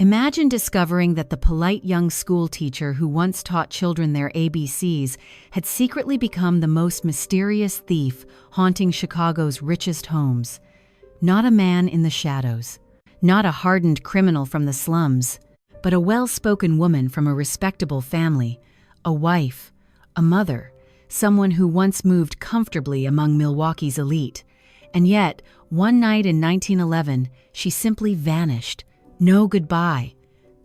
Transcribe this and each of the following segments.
Imagine discovering that the polite young schoolteacher who once taught children their ABCs had secretly become the most mysterious thief haunting Chicago's richest homes. Not a man in the shadows, not a hardened criminal from the slums, but a well-spoken woman from a respectable family, a wife, a mother, someone who once moved comfortably among Milwaukee's elite. And yet, one night in 1911, she simply vanished. No goodbye,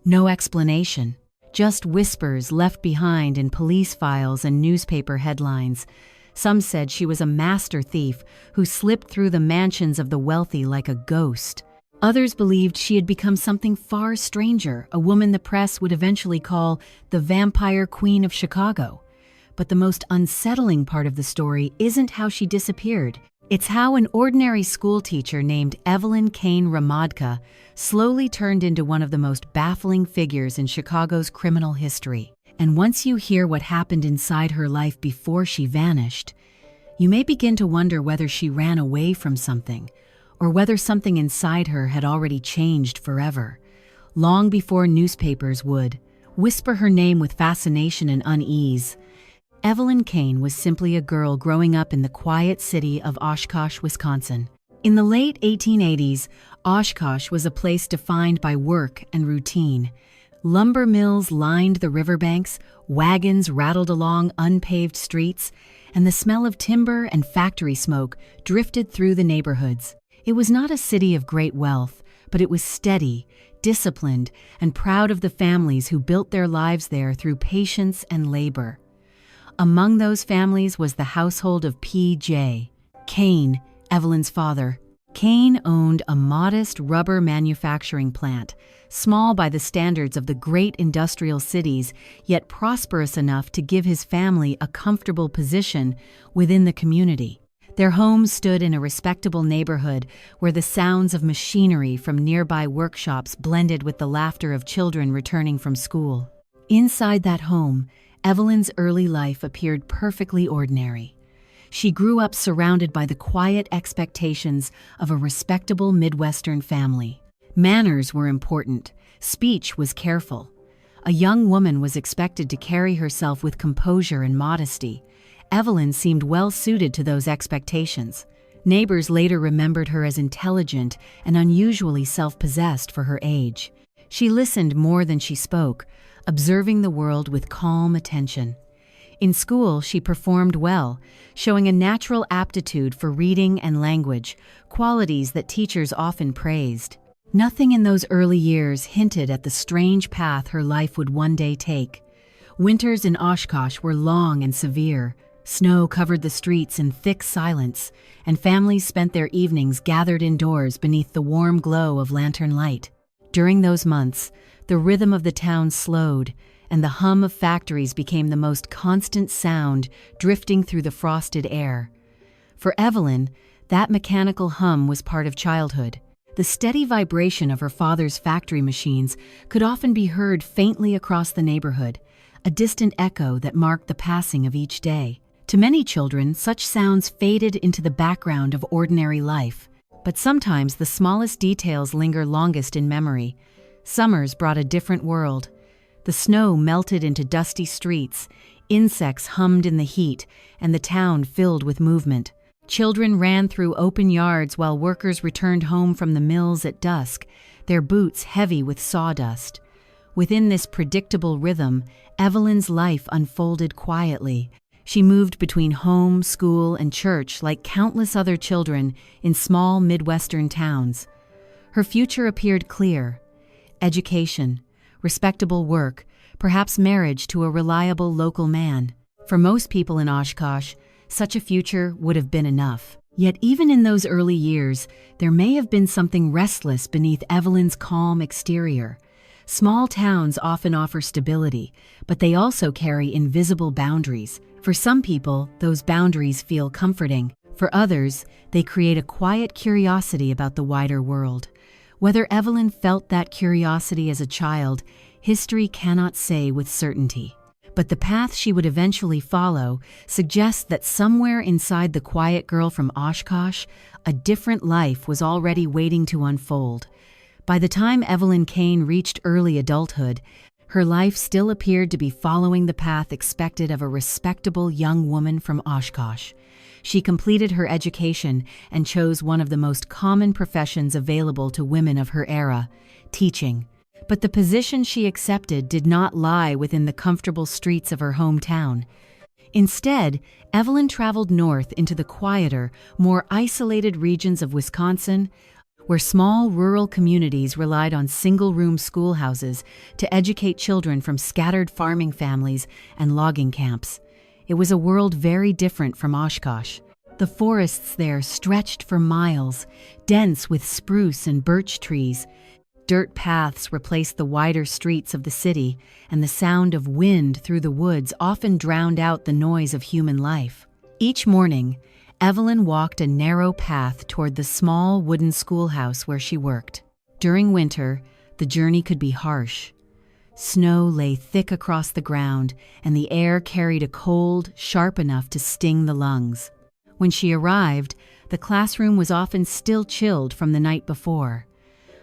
no explanation, just whispers left behind in police files and newspaper headlines. Some said she was a master thief who slipped through the mansions of the wealthy like a ghost. Others believed she had become something far stranger, a woman the press would eventually call the Vampire Queen of Chicago. But the most unsettling part of the story isn't how she disappeared. It's how an ordinary schoolteacher named Evelyn Cain Ramadka slowly turned into one of the most baffling figures in Chicago's criminal history. And once you hear what happened inside her life before she vanished, you may begin to wonder whether she ran away from something, or whether something inside her had already changed forever, long before newspapers would whisper her name with fascination and unease. Evelyn Cain was simply a girl growing up in the quiet city of Oshkosh, Wisconsin. In the late 1880s, Oshkosh was a place defined by work and routine. Lumber mills lined the riverbanks, wagons rattled along unpaved streets, and the smell of timber and factory smoke drifted through the neighborhoods. It was not a city of great wealth, but it was steady, disciplined, and proud of the families who built their lives there through patience and labor. Among those families was the household of P.J. Cain, Evelyn's father. Cain owned a modest rubber manufacturing plant, small by the standards of the great industrial cities, yet prosperous enough to give his family a comfortable position within the community. Their home stood in a respectable neighborhood where the sounds of machinery from nearby workshops blended with the laughter of children returning from school. Inside that home, Evelyn's early life appeared perfectly ordinary. She grew up surrounded by the quiet expectations of a respectable Midwestern family. Manners were important. Speech was careful. A young woman was expected to carry herself with composure and modesty. Evelyn seemed well suited to those expectations. Neighbors later remembered her as intelligent and unusually self-possessed for her age. She listened more than she spoke, observing the world with calm attention. In school, she performed well, showing a natural aptitude for reading and language, qualities that teachers often praised. Nothing in those early years hinted at the strange path her life would one day take. Winters in Oshkosh were long and severe. Snow covered the streets in thick silence, and families spent their evenings gathered indoors beneath the warm glow of lantern light. During those months, the rhythm of the town slowed, and the hum of factories became the most constant sound drifting through the frosted air. For Evelyn, that mechanical hum was part of childhood. The steady vibration of her father's factory machines could often be heard faintly across the neighborhood, a distant echo that marked the passing of each day. To many children, such sounds faded into the background of ordinary life. But sometimes the smallest details linger longest in memory. Summers brought a different world. The snow melted into dusty streets, insects hummed in the heat, and the town filled with movement. Children ran through open yards while workers returned home from the mills at dusk, their boots heavy with sawdust. Within this predictable rhythm, Evelyn's life unfolded quietly. She moved between home, school, and church like countless other children in small Midwestern towns. Her future appeared clear: education, respectable work, perhaps marriage to a reliable local man. For most people in Oshkosh, such a future would have been enough. Yet even in those early years, there may have been something restless beneath Evelyn's calm exterior. Small towns often offer stability, but they also carry invisible boundaries. For some people, those boundaries feel comforting. For others, they create a quiet curiosity about the wider world. Whether Evelyn felt that curiosity as a child, history cannot say with certainty. But the path she would eventually follow suggests that somewhere inside the quiet girl from Oshkosh, a different life was already waiting to unfold. By the time Evelyn Cain reached early adulthood, her life still appeared to be following the path expected of a respectable young woman from Oshkosh. She completed her education and chose one of the most common professions available to women of her era, teaching. But the position she accepted did not lie within the comfortable streets of her hometown. Instead, Evelyn traveled north into the quieter, more isolated regions of Wisconsin, where small rural communities relied on single-room schoolhouses to educate children from scattered farming families and logging camps. It was a world very different from Oshkosh. The forests there stretched for miles, dense with spruce and birch trees. Dirt paths replaced the wider streets of the city, and the sound of wind through the woods often drowned out the noise of human life. Each morning, Evelyn walked a narrow path toward the small wooden schoolhouse where she worked. During winter, the journey could be harsh. Snow lay thick across the ground, and the air carried a cold, sharp enough to sting the lungs. When she arrived, the classroom was often still chilled from the night before.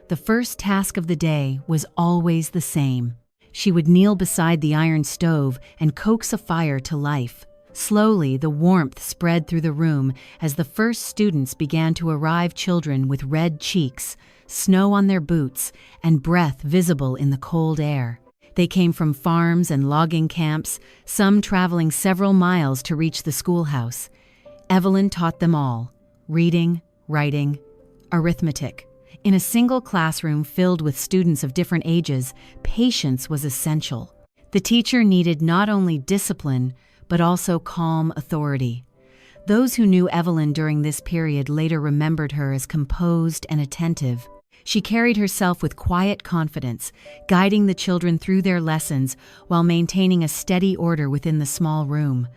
The first task of the day was always the same. She would kneel beside the iron stove and coax a fire to life. Slowly, the warmth spread through the room as the first students began to arrive, children with red cheeks, snow on their boots, and breath visible in the cold air. They came from farms and logging camps, some traveling several miles to reach the schoolhouse. Evelyn taught them all: reading, writing, arithmetic. In a single classroom filled with students of different ages, patience was essential. The teacher needed not only discipline, but also calm authority. Those who knew Evelyn during this period later remembered her as composed and attentive. She carried herself with quiet confidence, guiding the children through their lessons while maintaining a steady order within the small room.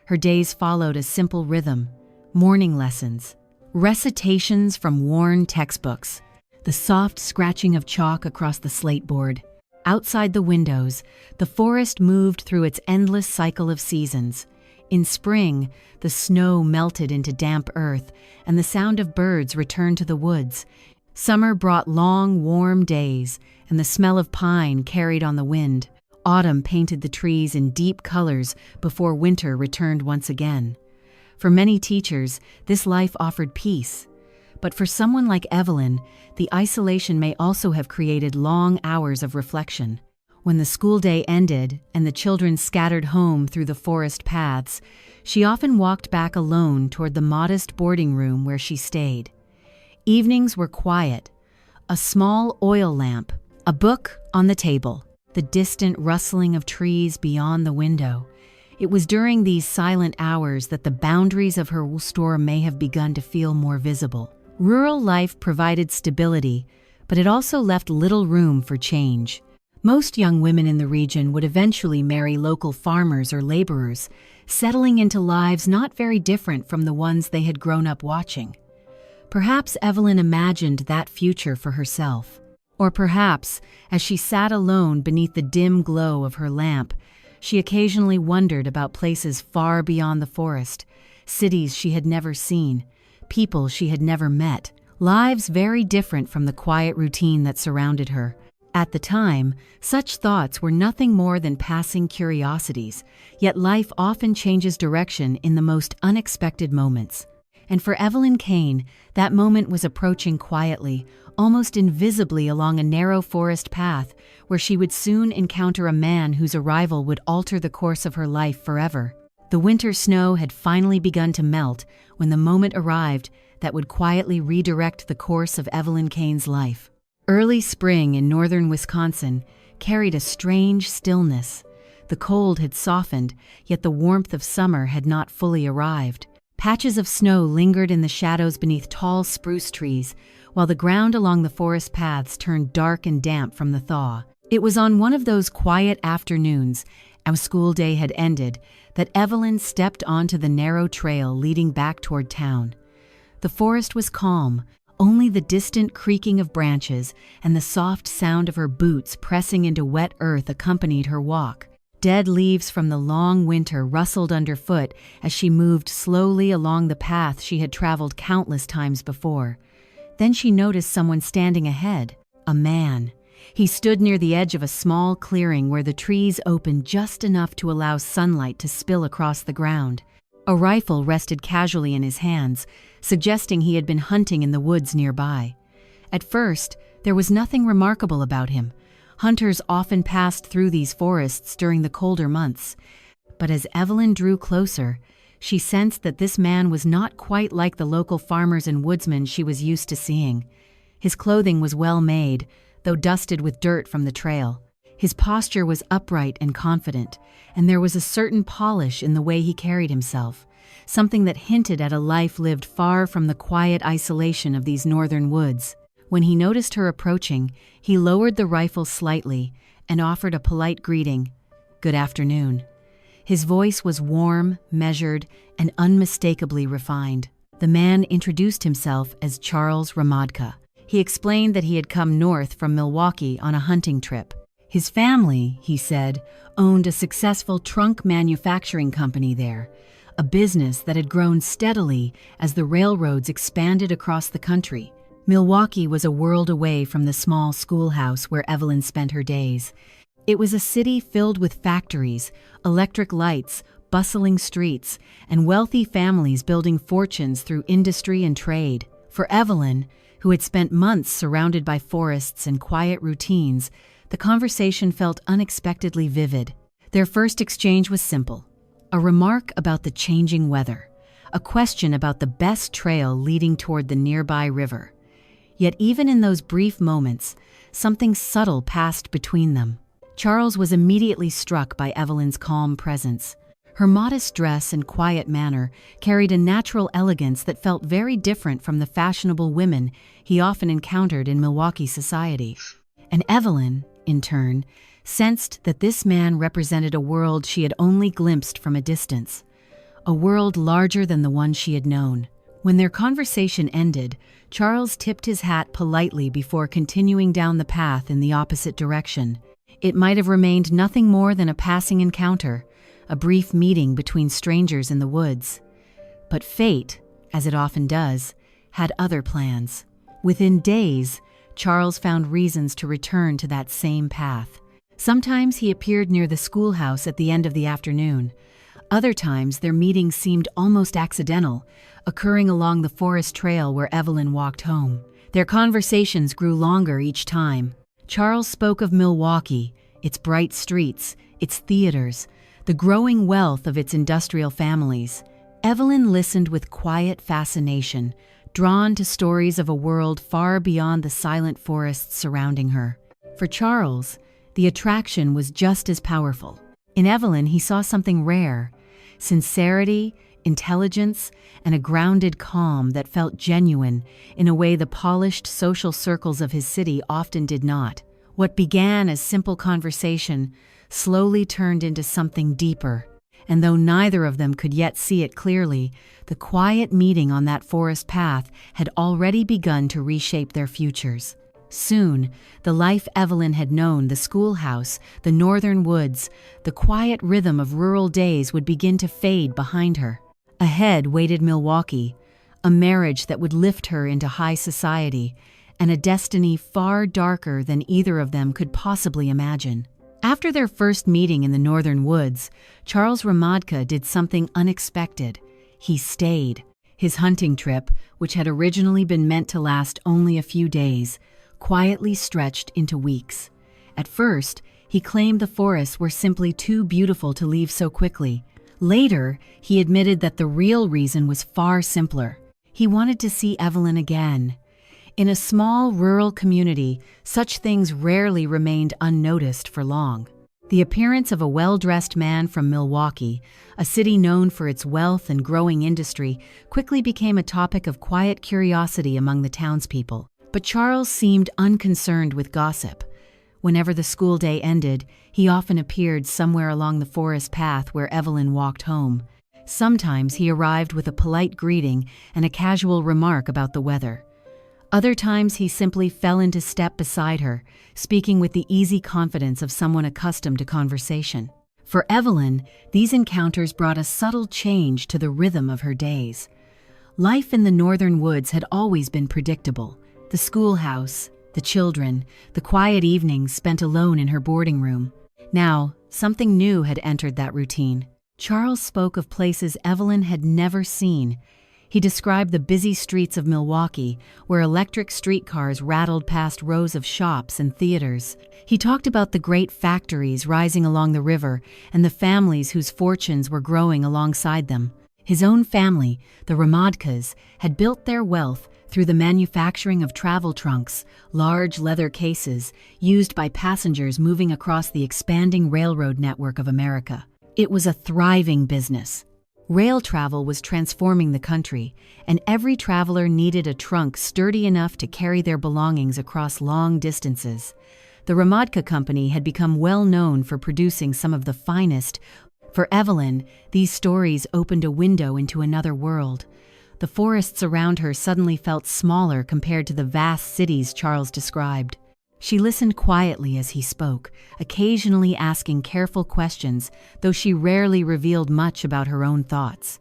Her days followed a simple rhythm: morning lessons, recitations from worn textbooks, the soft scratching of chalk across the slate board. Outside the windows, the forest moved through its endless cycle of seasons. In spring, the snow melted into damp earth, and the sound of birds returned to the woods. Summer brought long, warm days, and the smell of pine carried on the wind. Autumn painted the trees in deep colors before winter returned once again. For many teachers, this life offered peace. But for someone like Evelyn, the isolation may also have created long hours of reflection. When the school day ended and the children scattered home through the forest paths, she often walked back alone toward the modest boarding room where she stayed. Evenings were quiet. A small oil lamp, a book on the table, the distant rustling of trees beyond the window. It was during these silent hours that the boundaries of her store may have begun to feel more visible. Rural life provided stability, but it also left little room for change. Most young women in the region would eventually marry local farmers or laborers, settling into lives not very different from the ones they had grown up watching. Perhaps Evelyn imagined that future for herself. Or perhaps, as she sat alone beneath the dim glow of her lamp, she occasionally wondered about places far beyond the forest, cities she had never seen, people she had never met, lives very different from the quiet routine that surrounded her. At the time, such thoughts were nothing more than passing curiosities, yet life often changes direction in the most unexpected moments. And for Evelyn Cain, that moment was approaching quietly, almost invisibly along a narrow forest path where she would soon encounter a man whose arrival would alter the course of her life forever. The winter snow had finally begun to melt when the moment arrived that would quietly redirect the course of Evelyn Cain's life. Early spring in northern Wisconsin carried a strange stillness. The cold had softened, yet the warmth of summer had not fully arrived. Patches of snow lingered in the shadows beneath tall spruce trees, while the ground along the forest paths turned dark and damp from the thaw. It was on one of those quiet afternoons, as school day had ended, that Evelyn stepped onto the narrow trail leading back toward town. The forest was calm, only the distant creaking of branches and the soft sound of her boots pressing into wet earth accompanied her walk. Dead leaves from the long winter rustled underfoot as she moved slowly along the path she had traveled countless times before. Then she noticed someone standing ahead. A man. He stood near the edge of a small clearing where the trees opened just enough to allow sunlight to spill across the ground. A rifle rested casually in his hands, suggesting he had been hunting in the woods nearby. At first, there was nothing remarkable about him. Hunters often passed through these forests during the colder months. But as Evelyn drew closer, she sensed that this man was not quite like the local farmers and woodsmen she was used to seeing. His clothing was well made, though dusted with dirt from the trail. His posture was upright and confident, and there was a certain polish in the way he carried himself, something that hinted at a life lived far from the quiet isolation of these northern woods. When he noticed her approaching, he lowered the rifle slightly and offered a polite greeting. "Good afternoon." His voice was warm, measured, and unmistakably refined. The man introduced himself as Cain Ramadka. He explained that he had come north from Milwaukee on a hunting trip. His family, he said, owned a successful trunk manufacturing company there, a business that had grown steadily as the railroads expanded across the country. Milwaukee was a world away from the small schoolhouse where Evelyn spent her days. It was a city filled with factories, electric lights, bustling streets, and wealthy families building fortunes through industry and trade. For Evelyn, who had spent months surrounded by forests and quiet routines, the conversation felt unexpectedly vivid. Their first exchange was simple: a remark about the changing weather, a question about the best trail leading toward the nearby river. Yet even in those brief moments, something subtle passed between them. Charles was immediately struck by Evelyn's calm presence. Her modest dress and quiet manner carried a natural elegance that felt very different from the fashionable women he often encountered in Milwaukee society. And Evelyn, in turn, sensed that this man represented a world she had only glimpsed from a distance, a world larger than the one she had known. When their conversation ended, Charles tipped his hat politely before continuing down the path in the opposite direction. It might have remained nothing more than a passing encounter, a brief meeting between strangers in the woods. But fate, as it often does, had other plans. Within days, Charles found reasons to return to that same path. Sometimes he appeared near the schoolhouse at the end of the afternoon. Other times, their meetings seemed almost accidental, occurring along the forest trail where Evelyn walked home. Their conversations grew longer each time. Charles spoke of Milwaukee, its bright streets, its theaters, the growing wealth of its industrial families. Evelyn listened with quiet fascination, drawn to stories of a world far beyond the silent forests surrounding her. For Charles, the attraction was just as powerful. In Evelyn, he saw something rare: sincerity, intelligence, and a grounded calm that felt genuine in a way the polished social circles of his city often did not. What began as simple conversation slowly turned into something deeper, and though neither of them could yet see it clearly, the quiet meeting on that forest path had already begun to reshape their futures. Soon, the life Evelyn had known, the schoolhouse, the northern woods, the quiet rhythm of rural days would begin to fade behind her. Ahead waited Milwaukee, a marriage that would lift her into high society, and a destiny far darker than either of them could possibly imagine. After their first meeting in the northern woods, Cain Ramadka did something unexpected. He stayed. His hunting trip, which had originally been meant to last only a few days, quietly stretched into weeks. At first, he claimed the forests were simply too beautiful to leave so quickly. Later, he admitted that the real reason was far simpler. He wanted to see Evelyn again. In a small rural community, such things rarely remained unnoticed for long. The appearance of a well-dressed man from Milwaukee, a city known for its wealth and growing industry, quickly became a topic of quiet curiosity among the townspeople. But Charles seemed unconcerned with gossip. Whenever the school day ended, he often appeared somewhere along the forest path where Evelyn walked home. Sometimes he arrived with a polite greeting and a casual remark about the weather. Other times he simply fell into step beside her, speaking with the easy confidence of someone accustomed to conversation. For Evelyn, these encounters brought a subtle change to the rhythm of her days. Life in the northern woods had always been predictable. The schoolhouse, the children, the quiet evenings spent alone in her boarding room. Now, something new had entered that routine. Charles spoke of places Evelyn had never seen. He described the busy streets of Milwaukee, where electric streetcars rattled past rows of shops and theaters. He talked about the great factories rising along the river and the families whose fortunes were growing alongside them. His own family, the Ramadkas, had built their wealth through the manufacturing of travel trunks, large leather cases used by passengers moving across the expanding railroad network of America. It was a thriving business. Rail travel was transforming the country, and every traveler needed a trunk sturdy enough to carry their belongings across long distances. The Ramadka Company had become well known for producing some of the finest. For Evelyn, these stories opened a window into another world. The forests around her suddenly felt smaller compared to the vast cities Charles described. She listened quietly as he spoke, occasionally asking careful questions, though she rarely revealed much about her own thoughts.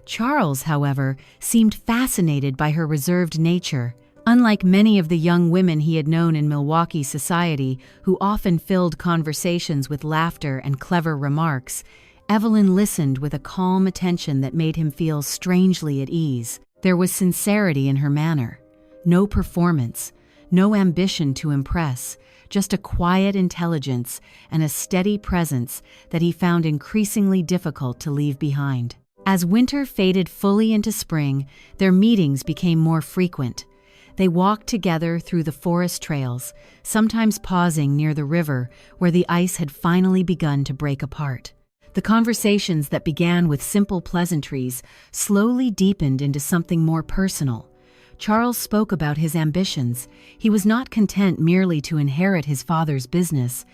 Charles, however, seemed fascinated by her reserved nature. Unlike many of the young women he had known in Milwaukee society, who often filled conversations with laughter and clever remarks, Evelyn listened with a calm attention that made him feel strangely at ease. There was sincerity in her manner. No performance. No ambition to impress, just a quiet intelligence and a steady presence that he found increasingly difficult to leave behind. As winter faded fully into spring, their meetings became more frequent. They walked together through the forest trails, sometimes pausing near the river where the ice had finally begun to break apart. The conversations that began with simple pleasantries slowly deepened into something more personal. Charles spoke about his ambitions. He was not content merely to inherit his father's business.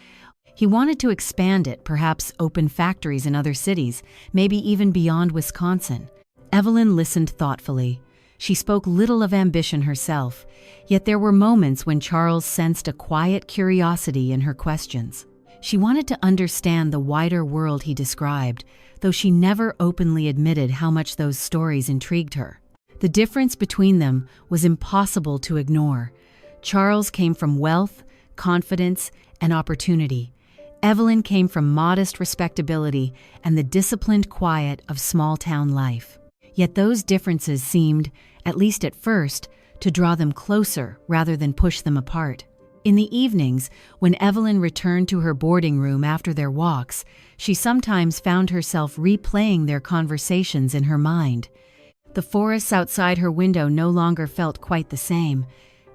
He wanted to expand it, perhaps open factories in other cities, maybe even beyond Wisconsin. Evelyn listened thoughtfully. She spoke little of ambition herself, yet there were moments when Charles sensed a quiet curiosity in her questions. She wanted to understand the wider world he described, though she never openly admitted how much those stories intrigued her. The difference between them was impossible to ignore. Charles came from wealth, confidence, and opportunity. Evelyn came from modest respectability and the disciplined quiet of small-town life. Yet those differences seemed, at least at first, to draw them closer rather than push them apart. In the evenings, when Evelyn returned to her boarding room after their walks, she sometimes found herself replaying their conversations in her mind. The forests outside her window no longer felt quite the same.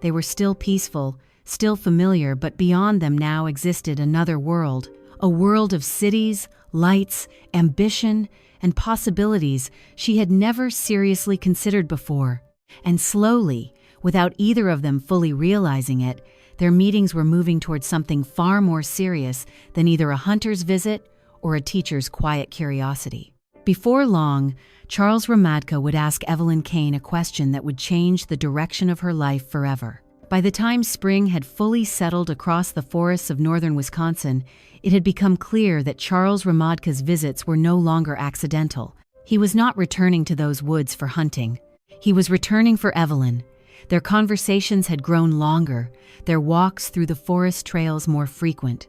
They were still peaceful, still familiar, but beyond them now existed another world, a world of cities, lights, ambition, and possibilities she had never seriously considered before. And slowly, without either of them fully realizing it, their meetings were moving towards something far more serious than either a hunter's visit or a teacher's quiet curiosity. Before long, Charles Ramadka would ask Evelyn Cain a question that would change the direction of her life forever. By the time spring had fully settled across the forests of northern Wisconsin, it had become clear that Charles Ramadka's visits were no longer accidental. He was not returning to those woods for hunting. He was returning for Evelyn. Their conversations had grown longer, their walks through the forest trails more frequent.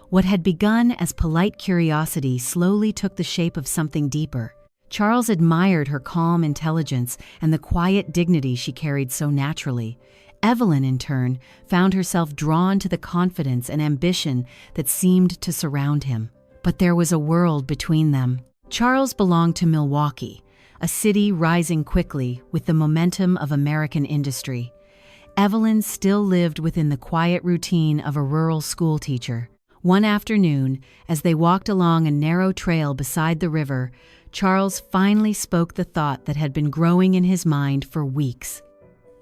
What had begun as polite curiosity slowly took the shape of something deeper. Charles admired her calm intelligence and the quiet dignity she carried so naturally. Evelyn, in turn, found herself drawn to the confidence and ambition that seemed to surround him. But there was a world between them. Charles belonged to Milwaukee, a city rising quickly with the momentum of American industry. Evelyn still lived within the quiet routine of a rural schoolteacher. One afternoon, as they walked along a narrow trail beside the river, Charles finally spoke the thought that had been growing in his mind for weeks.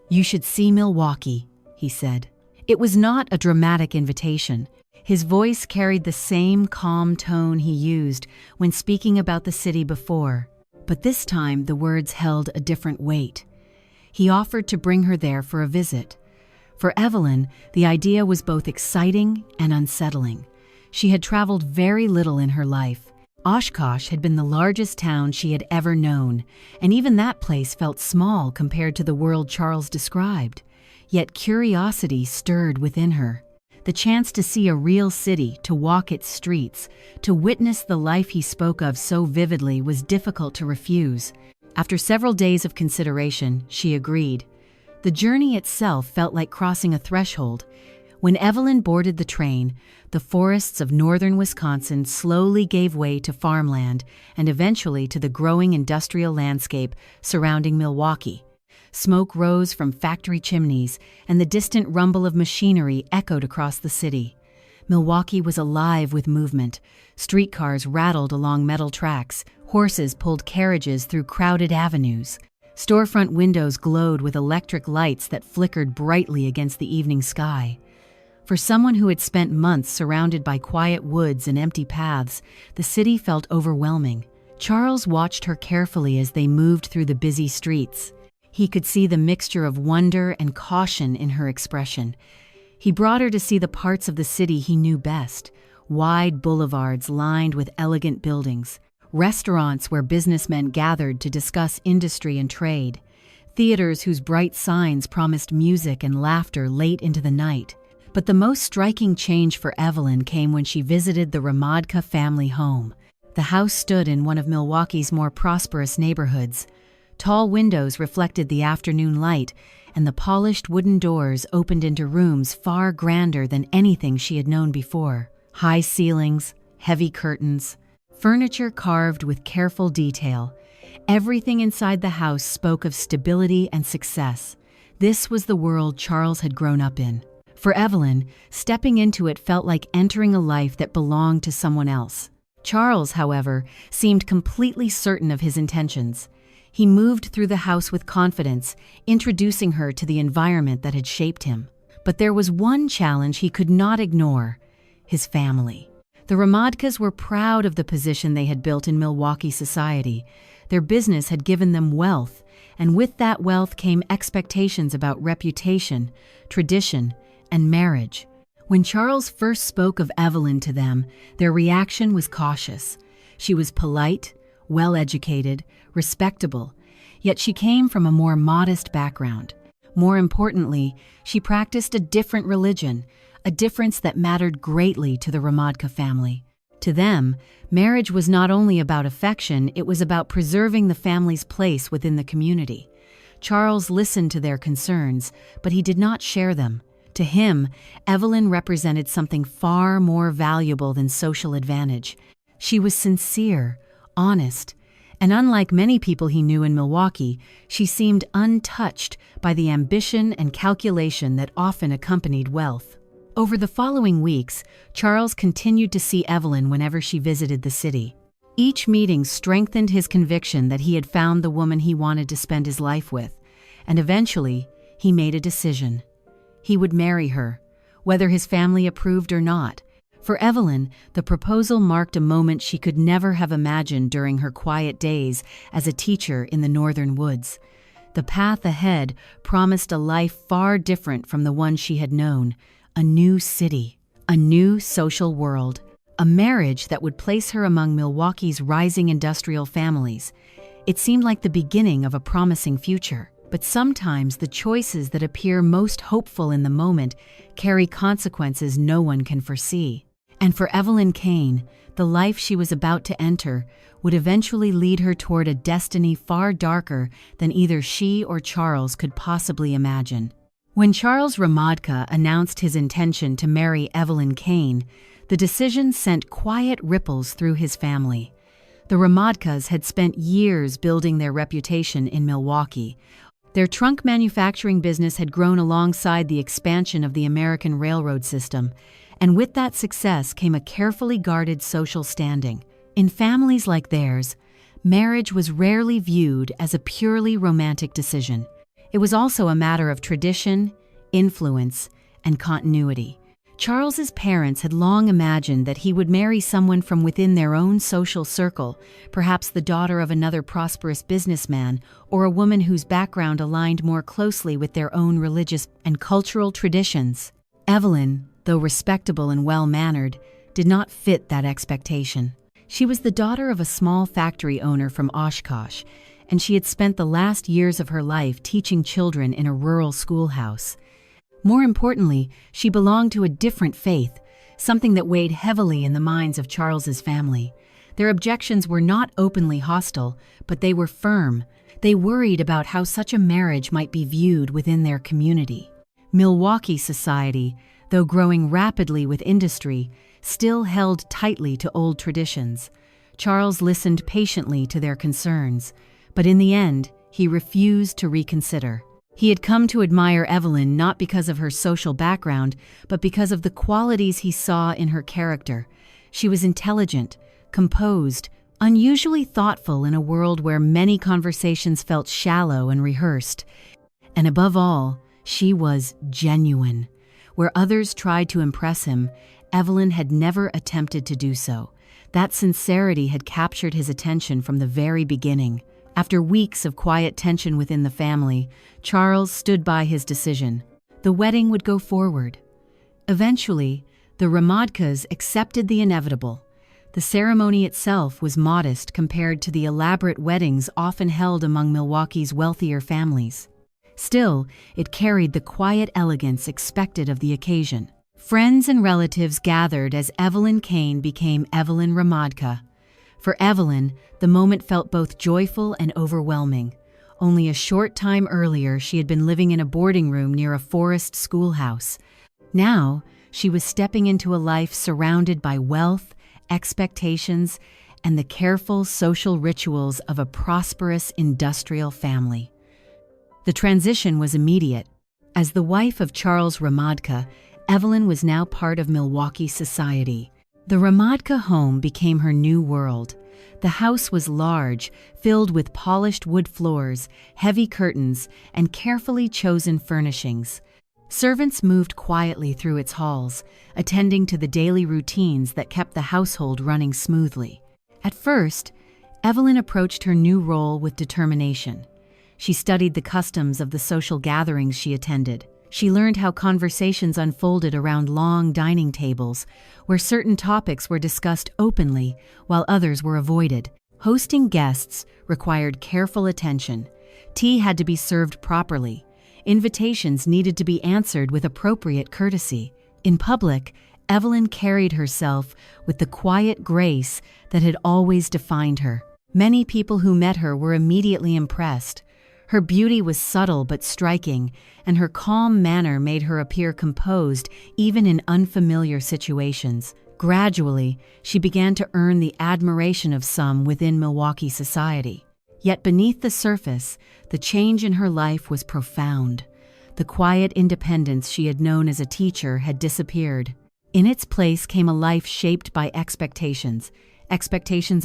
"You should see Milwaukee," he said. It was not a dramatic invitation. His voice carried the same calm tone he used when speaking about the city before, but this time the words held a different weight. He offered to bring her there for a visit. For Evelyn, the idea was both exciting and unsettling. She had traveled very little in her life. Oshkosh had been the largest town she had ever known, and even that place felt small compared to the world Charles described. Yet curiosity stirred within her. The chance to see a real city, to walk its streets, to witness the life he spoke of so vividly was difficult to refuse. After several days of consideration, she agreed. The journey itself felt like crossing a threshold. When Evelyn boarded the train, the forests of northern Wisconsin slowly gave way to farmland and eventually to the growing industrial landscape surrounding Milwaukee. Smoke rose from factory chimneys, and the distant rumble of machinery echoed across the city. Milwaukee was alive with movement. Streetcars rattled along metal tracks, horses pulled carriages through crowded avenues. Storefront windows glowed with electric lights that flickered brightly against the evening sky. For someone who had spent months surrounded by quiet woods and empty paths, the city felt overwhelming. Charles watched her carefully as they moved through the busy streets. He could see the mixture of wonder and caution in her expression. He brought her to see the parts of the city he knew best: wide boulevards lined with elegant buildings, restaurants where businessmen gathered to discuss industry and trade, theaters whose bright signs promised music and laughter late into the night. But the most striking change for Evelyn came when she visited the Ramadka family home. The house stood in one of Milwaukee's more prosperous neighborhoods. Tall windows reflected the afternoon light, and the polished wooden doors opened into rooms far grander than anything she had known before. High ceilings, heavy curtains, furniture carved with careful detail. Everything inside the house spoke of stability and success. This was the world Charles had grown up in. For Evelyn, stepping into it felt like entering a life that belonged to someone else. Charles, however, seemed completely certain of his intentions. He moved through the house with confidence, introducing her to the environment that had shaped him. But there was one challenge he could not ignore: his family. The Ramadkas were proud of the position they had built in Milwaukee society. Their business had given them wealth, and with that wealth came expectations about reputation, tradition, and marriage. When Charles first spoke of Evelyn to them, their reaction was cautious. She was polite, well-educated, respectable, yet she came from a more modest background. More importantly, she practiced a different religion, a difference that mattered greatly to the Ramadka family. To them, marriage was not only about affection, it was about preserving the family's place within the community. Charles listened to their concerns, but he did not share them. To him, Evelyn represented something far more valuable than social advantage. She was sincere, honest, and unlike many people he knew in Milwaukee, she seemed untouched by the ambition and calculation that often accompanied wealth. Over the following weeks, Charles continued to see Evelyn whenever she visited the city. Each meeting strengthened his conviction that he had found the woman he wanted to spend his life with, and eventually, he made a decision. He would marry her, whether his family approved or not. For Evelyn, the proposal marked a moment she could never have imagined during her quiet days as a teacher in the northern woods. The path ahead promised a life far different from the one she had known: a new city, a new social world, a marriage that would place her among Milwaukee's rising industrial families. It seemed like the beginning of a promising future. But sometimes the choices that appear most hopeful in the moment carry consequences no one can foresee. And for Evelyn Cain, the life she was about to enter would eventually lead her toward a destiny far darker than either she or Charles could possibly imagine. When Charles Ramadka announced his intention to marry Evelyn Cain, the decision sent quiet ripples through his family. The Ramadkas had spent years building their reputation in Milwaukee. Their trunk manufacturing business had grown alongside the expansion of the American railroad system, and with that success came a carefully guarded social standing. In families like theirs, marriage was rarely viewed as a purely romantic decision. It was also a matter of tradition, influence, and continuity. Charles's parents had long imagined that he would marry someone from within their own social circle, perhaps the daughter of another prosperous businessman or a woman whose background aligned more closely with their own religious and cultural traditions. Evelyn, though respectable and well-mannered, did not fit that expectation. She was the daughter of a small factory owner from Oshkosh, and she had spent the last years of her life teaching children in a rural schoolhouse. More importantly, she belonged to a different faith, something that weighed heavily in the minds of Charles's family. Their objections were not openly hostile, but they were firm. They worried about how such a marriage might be viewed within their community. Milwaukee society, though growing rapidly with industry, still held tightly to old traditions. Charles listened patiently to their concerns, but in the end, he refused to reconsider. He had come to admire Evelyn not because of her social background, but because of the qualities he saw in her character. She was intelligent, composed, unusually thoughtful in a world where many conversations felt shallow and rehearsed. And above all, she was genuine. Where others tried to impress him, Evelyn had never attempted to do so. That sincerity had captured his attention from the very beginning. After weeks of quiet tension within the family, Charles stood by his decision. The wedding would go forward. Eventually, the Ramadkas accepted the inevitable. The ceremony itself was modest compared to the elaborate weddings often held among Milwaukee's wealthier families. Still, it carried the quiet elegance expected of the occasion. Friends and relatives gathered as Evelyn Cain became Evelyn Ramadka. For Evelyn, the moment felt both joyful and overwhelming. Only a short time earlier, she had been living in a boarding room near a forest schoolhouse. Now, she was stepping into a life surrounded by wealth, expectations, and the careful social rituals of a prosperous industrial family. The transition was immediate. As the wife of Charles Ramadka, Evelyn was now part of Milwaukee society. The Ramadka home became her new world. The house was large, filled with polished wood floors, heavy curtains, and carefully chosen furnishings. Servants moved quietly through its halls, attending to the daily routines that kept the household running smoothly. At first, Evelyn approached her new role with determination. She studied the customs of the social gatherings she attended. She learned how conversations unfolded around long dining tables, where certain topics were discussed openly while others were avoided. Hosting guests required careful attention. Tea had to be served properly. Invitations needed to be answered with appropriate courtesy. In public, Evelyn carried herself with the quiet grace that had always defined her. Many people who met her were immediately impressed. Her beauty was subtle but striking, and her calm manner made her appear composed even in unfamiliar situations. Gradually, she began to earn the admiration of some within Milwaukee society. Yet beneath the surface, the change in her life was profound. The quiet independence she had known as a teacher had disappeared. In its place came a life shaped by expectations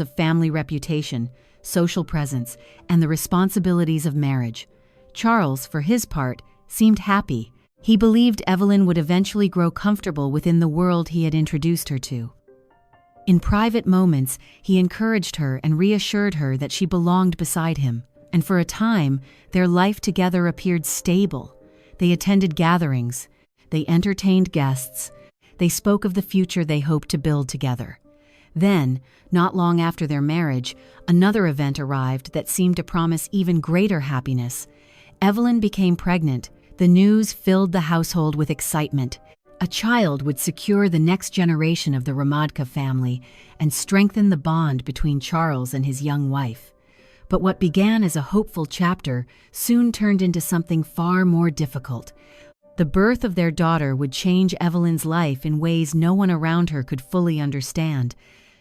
of family reputation, social presence, and the responsibilities of marriage. Charles, for his part, seemed happy. He believed Evelyn would eventually grow comfortable within the world he had introduced her to. In private moments, he encouraged her and reassured her that she belonged beside him, and for a time, their life together appeared stable. They attended gatherings, they entertained guests, they spoke of the future they hoped to build together. Then, not long after their marriage, another event arrived that seemed to promise even greater happiness. Evelyn became pregnant. The news filled the household with excitement. A child would secure the next generation of the Ramadka family and strengthen the bond between Charles and his young wife. But what began as a hopeful chapter soon turned into something far more difficult. The birth of their daughter would change Evelyn's life in ways no one around her could fully understand.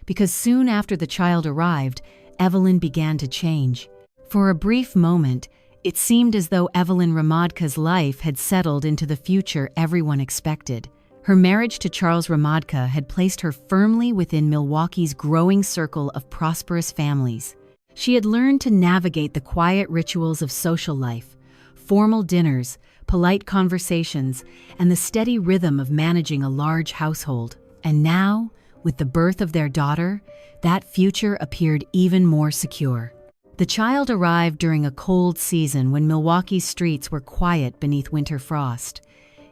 Because soon after the child arrived, Evelyn began to change. For a brief moment, it seemed as though Evelyn Ramadka's life had settled into the future everyone expected. Her marriage to Charles Ramadka had placed her firmly within Milwaukee's growing circle of prosperous families. She had learned to navigate the quiet rituals of social life, formal dinners, polite conversations, and the steady rhythm of managing a large household. And now, with the birth of their daughter, that future appeared even more secure. The child arrived during a cold season when Milwaukee's streets were quiet beneath winter frost.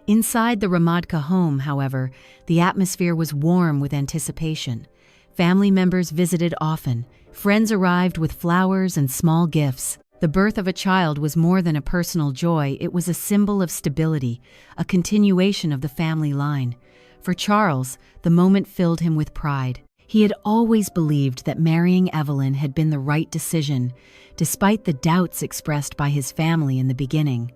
Inside the Ramadka home, however, the atmosphere was warm with anticipation. Family members visited often. Friends arrived with flowers and small gifts. The birth of a child was more than a personal joy, it was a symbol of stability, a continuation of the family line. For Charles, the moment filled him with pride. He had always believed that marrying Evelyn had been the right decision, despite the doubts expressed by his family in the beginning.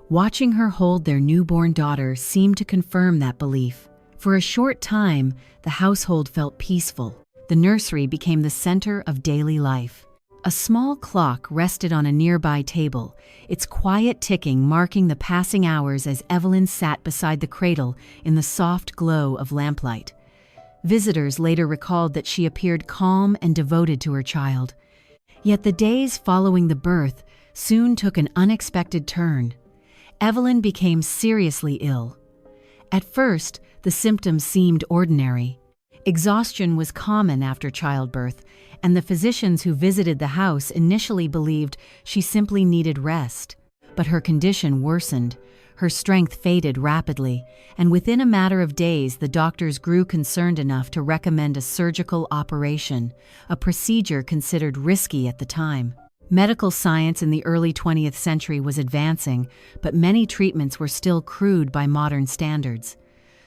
Watching her hold their newborn daughter seemed to confirm that belief. For a short time, the household felt peaceful. The nursery became the center of daily life. A small clock rested on a nearby table, its quiet ticking marking the passing hours as Evelyn sat beside the cradle in the soft glow of lamplight. Visitors later recalled that she appeared calm and devoted to her child. Yet the days following the birth soon took an unexpected turn. Evelyn became seriously ill. At first, the symptoms seemed ordinary. Exhaustion was common after childbirth, and the physicians who visited the house initially believed she simply needed rest. But her condition worsened. Her strength faded rapidly, and within a matter of days the doctors grew concerned enough to recommend a surgical operation, a procedure considered risky at the time. Medical science in the early 20th century was advancing, but many treatments were still crude by modern standards.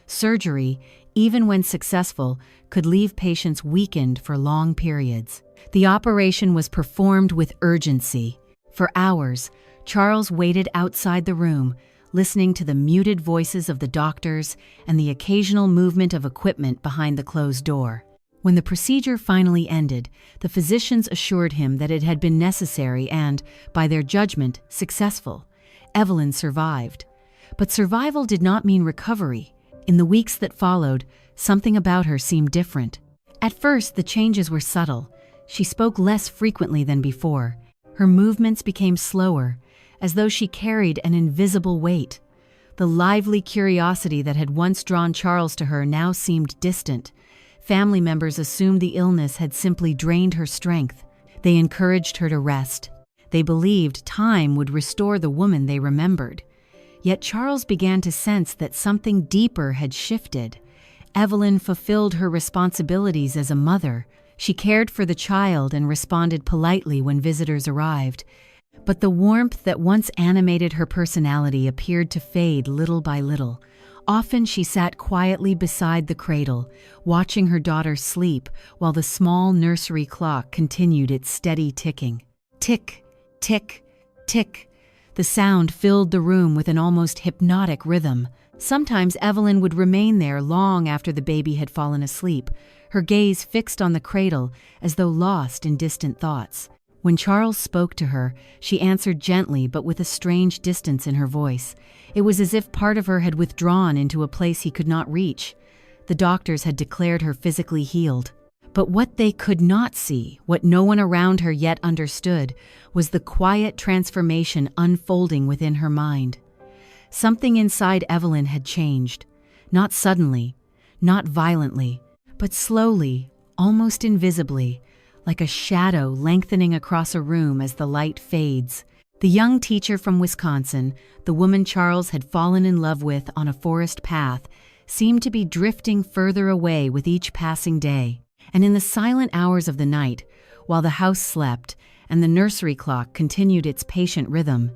Surgery, even when successful, could leave patients weakened for long periods. The operation was performed with urgency. For hours, Charles waited outside the room, listening to the muted voices of the doctors and the occasional movement of equipment behind the closed door. When the procedure finally ended, the physicians assured him that it had been necessary and, by their judgment, successful. Evelyn survived. But survival did not mean recovery. In the weeks that followed, something about her seemed different. At first, the changes were subtle. She spoke less frequently than before. Her movements became slower, as though she carried an invisible weight. The lively curiosity that had once drawn Charles to her now seemed distant. Family members assumed the illness had simply drained her strength. They encouraged her to rest. They believed time would restore the woman they remembered. Yet Charles began to sense that something deeper had shifted. Evelyn fulfilled her responsibilities as a mother. She cared for the child and responded politely when visitors arrived. But the warmth that once animated her personality appeared to fade little by little. Often she sat quietly beside the cradle, watching her daughter sleep while the small nursery clock continued its steady ticking. Tick, tick, tick. The sound filled the room with an almost hypnotic rhythm. Sometimes Evelyn would remain there long after the baby had fallen asleep, her gaze fixed on the cradle as though lost in distant thoughts. When Charles spoke to her, she answered gently but with a strange distance in her voice. It was as if part of her had withdrawn into a place he could not reach. The doctors had declared her physically healed. But what they could not see, what no one around her yet understood, was the quiet transformation unfolding within her mind. Something inside Evelyn had changed. Not suddenly, not violently, but slowly, almost invisibly, like a shadow lengthening across a room as the light fades. The young teacher from Wisconsin, the woman Charles had fallen in love with on a forest path, seemed to be drifting further away with each passing day. And in the silent hours of the night, while the house slept and the nursery clock continued its patient rhythm,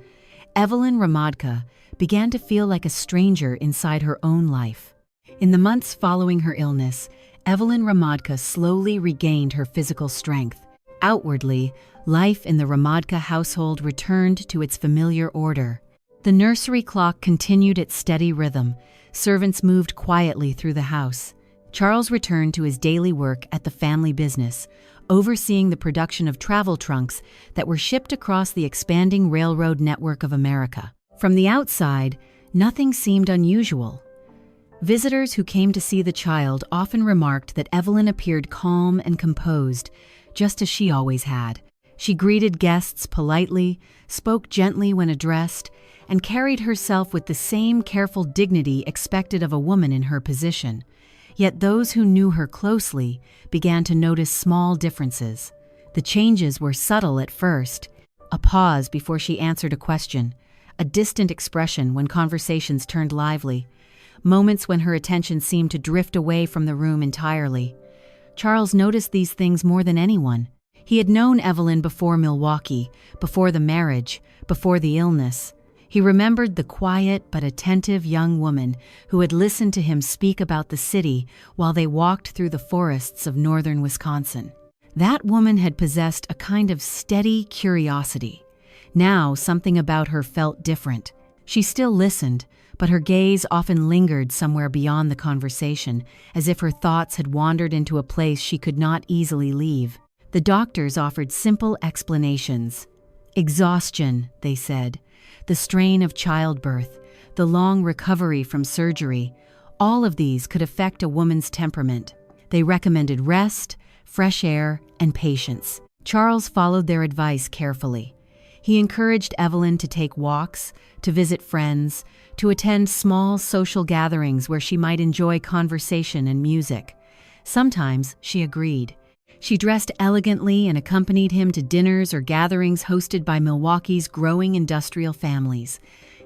Evelyn Ramadka began to feel like a stranger inside her own life. In the months following her illness, Evelyn Ramadka slowly regained her physical strength. Outwardly, life in the Ramadka household returned to its familiar order. The nursery clock continued its steady rhythm. Servants moved quietly through the house. Charles returned to his daily work at the family business, overseeing the production of travel trunks that were shipped across the expanding railroad network of America. From the outside, nothing seemed unusual. Visitors who came to see the child often remarked that Evelyn appeared calm and composed, just as she always had. She greeted guests politely, spoke gently when addressed, and carried herself with the same careful dignity expected of a woman in her position. Yet those who knew her closely began to notice small differences. The changes were subtle at first: a pause before she answered a question, a distant expression when conversations turned lively, moments when her attention seemed to drift away from the room entirely. Charles noticed these things more than anyone. He had known Evelyn before Milwaukee, before the marriage, before the illness. He remembered the quiet but attentive young woman who had listened to him speak about the city while they walked through the forests of northern Wisconsin. That woman had possessed a kind of steady curiosity. Now, something about her felt different. She still listened, but her gaze often lingered somewhere beyond the conversation, as if her thoughts had wandered into a place she could not easily leave. The doctors offered simple explanations. Exhaustion, they said, the strain of childbirth, the long recovery from surgery, all of these could affect a woman's temperament. They recommended rest, fresh air, and patience. Charles followed their advice carefully. He encouraged Evelyn to take walks, to visit friends, to attend small social gatherings where she might enjoy conversation and music. Sometimes she agreed. She dressed elegantly and accompanied him to dinners or gatherings hosted by Milwaukee's growing industrial families.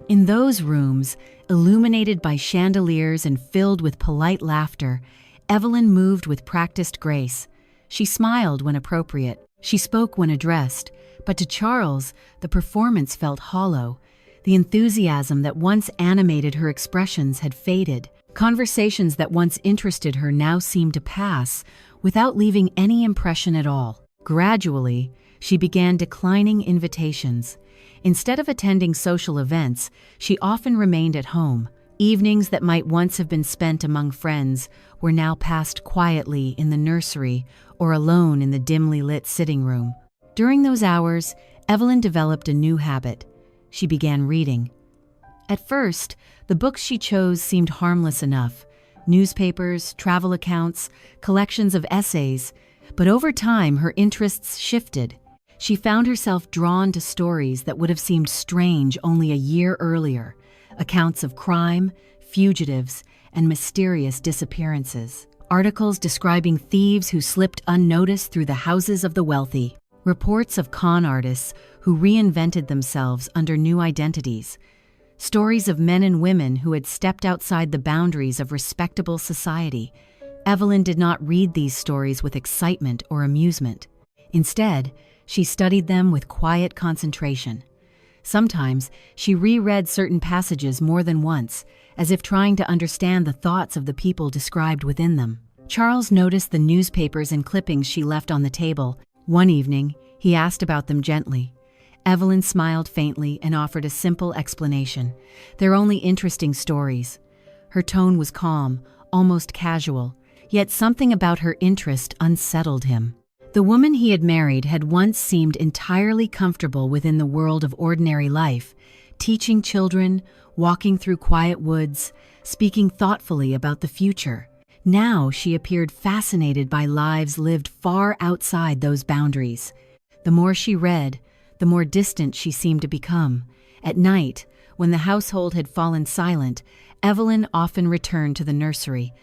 In those rooms, illuminated by chandeliers and filled with polite laughter, Evelyn moved with practiced grace. She smiled when appropriate. She spoke when addressed. But to Charles, the performance felt hollow. The enthusiasm that once animated her expressions had faded. Conversations that once interested her now seemed to pass, without leaving any impression at all. Gradually, she began declining invitations. Instead of attending social events, she often remained at home. Evenings that might once have been spent among friends were now passed quietly in the nursery or alone in the dimly lit sitting room. During those hours, Evelyn developed a new habit. She began reading. At first, the books she chose seemed harmless enough. Newspapers, travel accounts, collections of essays, but over time her interests shifted. She found herself drawn to stories that would have seemed strange only a year earlier, accounts of crime, fugitives, and mysterious disappearances. Articles describing thieves who slipped unnoticed through the houses of the wealthy. Reports of con artists who reinvented themselves under new identities. Stories of men and women who had stepped outside the boundaries of respectable society. Evelyn did not read these stories with excitement or amusement. Instead, she studied them with quiet concentration. Sometimes, she reread certain passages more than once, as if trying to understand the thoughts of the people described within them. Charles noticed the newspapers and clippings she left on the table. One evening, he asked about them gently. Evelyn smiled faintly and offered a simple explanation. "They're only interesting stories." Her tone was calm, almost casual, yet something about her interest unsettled him. The woman he had married had once seemed entirely comfortable within the world of ordinary life, teaching children, walking through quiet woods, speaking thoughtfully about the future. Now she appeared fascinated by lives lived far outside those boundaries. The more she read, the more distant she seemed to become. At night, when the household had fallen silent, Evelyn often returned to the nursery.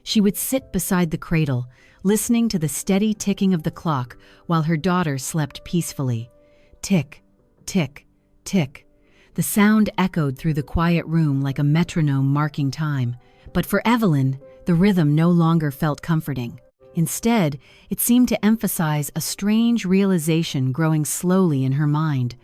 She would sit beside the cradle, listening to the steady ticking of the clock while her daughter slept peacefully. Tick, tick, tick. The sound echoed through the quiet room like a metronome marking time. But for Evelyn, the rhythm no longer felt comforting. Instead, it seemed to emphasize a strange realization growing slowly in her mind.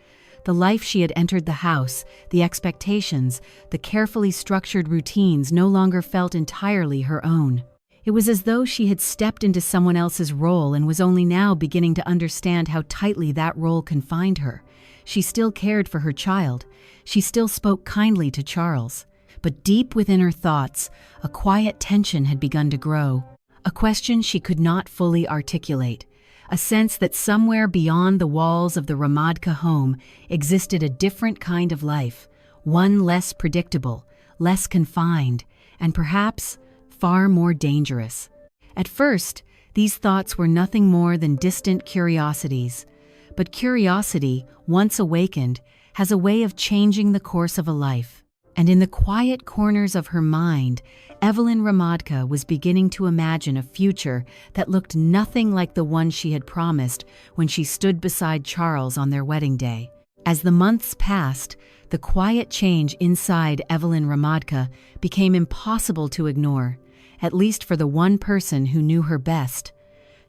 The life she had entered the house, the expectations, the carefully structured routines no longer felt entirely her own. It was as though she had stepped into someone else's role and was only now beginning to understand how tightly that role confined her. She still cared for her child. She still spoke kindly to Charles. But deep within her thoughts, a quiet tension had begun to grow. A question she could not fully articulate. A sense that somewhere beyond the walls of the Ramadka home existed a different kind of life, one less predictable, less confined, and perhaps far more dangerous. At first, these thoughts were nothing more than distant curiosities. But curiosity, once awakened, has a way of changing the course of a life. And in the quiet corners of her mind, Evelyn Ramadka was beginning to imagine a future that looked nothing like the one she had promised when she stood beside Charles on their wedding day. As the months passed, the quiet change inside Evelyn Ramadka became impossible to ignore, at least for the one person who knew her best.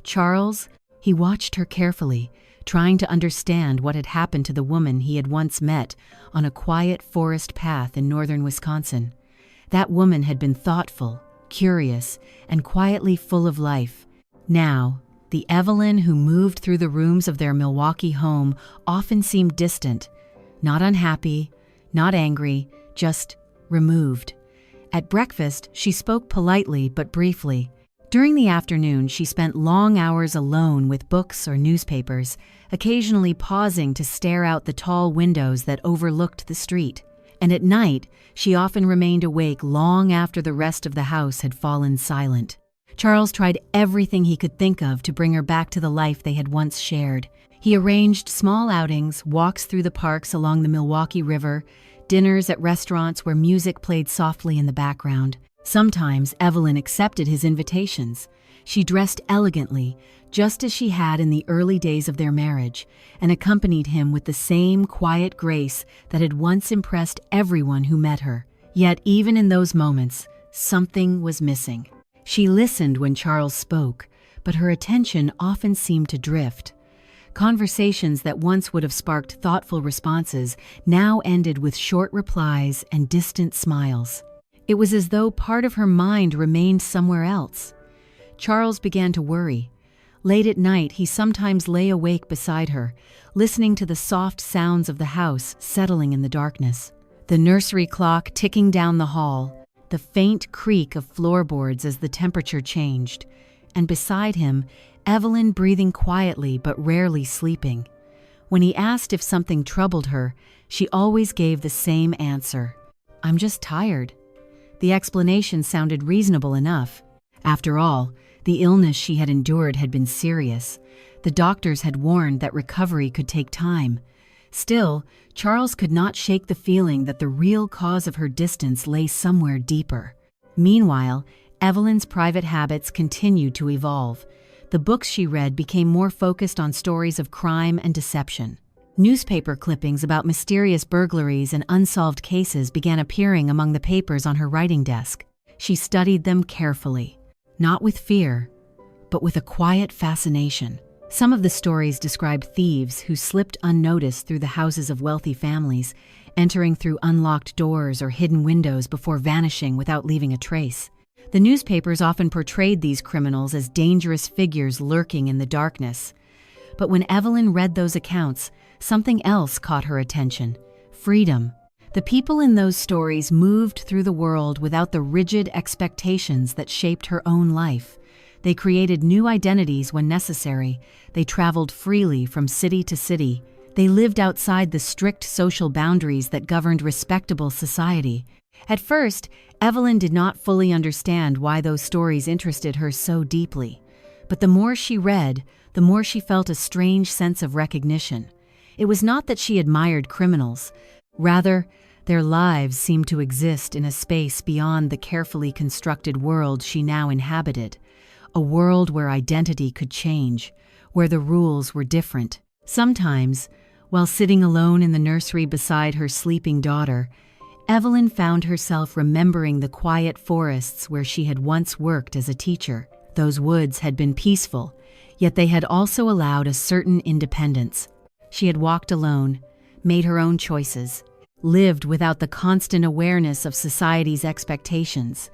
Charles, He watched her carefully, trying to understand what had happened to the woman he had once met on a quiet forest path in northern Wisconsin. That woman had been thoughtful, curious, and quietly full of life. Now, the Evelyn who moved through the rooms of their Milwaukee home often seemed distant, not unhappy, not angry, just removed. At breakfast, she spoke politely but briefly. During the afternoon, she spent long hours alone with books or newspapers, occasionally pausing to stare out the tall windows that overlooked the street. And at night, she often remained awake long after the rest of the house had fallen silent. Charles tried everything he could think of to bring her back to the life they had once shared. He arranged small outings, walks through the parks along the Milwaukee River, dinners at restaurants where music played softly in the background. Sometimes Evelyn accepted his invitations. She dressed elegantly, just as she had in the early days of their marriage, and accompanied him with the same quiet grace that had once impressed everyone who met her. Yet even in those moments, something was missing. She listened when Charles spoke, but her attention often seemed to drift. Conversations that once would have sparked thoughtful responses now ended with short replies and distant smiles. It was as though part of her mind remained somewhere else. Charles began to worry. Late at night, he sometimes lay awake beside her, listening to the soft sounds of the house settling in the darkness. The nursery clock ticking down the hall, the faint creak of floorboards as the temperature changed, and beside him, Evelyn breathing quietly but rarely sleeping. When he asked if something troubled her, she always gave the same answer: "I'm just tired." The explanation sounded reasonable enough. After all, the illness she had endured had been serious. The doctors had warned that recovery could take time. Still, Charles could not shake the feeling that the real cause of her distance lay somewhere deeper. Meanwhile, Evelyn's private habits continued to evolve. The books she read became more focused on stories of crime and deception. Newspaper clippings about mysterious burglaries and unsolved cases began appearing among the papers on her writing desk. She studied them carefully, not with fear, but with a quiet fascination. Some of the stories described thieves who slipped unnoticed through the houses of wealthy families, entering through unlocked doors or hidden windows before vanishing without leaving a trace. The newspapers often portrayed these criminals as dangerous figures lurking in the darkness. But when Evelyn read those accounts, something else caught her attention: freedom. The people in those stories moved through the world without the rigid expectations that shaped her own life. They created new identities when necessary. They traveled freely from city to city. They lived outside the strict social boundaries that governed respectable society. At first, Evelyn did not fully understand why those stories interested her so deeply. But the more she read, the more she felt a strange sense of recognition. It was not that she admired criminals. Rather, their lives seemed to exist in a space beyond the carefully constructed world she now inhabited. A world where identity could change, where the rules were different. Sometimes, while sitting alone in the nursery beside her sleeping daughter, Evelyn found herself remembering the quiet forests where she had once worked as a teacher. Those woods had been peaceful, yet they had also allowed a certain independence. She had walked alone, made her own choices, lived without the constant awareness of society's expectations.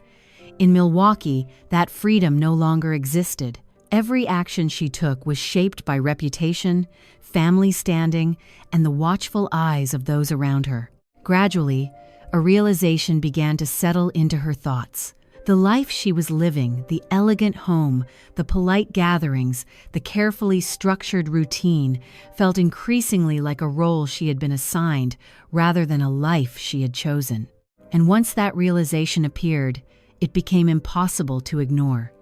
In Milwaukee, that freedom no longer existed. Every action she took was shaped by reputation, family standing, and the watchful eyes of those around her. Gradually, a realization began to settle into her thoughts. The life she was living, the elegant home, the polite gatherings, the carefully structured routine, felt increasingly like a role she had been assigned rather than a life she had chosen. And once that realization appeared, it became impossible to ignore.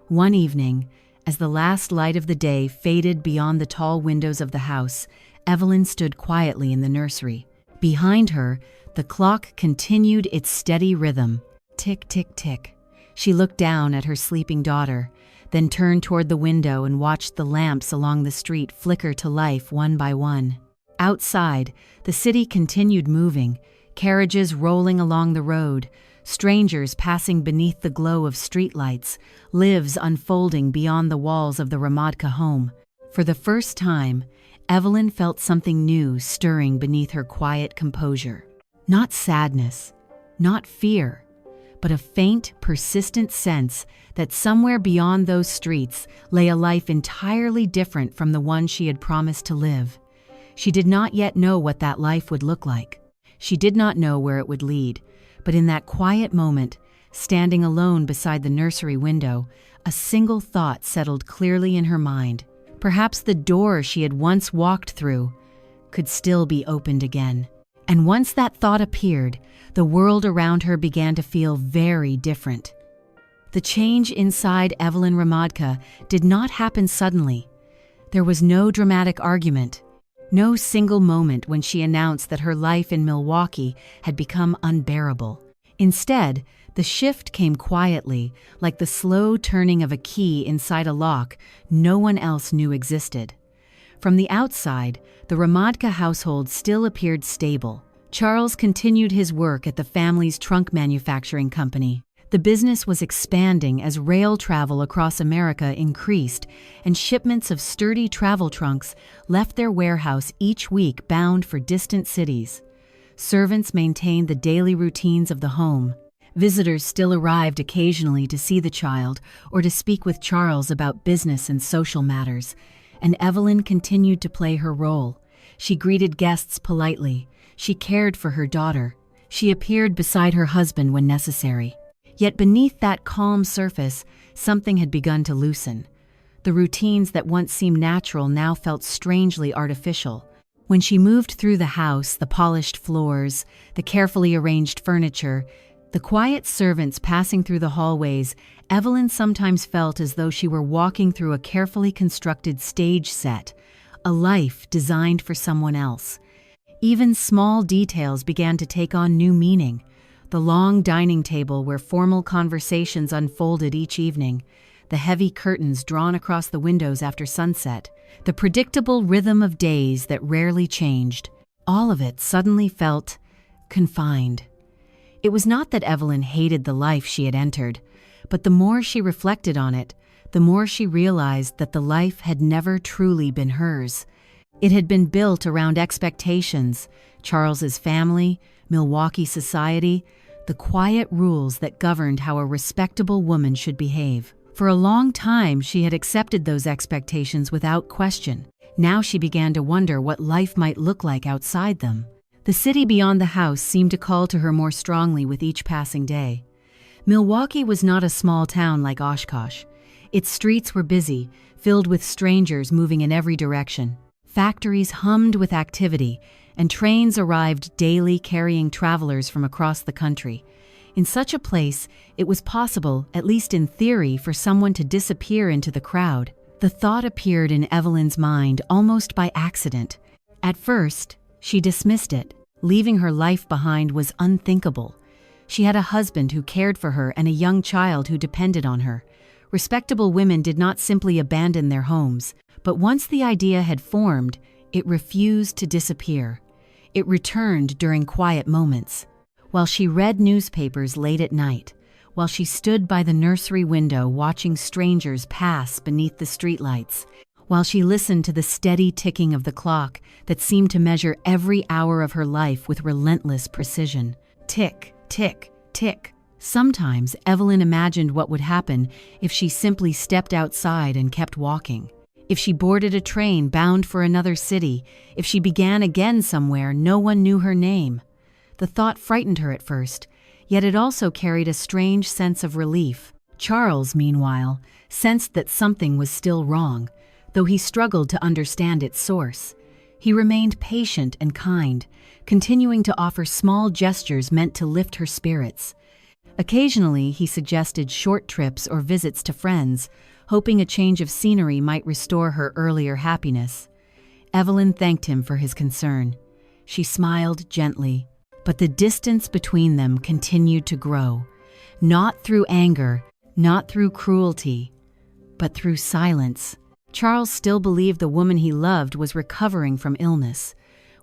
One evening, as the last light of the day faded beyond the tall windows of the house, Evelyn stood quietly in the nursery. Behind her, the clock continued its steady rhythm. Tick, tick, tick. She looked down at her sleeping daughter, then turned toward the window and watched the lamps along the street flicker to life one by one. Outside, the city continued moving, carriages rolling along the road, strangers passing beneath the glow of streetlights, lives unfolding beyond the walls of the Ramadka home. For the first time, Evelyn felt something new stirring beneath her quiet composure. Not sadness, not fear, but a faint, persistent sense that somewhere beyond those streets lay a life entirely different from the one she had promised to live. She did not yet know what that life would look like. She did not know where it would lead, but in that quiet moment, standing alone beside the nursery window, a single thought settled clearly in her mind. Perhaps the door she had once walked through could still be opened again. And once that thought appeared, the world around her began to feel very different. The change inside Evelyn Ramadka did not happen suddenly. There was no dramatic argument, no single moment when she announced that her life in Milwaukee had become unbearable. Instead, the shift came quietly, like the slow turning of a key inside a lock no one else knew existed. From the outside, the Ramadka household still appeared stable. Charles continued his work at the family's trunk manufacturing company. The business was expanding as rail travel across America increased, and shipments of sturdy travel trunks left their warehouse each week bound for distant cities. Servants maintained the daily routines of the home. Visitors still arrived occasionally to see the child or to speak with Charles about business and social matters, and Evelyn continued to play her role. She greeted guests politely. She cared for her daughter. She appeared beside her husband when necessary. Yet beneath that calm surface, something had begun to loosen. The routines that once seemed natural now felt strangely artificial. When she moved through the house, the polished floors, the carefully arranged furniture, the quiet servants passing through the hallways, Evelyn sometimes felt as though she were walking through a carefully constructed stage set, a life designed for someone else. Even small details began to take on new meaning. The long dining table where formal conversations unfolded each evening, the heavy curtains drawn across the windows after sunset, the predictable rhythm of days that rarely changed, all of it suddenly felt confined. It was not that Evelyn hated the life she had entered, but the more she reflected on it, the more she realized that the life had never truly been hers. It had been built around expectations, Charles's family, Milwaukee society, the quiet rules that governed how a respectable woman should behave. For a long time, she had accepted those expectations without question. Now she began to wonder what life might look like outside them. The city beyond the house seemed to call to her more strongly with each passing day. Milwaukee was not a small town like Oshkosh. Its streets were busy, filled with strangers moving in every direction. Factories hummed with activity, and trains arrived daily carrying travelers from across the country. In such a place, it was possible, at least in theory, for someone to disappear into the crowd. The thought appeared in Evelyn's mind almost by accident. At first, she dismissed it. Leaving her life behind was unthinkable. She had a husband who cared for her and a young child who depended on her. Respectable women did not simply abandon their homes, but once the idea had formed, it refused to disappear. It returned during quiet moments. While she read newspapers late at night, while she stood by the nursery window watching strangers pass beneath the streetlights, while she listened to the steady ticking of the clock that seemed to measure every hour of her life with relentless precision. Tick, tick, tick. Sometimes Evelyn imagined what would happen if she simply stepped outside and kept walking. If she boarded a train bound for another city, if she began again somewhere no one knew her name. The thought frightened her at first, yet it also carried a strange sense of relief. Charles, meanwhile, sensed that something was still wrong, though he struggled to understand its source. He remained patient and kind, continuing to offer small gestures meant to lift her spirits. Occasionally, he suggested short trips or visits to friends, hoping a change of scenery might restore her earlier happiness. Evelyn thanked him for his concern. She smiled gently, but the distance between them continued to grow, not through anger, not through cruelty, but through silence. Charles still believed the woman he loved was recovering from illness.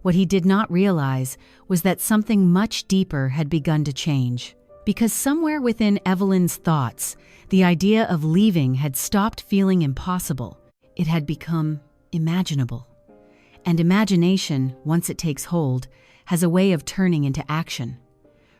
What he did not realize was that something much deeper had begun to change. Because somewhere within Evelyn's thoughts, the idea of leaving had stopped feeling impossible. It had become imaginable. And imagination, once it takes hold, has a way of turning into action.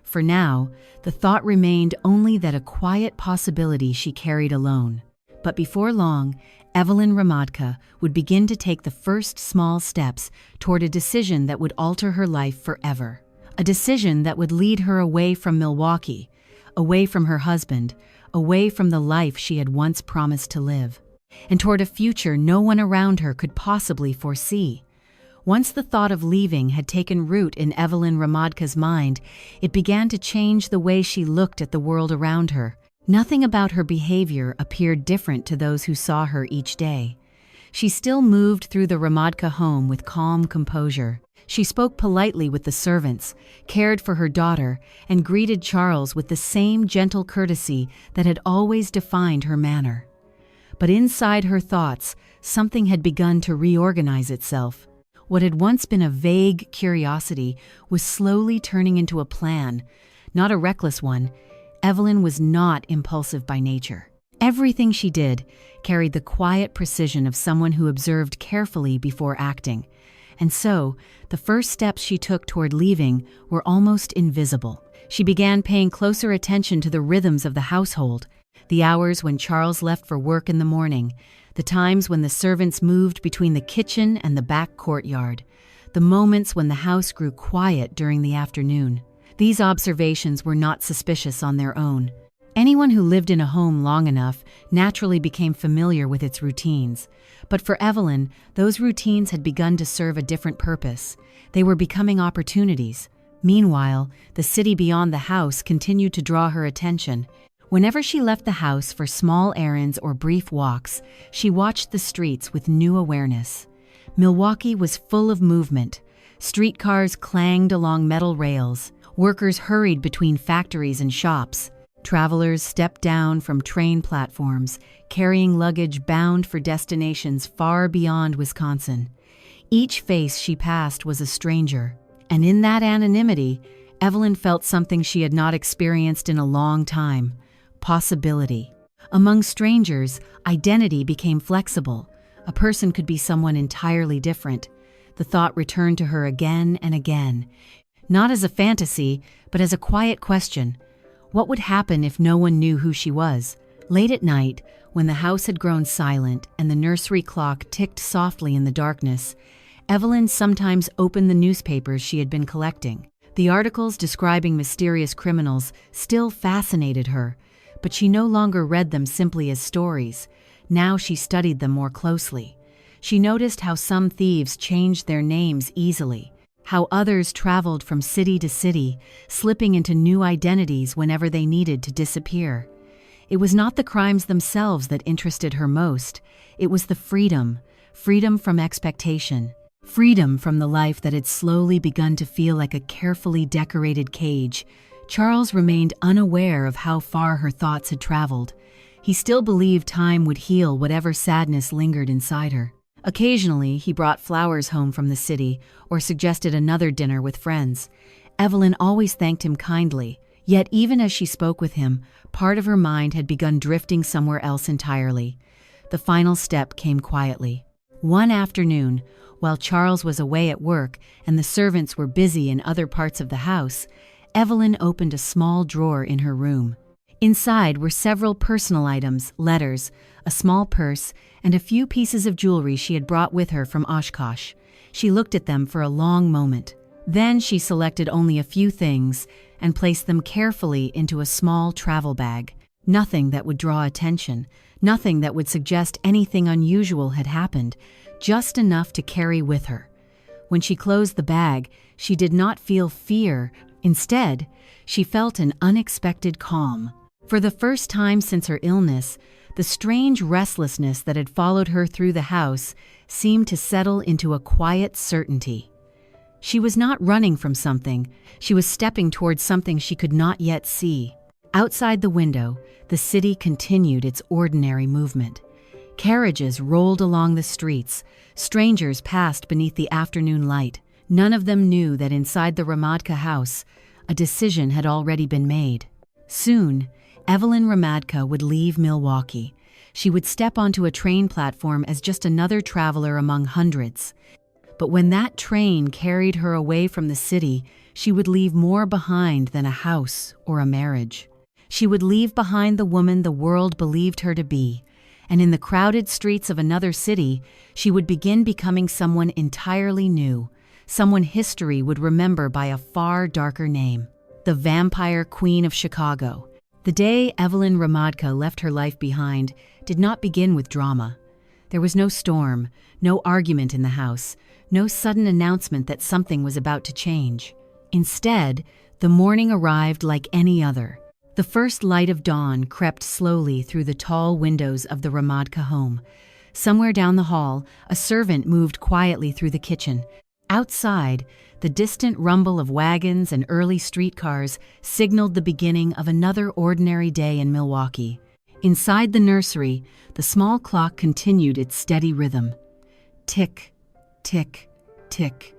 For now, the thought remained only that a quiet possibility she carried alone. But before long, Evelyn Ramadka would begin to take the first small steps toward a decision that would alter her life forever. A decision that would lead her away from Milwaukee, away from her husband, away from the life she had once promised to live, and toward a future no one around her could possibly foresee. Once the thought of leaving had taken root in Evelyn Ramadka's mind, it began to change the way she looked at the world around her. Nothing about her behavior appeared different to those who saw her each day. She still moved through the Ramadka home with calm composure. She spoke politely with the servants, cared for her daughter, and greeted Charles with the same gentle courtesy that had always defined her manner. But inside her thoughts, something had begun to reorganize itself. What had once been a vague curiosity was slowly turning into a plan, not a reckless one. Evelyn was not impulsive by nature. Everything she did carried the quiet precision of someone who observed carefully before acting. And so, the first steps she took toward leaving were almost invisible. She began paying closer attention to the rhythms of the household, the hours when Charles left for work in the morning, the times when the servants moved between the kitchen and the back courtyard, the moments when the house grew quiet during the afternoon. These observations were not suspicious on their own. Anyone who lived in a home long enough naturally became familiar with its routines. But for Evelyn, those routines had begun to serve a different purpose. They were becoming opportunities. Meanwhile, the city beyond the house continued to draw her attention. Whenever she left the house for small errands or brief walks, she watched the streets with new awareness. Milwaukee was full of movement. Streetcars clanged along metal rails. Workers hurried between factories and shops. Travelers stepped down from train platforms, carrying luggage bound for destinations far beyond Wisconsin. Each face she passed was a stranger, and in that anonymity, Evelyn felt something she had not experienced in a long time: possibility. Among strangers, identity became flexible. A person could be someone entirely different. The thought returned to her again and again, not as a fantasy, but as a quiet question. What would happen if no one knew who she was? Late at night, when the house had grown silent and the nursery clock ticked softly in the darkness, Evelyn sometimes opened the newspapers she had been collecting. The articles describing mysterious criminals still fascinated her, but she no longer read them simply as stories. Now she studied them more closely. She noticed how some thieves changed their names easily, how others traveled from city to city, slipping into new identities whenever they needed to disappear. It was not the crimes themselves that interested her most. It was the freedom from expectation, freedom from the life that had slowly begun to feel like a carefully decorated cage. Charles remained unaware of how far her thoughts had traveled. He still believed time would heal whatever sadness lingered inside her. Occasionally, he brought flowers home from the city or suggested another dinner with friends. Evelyn always thanked him kindly, yet even as she spoke with him, part of her mind had begun drifting somewhere else entirely. The final step came quietly. One afternoon, while Charles was away at work and the servants were busy in other parts of the house, Evelyn opened a small drawer in her room. Inside were several personal items, letters, a small purse, and a few pieces of jewelry she had brought with her from Oshkosh. She looked at them for a long moment. Then she selected only a few things and placed them carefully into a small travel bag. Nothing that would draw attention, nothing that would suggest anything unusual had happened, just enough to carry with her. When she closed the bag, she did not feel fear. Instead, she felt an unexpected calm. For the first time since her illness, the strange restlessness that had followed her through the house seemed to settle into a quiet certainty. She was not running from something, she was stepping towards something she could not yet see. Outside the window, the city continued its ordinary movement. Carriages rolled along the streets, strangers passed beneath the afternoon light. None of them knew that inside the Ramadka house, a decision had already been made. Soon, Evelyn Ramadka would leave Milwaukee. She would step onto a train platform as just another traveler among hundreds. But when that train carried her away from the city, she would leave more behind than a house or a marriage. She would leave behind the woman the world believed her to be, and in the crowded streets of another city, she would begin becoming someone entirely new, someone history would remember by a far darker name: the Vampire Queen of Chicago. The day Evelyn Ramadka left her life behind did not begin with drama. There was no storm, no argument in the house, no sudden announcement that something was about to change. Instead, the morning arrived like any other. The first light of dawn crept slowly through the tall windows of the Ramadka home. Somewhere down the hall, a servant moved quietly through the kitchen. Outside, the distant rumble of wagons and early streetcars signaled the beginning of another ordinary day in Milwaukee. Inside the nursery, the small clock continued its steady rhythm. Tick, tick, tick.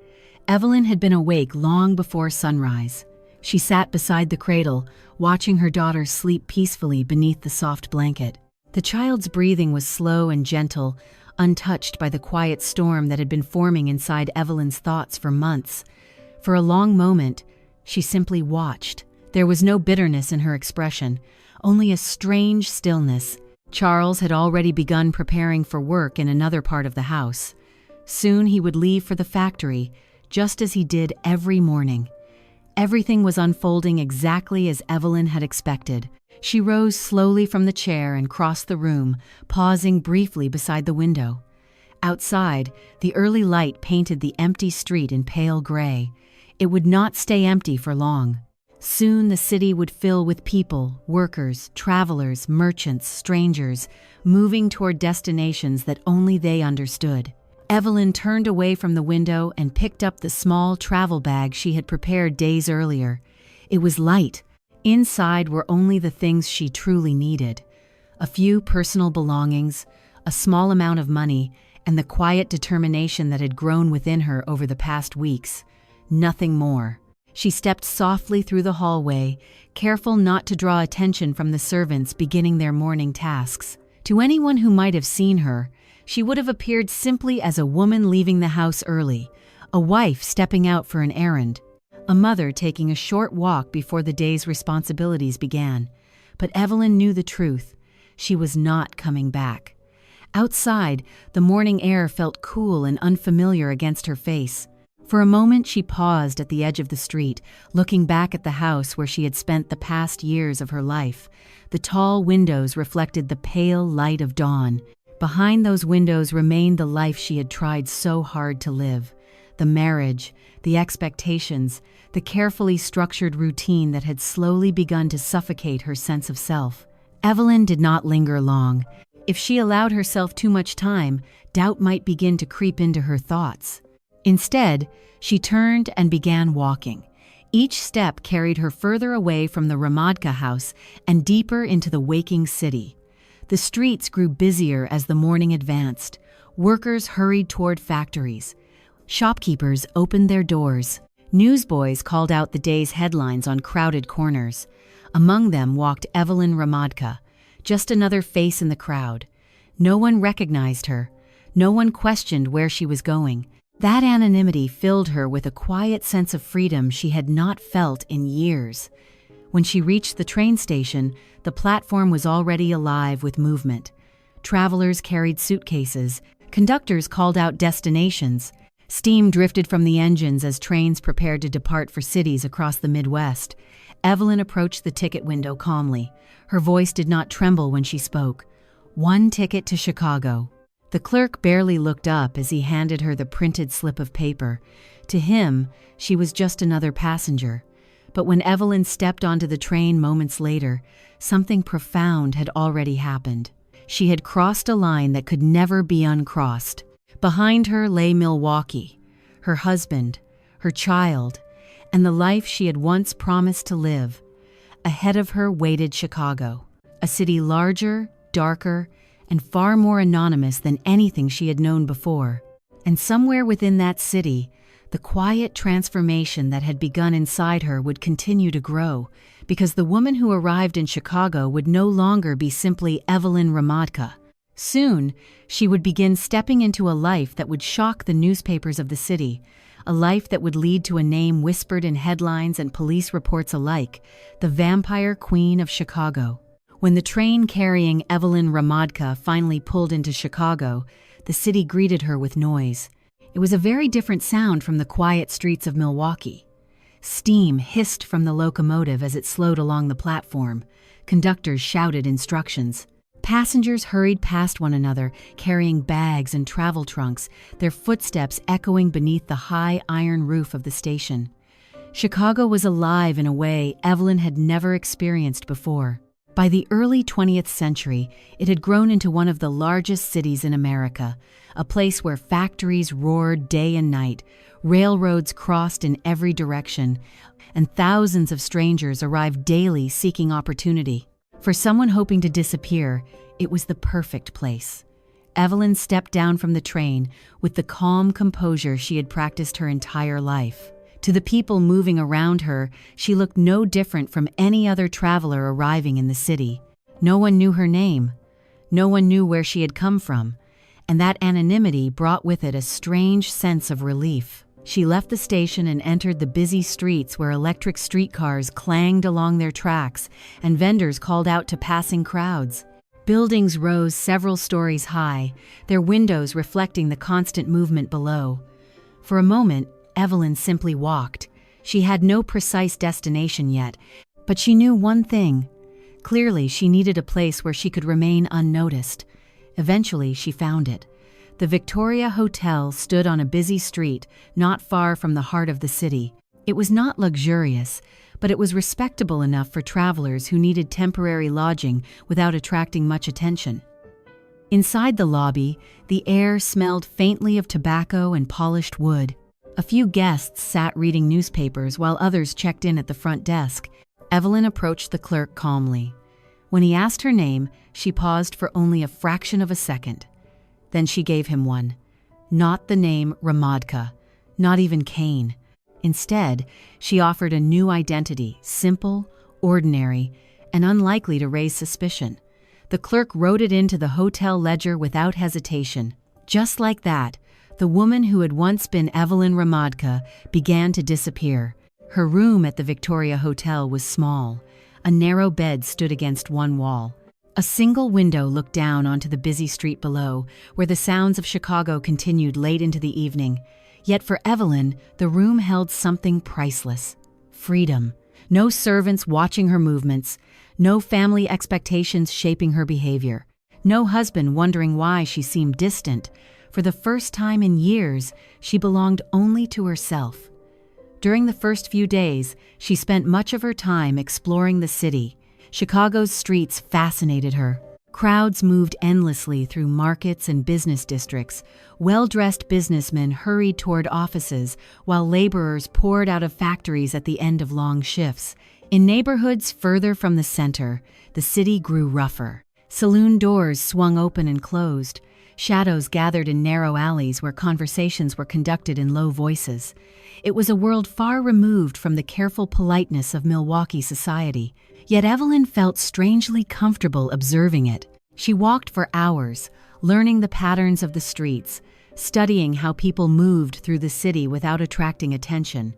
Evelyn had been awake long before sunrise. She sat beside the cradle, watching her daughter sleep peacefully beneath the soft blanket. The child's breathing was slow and gentle, untouched by the quiet storm that had been forming inside Evelyn's thoughts for months. For a long moment, she simply watched. There was no bitterness in her expression, only a strange stillness. Charles had already begun preparing for work in another part of the house. Soon he would leave for the factory, just as he did every morning. Everything was unfolding exactly as Evelyn had expected. She rose slowly from the chair and crossed the room, pausing briefly beside the window. Outside, the early light painted the empty street in pale gray. It would not stay empty for long. Soon the city would fill with people, workers, travelers, merchants, strangers, moving toward destinations that only they understood. Evelyn turned away from the window and picked up the small travel bag she had prepared days earlier. It was light. Inside were only the things she truly needed: a few personal belongings, a small amount of money, and the quiet determination that had grown within her over the past weeks. Nothing more. She stepped softly through the hallway, careful not to draw attention from the servants beginning their morning tasks. To anyone who might have seen her, she would have appeared simply as a woman leaving the house early, a wife stepping out for an errand, a mother taking a short walk before the day's responsibilities began. But Evelyn knew the truth. She was not coming back. Outside, the morning air felt cool and unfamiliar against her face. For a moment, she paused at the edge of the street, looking back at the house where she had spent the past years of her life. The tall windows reflected the pale light of dawn. Behind those windows remained the life she had tried so hard to live. The marriage, the expectations, the carefully structured routine that had slowly begun to suffocate her sense of self. Evelyn did not linger long. If she allowed herself too much time, doubt might begin to creep into her thoughts. Instead, she turned and began walking. Each step carried her further away from the Ramadka house and deeper into the waking city. The streets grew busier as the morning advanced. Workers hurried toward factories. Shopkeepers opened their doors. Newsboys called out the day's headlines on crowded corners. Among them walked Evelyn Ramadka, just another face in the crowd. No one recognized her. No one questioned where she was going. That anonymity filled her with a quiet sense of freedom she had not felt in years. When she reached the train station, the platform was already alive with movement. Travelers carried suitcases. Conductors called out destinations. Steam drifted from the engines as trains prepared to depart for cities across the Midwest. Evelyn approached the ticket window calmly. Her voice did not tremble when she spoke. "One ticket to Chicago." The clerk barely looked up as he handed her the printed slip of paper. To him, she was just another passenger. But when Evelyn stepped onto the train moments later, something profound had already happened. She had crossed a line that could never be uncrossed. Behind her lay Milwaukee, her husband, her child, and the life she had once promised to live. Ahead of her waited Chicago, a city larger, darker, and far more anonymous than anything she had known before. And somewhere within that city, the quiet transformation that had begun inside her would continue to grow, because the woman who arrived in Chicago would no longer be simply Evelyn Ramadka. Soon, she would begin stepping into a life that would shock the newspapers of the city, a life that would lead to a name whispered in headlines and police reports alike, the Vampire Queen of Chicago. When the train carrying Evelyn Ramadka finally pulled into Chicago, the city greeted her with noise. It was a very different sound from the quiet streets of Milwaukee. Steam hissed from the locomotive as it slowed along the platform. Conductors shouted instructions. Passengers hurried past one another, carrying bags and travel trunks, their footsteps echoing beneath the high iron roof of the station. Chicago was alive in a way Evelyn had never experienced before. By the early 20th century, it had grown into one of the largest cities in America, a place where factories roared day and night, railroads crossed in every direction, and thousands of strangers arrived daily seeking opportunity. For someone hoping to disappear, it was the perfect place. Evelyn stepped down from the train with the calm composure she had practiced her entire life. To the people moving around her, she looked no different from any other traveler arriving in the city. No one knew her name. No one knew where she had come from, and that anonymity brought with it a strange sense of relief. She left the station and entered the busy streets where electric streetcars clanged along their tracks and vendors called out to passing crowds. Buildings rose several stories high, their windows reflecting the constant movement below. For a moment, Evelyn simply walked. She had no precise destination yet, but she knew one thing. Clearly, she needed a place where she could remain unnoticed. Eventually, she found it. The Victoria Hotel stood on a busy street, not far from the heart of the city. It was not luxurious, but it was respectable enough for travelers who needed temporary lodging without attracting much attention. Inside the lobby, the air smelled faintly of tobacco and polished wood. A few guests sat reading newspapers while others checked in at the front desk. Evelyn approached the clerk calmly. When he asked her name, she paused for only a fraction of a second. Then she gave him one. Not the name Ramadka, not even Cain. Instead, she offered a new identity, simple, ordinary, and unlikely to raise suspicion. The clerk wrote it into the hotel ledger without hesitation. Just like that, the woman who had once been Evelyn Ramadka began to disappear. Her room at the Victoria Hotel was small. A narrow bed stood against one wall. A single window looked down onto the busy street below, where the sounds of Chicago continued late into the evening. Yet for Evelyn, the room held something priceless. Freedom. No servants watching her movements. No family expectations shaping her behavior. No husband wondering why she seemed distant. For the first time in years, she belonged only to herself. During the first few days, she spent much of her time exploring the city. Chicago's streets fascinated her. Crowds moved endlessly through markets and business districts. Well-dressed businessmen hurried toward offices, while laborers poured out of factories at the end of long shifts. In neighborhoods further from the center, the city grew rougher. Saloon doors swung open and closed. Shadows gathered in narrow alleys where conversations were conducted in low voices. It was a world far removed from the careful politeness of Milwaukee society. Yet Evelyn felt strangely comfortable observing it. She walked for hours, learning the patterns of the streets, studying how people moved through the city without attracting attention.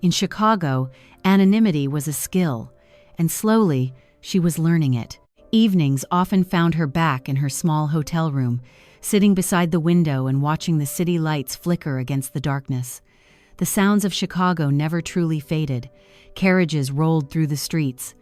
In Chicago, anonymity was a skill, and slowly, she was learning it. Evenings often found her back in her small hotel room, sitting beside the window and watching the city lights flicker against the darkness. The sounds of Chicago never truly faded. Carriages rolled through the streets.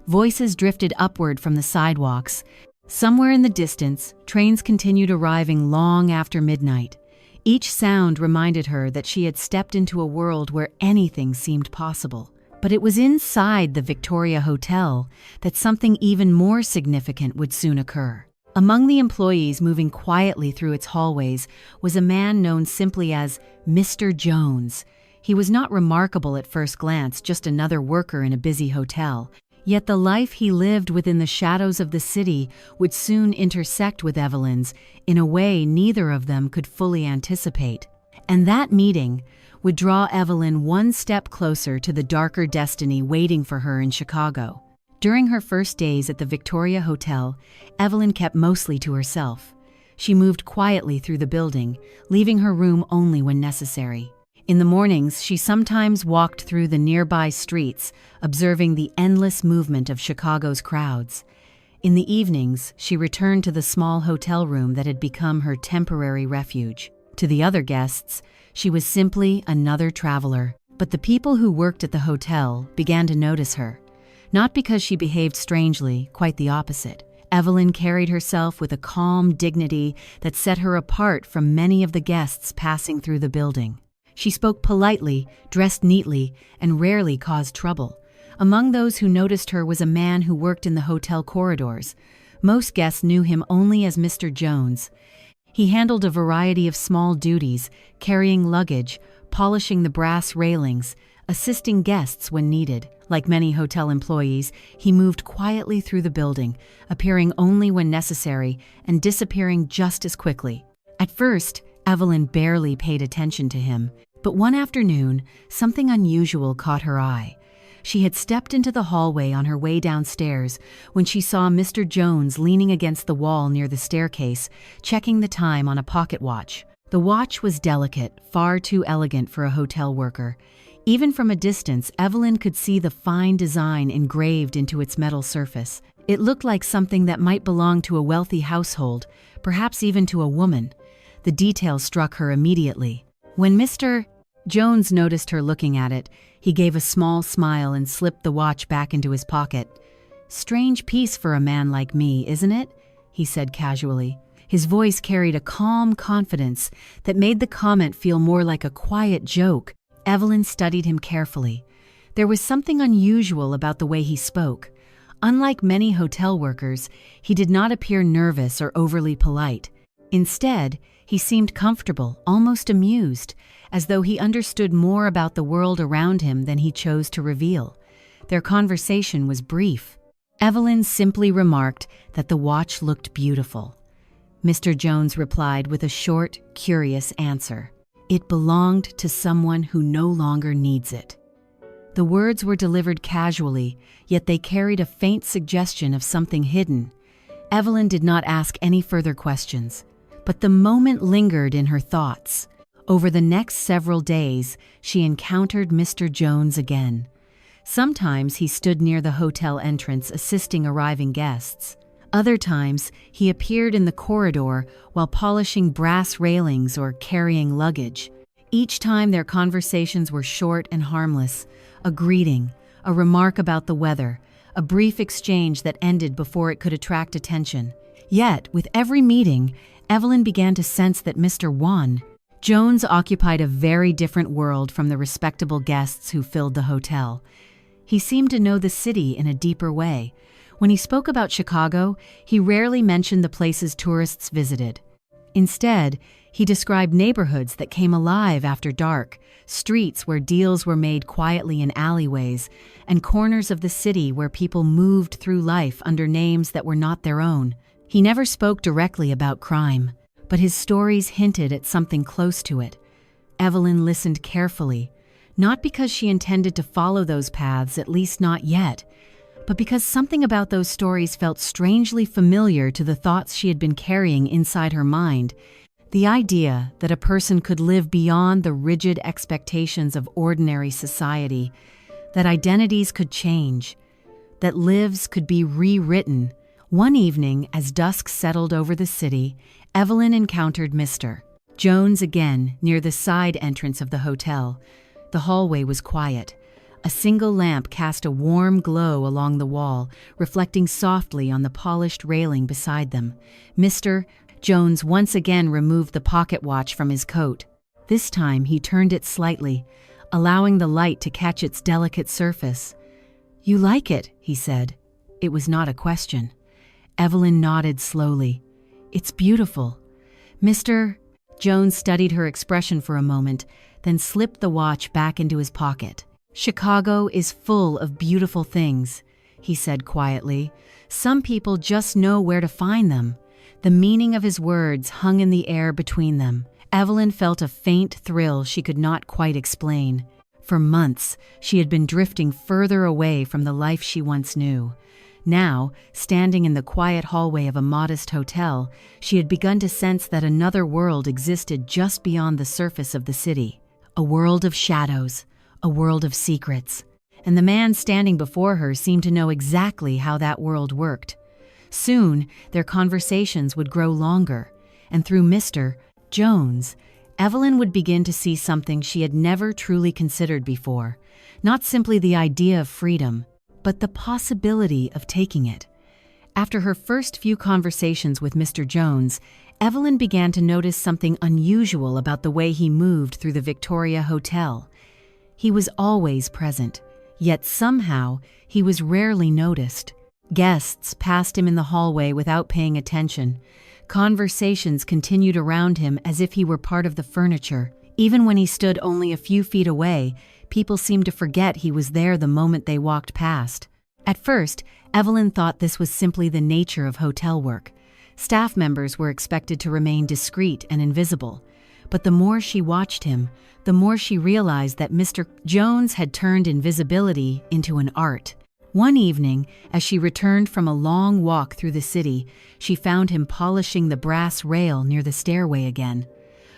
Voices drifted upward from the sidewalks. Somewhere in the distance, trains continued arriving long after midnight. Each sound reminded her that she had stepped into a world where anything seemed possible. But it was inside the Victoria Hotel that something even more significant would soon occur. Among the employees moving quietly through its hallways was a man known simply as Mr. Jones. He was not remarkable at first glance, just another worker in a busy hotel. Yet the life he lived within the shadows of the city would soon intersect with Evelyn's in a way neither of them could fully anticipate. And that meeting would draw Evelyn one step closer to the darker destiny waiting for her in Chicago. During her first days at the Victoria Hotel, Evelyn kept mostly to herself. She moved quietly through the building, leaving her room only when necessary. In the mornings, she sometimes walked through the nearby streets, observing the endless movement of Chicago's crowds. In the evenings, she returned to the small hotel room that had become her temporary refuge. To the other guests, she was simply another traveler. But the people who worked at the hotel began to notice her. Not because she behaved strangely, quite the opposite. Evelyn carried herself with a calm dignity that set her apart from many of the guests passing through the building. She spoke politely, dressed neatly, and rarely caused trouble. Among those who noticed her was a man who worked in the hotel corridors. Most guests knew him only as Mr. Jones. He handled a variety of small duties, carrying luggage, polishing the brass railings, assisting guests when needed. Like many hotel employees, he moved quietly through the building, appearing only when necessary and disappearing just as quickly. At first, Evelyn barely paid attention to him, but one afternoon, something unusual caught her eye. She had stepped into the hallway on her way downstairs when she saw Mr. Jones leaning against the wall near the staircase, checking the time on a pocket watch. The watch was delicate, far too elegant for a hotel worker. Even from a distance, Evelyn could see the fine design engraved into its metal surface. It looked like something that might belong to a wealthy household, perhaps even to a woman. The detail struck her immediately. When Mr. Jones noticed her looking at it, he gave a small smile and slipped the watch back into his pocket. "Strange piece for a man like me, isn't it?" he said casually. His voice carried a calm confidence that made the comment feel more like a quiet joke. Evelyn studied him carefully. There was something unusual about the way he spoke. Unlike many hotel workers, he did not appear nervous or overly polite. Instead, he seemed comfortable, almost amused, as though he understood more about the world around him than he chose to reveal. Their conversation was brief. Evelyn simply remarked that the watch looked beautiful. Mr. Jones replied with a short, curious answer. "It belonged to someone who no longer needs it." The words were delivered casually, yet they carried a faint suggestion of something hidden. Evelyn did not ask any further questions, but the moment lingered in her thoughts. Over the next several days, she encountered Mr. Jones again. Sometimes he stood near the hotel entrance assisting arriving guests. Other times, he appeared in the corridor while polishing brass railings or carrying luggage. Each time their conversations were short and harmless, a greeting, a remark about the weather, a brief exchange that ended before it could attract attention. Yet, with every meeting, Evelyn began to sense that Mr. Jones occupied a very different world from the respectable guests who filled the hotel. He seemed to know the city in a deeper way. When he spoke about Chicago, he rarely mentioned the places tourists visited. Instead, he described neighborhoods that came alive after dark, streets where deals were made quietly in alleyways, and corners of the city where people moved through life under names that were not their own. He never spoke directly about crime, but his stories hinted at something close to it. Evelyn listened carefully, not because she intended to follow those paths, at least not yet, but because something about those stories felt strangely familiar to the thoughts she had been carrying inside her mind. The idea that a person could live beyond the rigid expectations of ordinary society, that identities could change, that lives could be rewritten. One evening, as dusk settled over the city, Evelyn encountered Mr. Jones again near the side entrance of the hotel. The hallway was quiet. A single lamp cast a warm glow along the wall, reflecting softly on the polished railing beside them. Mr. Jones once again removed the pocket watch from his coat. This time he turned it slightly, allowing the light to catch its delicate surface. "You like it," he said. It was not a question. Evelyn nodded slowly. "It's beautiful." Mr. Jones studied her expression for a moment, then slipped the watch back into his pocket. "Chicago is full of beautiful things," he said quietly. "Some people just know where to find them." The meaning of his words hung in the air between them. Evelyn felt a faint thrill she could not quite explain. For months, she had been drifting further away from the life she once knew. Now, standing in the quiet hallway of a modest hotel, she had begun to sense that another world existed just beyond the surface of the city. A world of shadows, a world of secrets. And the man standing before her seemed to know exactly how that world worked. Soon, their conversations would grow longer, and through Mr. Jones, Evelyn would begin to see something she had never truly considered before. Not simply the idea of freedom, but the possibility of taking it. After her first few conversations with Mr. Jones, Evelyn began to notice something unusual about the way he moved through the Victoria Hotel. He was always present, yet somehow he was rarely noticed. Guests passed him in the hallway without paying attention. Conversations continued around him as if he were part of the furniture. Even when he stood only a few feet away, people seemed to forget he was there the moment they walked past. At first, Evelyn thought this was simply the nature of hotel work. Staff members were expected to remain discreet and invisible. But the more she watched him, the more she realized that Mr. Jones had turned invisibility into an art. One evening, as she returned from a long walk through the city, she found him polishing the brass rail near the stairway again.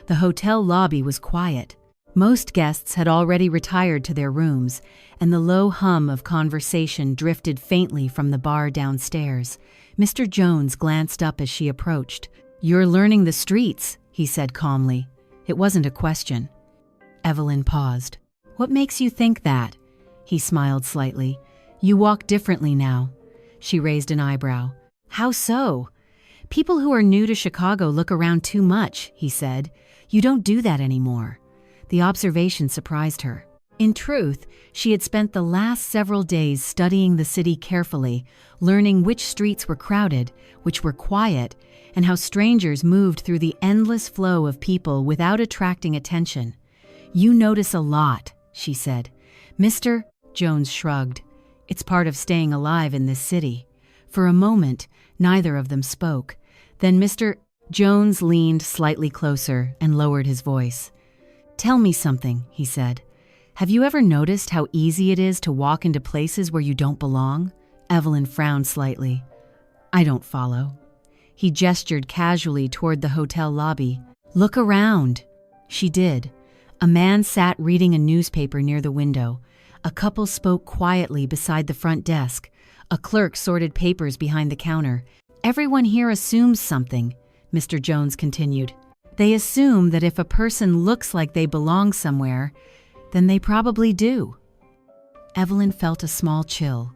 The hotel lobby was quiet. Most guests had already retired to their rooms, and the low hum of conversation drifted faintly from the bar downstairs. Mr. Jones glanced up as she approached. "You're learning the streets," he said calmly. It wasn't a question. Evelyn paused. "What makes you think that?" He smiled slightly. "You walk differently now." She raised an eyebrow. "How so?" "People who are new to Chicago look around too much," he said. "You don't do that anymore." The observation surprised her. In truth, she had spent the last several days studying the city carefully, learning which streets were crowded, which were quiet, and how strangers moved through the endless flow of people without attracting attention. "You notice a lot," she said. Mr. Jones shrugged. "It's part of staying alive in this city." For a moment, neither of them spoke. Then Mr. Jones leaned slightly closer and lowered his voice. "Tell me something," he said. "Have you ever noticed how easy it is to walk into places where you don't belong?" Evelyn frowned slightly. "I don't follow." He gestured casually toward the hotel lobby. "Look around." She did. A man sat reading a newspaper near the window. A couple spoke quietly beside the front desk. A clerk sorted papers behind the counter. "Everyone here assumes something," Mr. Jones continued. "They assume that if a person looks like they belong somewhere, then they probably do." Evelyn felt a small chill.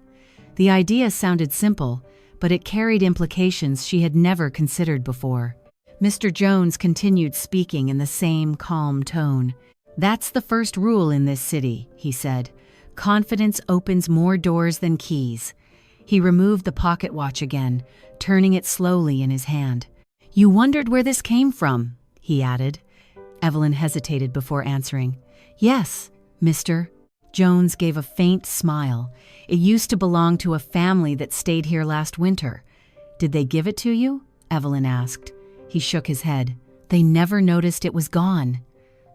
The idea sounded simple, but it carried implications she had never considered before. Mr. Jones continued speaking in the same calm tone. "That's the first rule in this city," he said. "Confidence opens more doors than keys." He removed the pocket watch again, turning it slowly in his hand. "You wondered where this came from?" he added. Evelyn hesitated before answering. "Yes, Mr. Jones gave a faint smile. "It used to belong to a family that stayed here last winter." "Did they give it to you?" Evelyn asked. He shook his head. "They never noticed it was gone."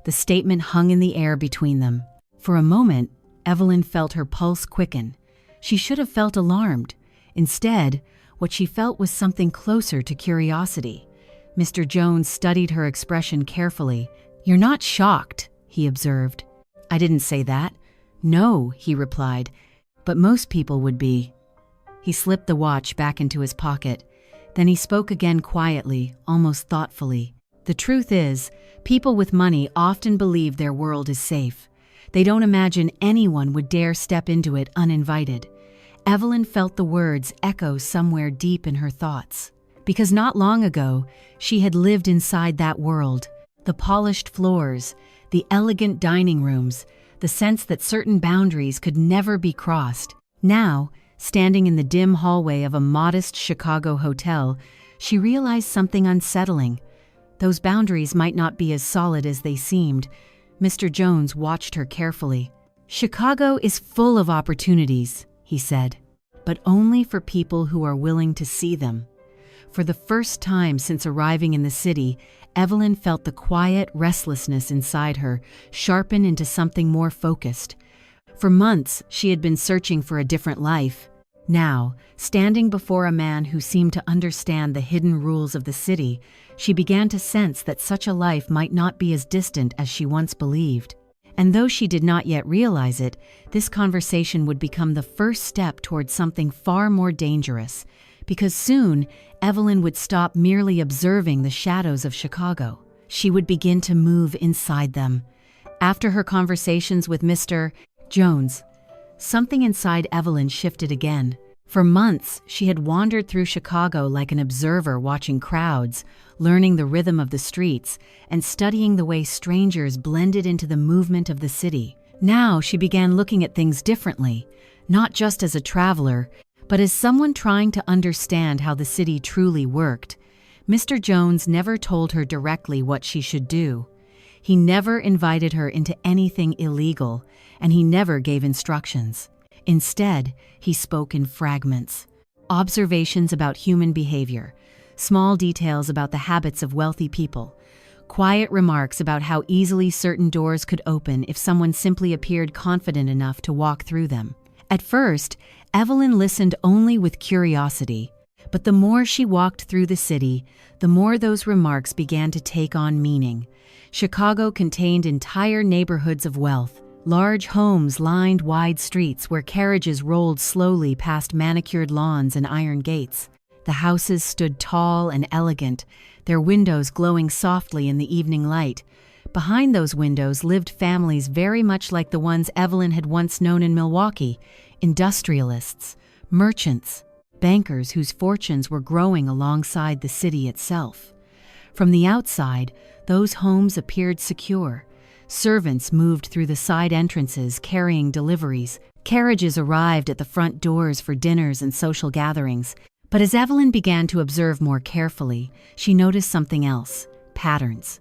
The statement hung in the air between them. For a moment, Evelyn felt her pulse quicken. She should have felt alarmed. Instead, what she felt was something closer to curiosity. Mr. Jones studied her expression carefully. "You're not shocked," he observed. "I didn't say that." "No," he replied, "but most people would be." He slipped the watch back into his pocket. Then he spoke again quietly, almost thoughtfully. "The truth is, people with money often believe their world is safe. They don't imagine anyone would dare step into it uninvited." Evelyn felt the words echo somewhere deep in her thoughts. Because not long ago, she had lived inside that world. The polished floors, the elegant dining rooms, the sense that certain boundaries could never be crossed. Now, standing in the dim hallway of a modest Chicago hotel, she realized something unsettling. Those boundaries might not be as solid as they seemed. Mr. Jones watched her carefully. "Chicago is full of opportunities," he said, "but only for people who are willing to see them." For the first time since arriving in the city, Evelyn felt the quiet restlessness inside her sharpen into something more focused. For months, she had been searching for a different life. Now, standing before a man who seemed to understand the hidden rules of the city, she began to sense that such a life might not be as distant as she once believed. And though she did not yet realize it, this conversation would become the first step towards something far more dangerous, because soon Evelyn would stop merely observing the shadows of Chicago. She would begin to move inside them. After her conversations with Mr. Jones, something inside Evelyn shifted again. For months, she had wandered through Chicago like an observer watching crowds, learning the rhythm of the streets, and studying the way strangers blended into the movement of the city. Now she began looking at things differently, not just as a traveler, but as someone trying to understand how the city truly worked. Mr. Jones never told her directly what she should do. He never invited her into anything illegal, and he never gave instructions. Instead, he spoke in fragments. Observations about human behavior, small details about the habits of wealthy people, quiet remarks about how easily certain doors could open if someone simply appeared confident enough to walk through them. At first, Evelyn listened only with curiosity, but the more she walked through the city, the more those remarks began to take on meaning. Chicago contained entire neighborhoods of wealth. Large homes lined wide streets where carriages rolled slowly past manicured lawns and iron gates. The houses stood tall and elegant, their windows glowing softly in the evening light. Behind those windows lived families very much like the ones Evelyn had once known in Milwaukee: industrialists, merchants, bankers whose fortunes were growing alongside the city itself. From the outside, those homes appeared secure. Servants moved through the side entrances carrying deliveries. Carriages arrived at the front doors for dinners and social gatherings. But as Evelyn began to observe more carefully, she noticed something else: patterns.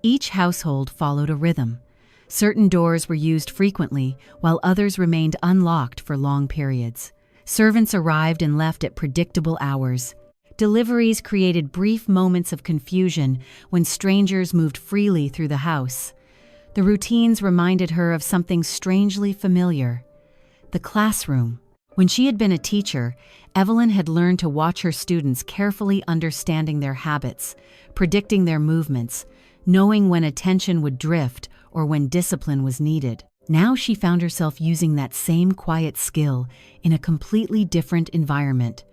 Each household followed a rhythm. Certain doors were used frequently, while others remained unlocked for long periods. Servants arrived and left at predictable hours. Deliveries created brief moments of confusion when strangers moved freely through the house. The routines reminded her of something strangely familiar: the classroom. When she had been a teacher, Evelyn had learned to watch her students carefully, understanding their habits, predicting their movements, knowing when attention would drift or when discipline was needed. Now she found herself using that same quiet skill in a completely different environment.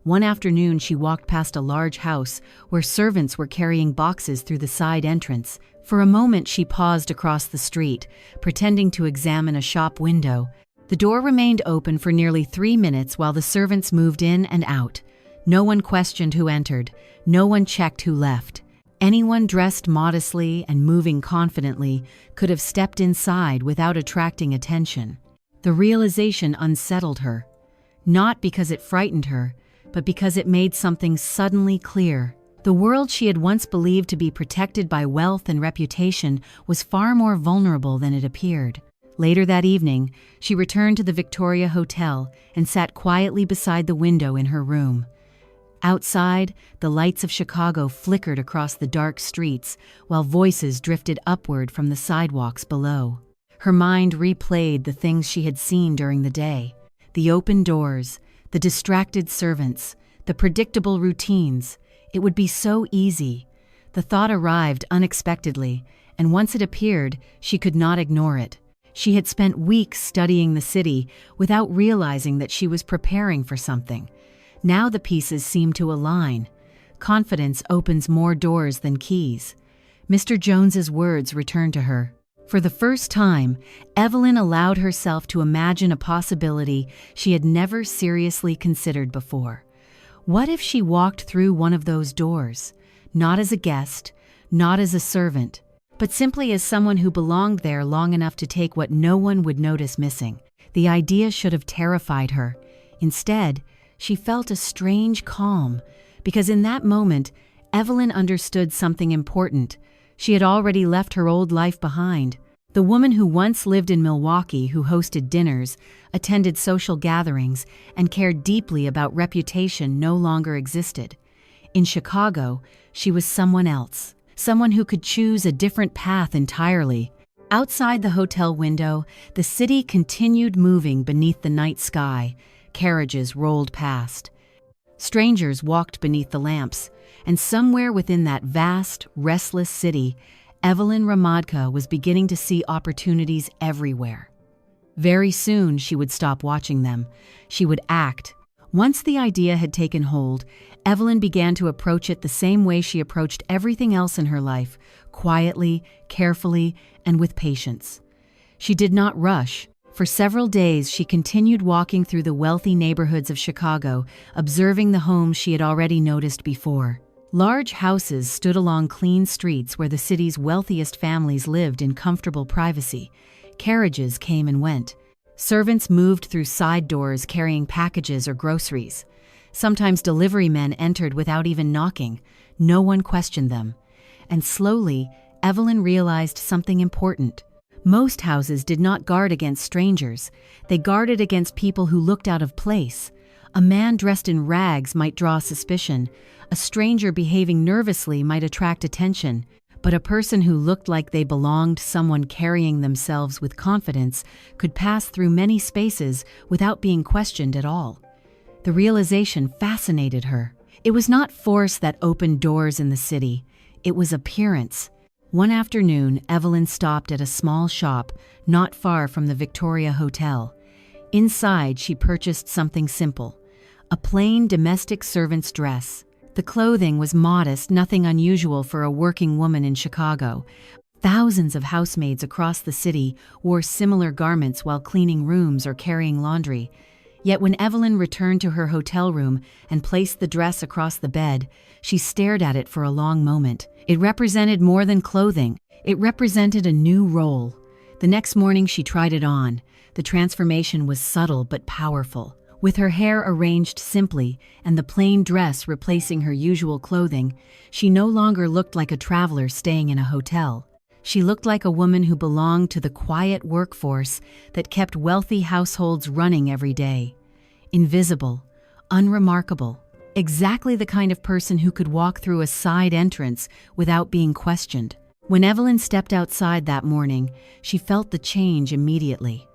One afternoon, she walked past a large house where servants were carrying boxes through the side entrance. For a moment, she paused across the street, pretending to examine a shop window. The door remained open for nearly 3 minutes while the servants moved in and out. No one questioned who entered. No one checked who left. Anyone dressed modestly and moving confidently could have stepped inside without attracting attention. The realization unsettled her, not because it frightened her, but because it made something suddenly clear. The world she had once believed to be protected by wealth and reputation was far more vulnerable than it appeared. Later that evening, she returned to the Victoria Hotel and sat quietly beside the window in her room. Outside, the lights of Chicago flickered across the dark streets, while voices drifted upward from the sidewalks below. Her mind replayed the things she had seen during the day: the open doors, the distracted servants, the predictable routines. It would be so easy. The thought arrived unexpectedly, and once it appeared, she could not ignore it. She had spent weeks studying the city without realizing that she was preparing for something. Now the pieces seemed to align. Confidence opens more doors than keys. Mr. Jones's words returned to her. For the first time, Evelyn allowed herself to imagine a possibility she had never seriously considered before. What if she walked through one of those doors, not as a guest, not as a servant, but simply as someone who belonged there long enough to take what no one would notice missing? The idea should have terrified her. Instead, she felt a strange calm, because in that moment, Evelyn understood something important. She had already left her old life behind. The woman who once lived in Milwaukee, who hosted dinners, attended social gatherings, and cared deeply about reputation, no longer existed. In Chicago, she was someone else, someone who could choose a different path entirely. Outside the hotel window, the city continued moving beneath the night sky. carriages rolled past. Strangers walked beneath the lamps, and somewhere within that vast, restless city, Evelyn Ramadka was beginning to see opportunities everywhere. Very soon she would stop watching them. She would act. Once the idea had taken hold, Evelyn began to approach it the same way she approached everything else in her life, quietly, carefully, and with patience. She did not rush. For several days, she continued walking through the wealthy neighborhoods of Chicago, observing the homes she had already noticed before. Large houses stood along clean streets where the city's wealthiest families lived in comfortable privacy. Carriages came and went. Servants moved through side doors carrying packages or groceries. Sometimes delivery men entered without even knocking. No one questioned them. And slowly, Evelyn realized something important. Most houses did not guard against strangers. They guarded against people who looked out of place. A man dressed in rags might draw suspicion. A stranger behaving nervously might attract attention. But a person who looked like they belonged, someone carrying themselves with confidence, could pass through many spaces without being questioned at all. The realization fascinated her. It was not force that opened doors in the city. It was appearance. One afternoon, Evelyn stopped at a small shop not far from the Victoria Hotel. Inside, she purchased something simple: a plain domestic servant's dress. The clothing was modest, nothing unusual for a working woman in Chicago. Thousands of housemaids across the city wore similar garments while cleaning rooms or carrying laundry. Yet when Evelyn returned to her hotel room and placed the dress across the bed, she stared at it for a long moment. It represented more than clothing. It represented a new role. The next morning she tried it on. The transformation was subtle but powerful. With her hair arranged simply and the plain dress replacing her usual clothing, she no longer looked like a traveler staying in a hotel. She looked like a woman who belonged to the quiet workforce that kept wealthy households running every day. Invisible, unremarkable, exactly the kind of person who could walk through a side entrance without being questioned. When Evelyn stepped outside that morning, she felt the change immediately.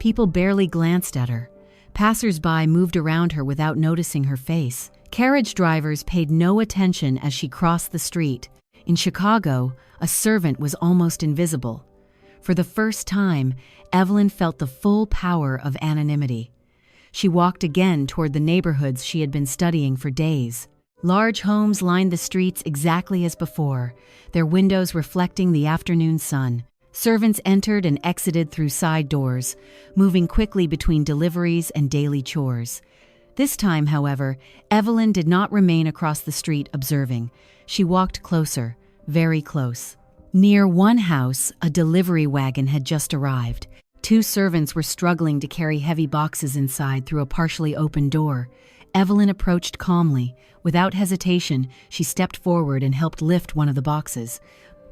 People barely glanced at her. Passers-by moved around her without noticing her face. Carriage drivers paid no attention as she crossed the street. In Chicago, a servant was almost invisible. For the first time, Evelyn felt the full power of anonymity. She walked again toward the neighborhoods she had been studying for days. Large homes lined the streets exactly as before, their windows reflecting the afternoon sun. Servants entered and exited through side doors, moving quickly between deliveries and daily chores. This time, however, Evelyn did not remain across the street observing. She walked closer, very close. Near one house, a delivery wagon had just arrived. Two servants were struggling to carry heavy boxes inside through a partially open door. Evelyn approached calmly. Without hesitation, she stepped forward and helped lift one of the boxes.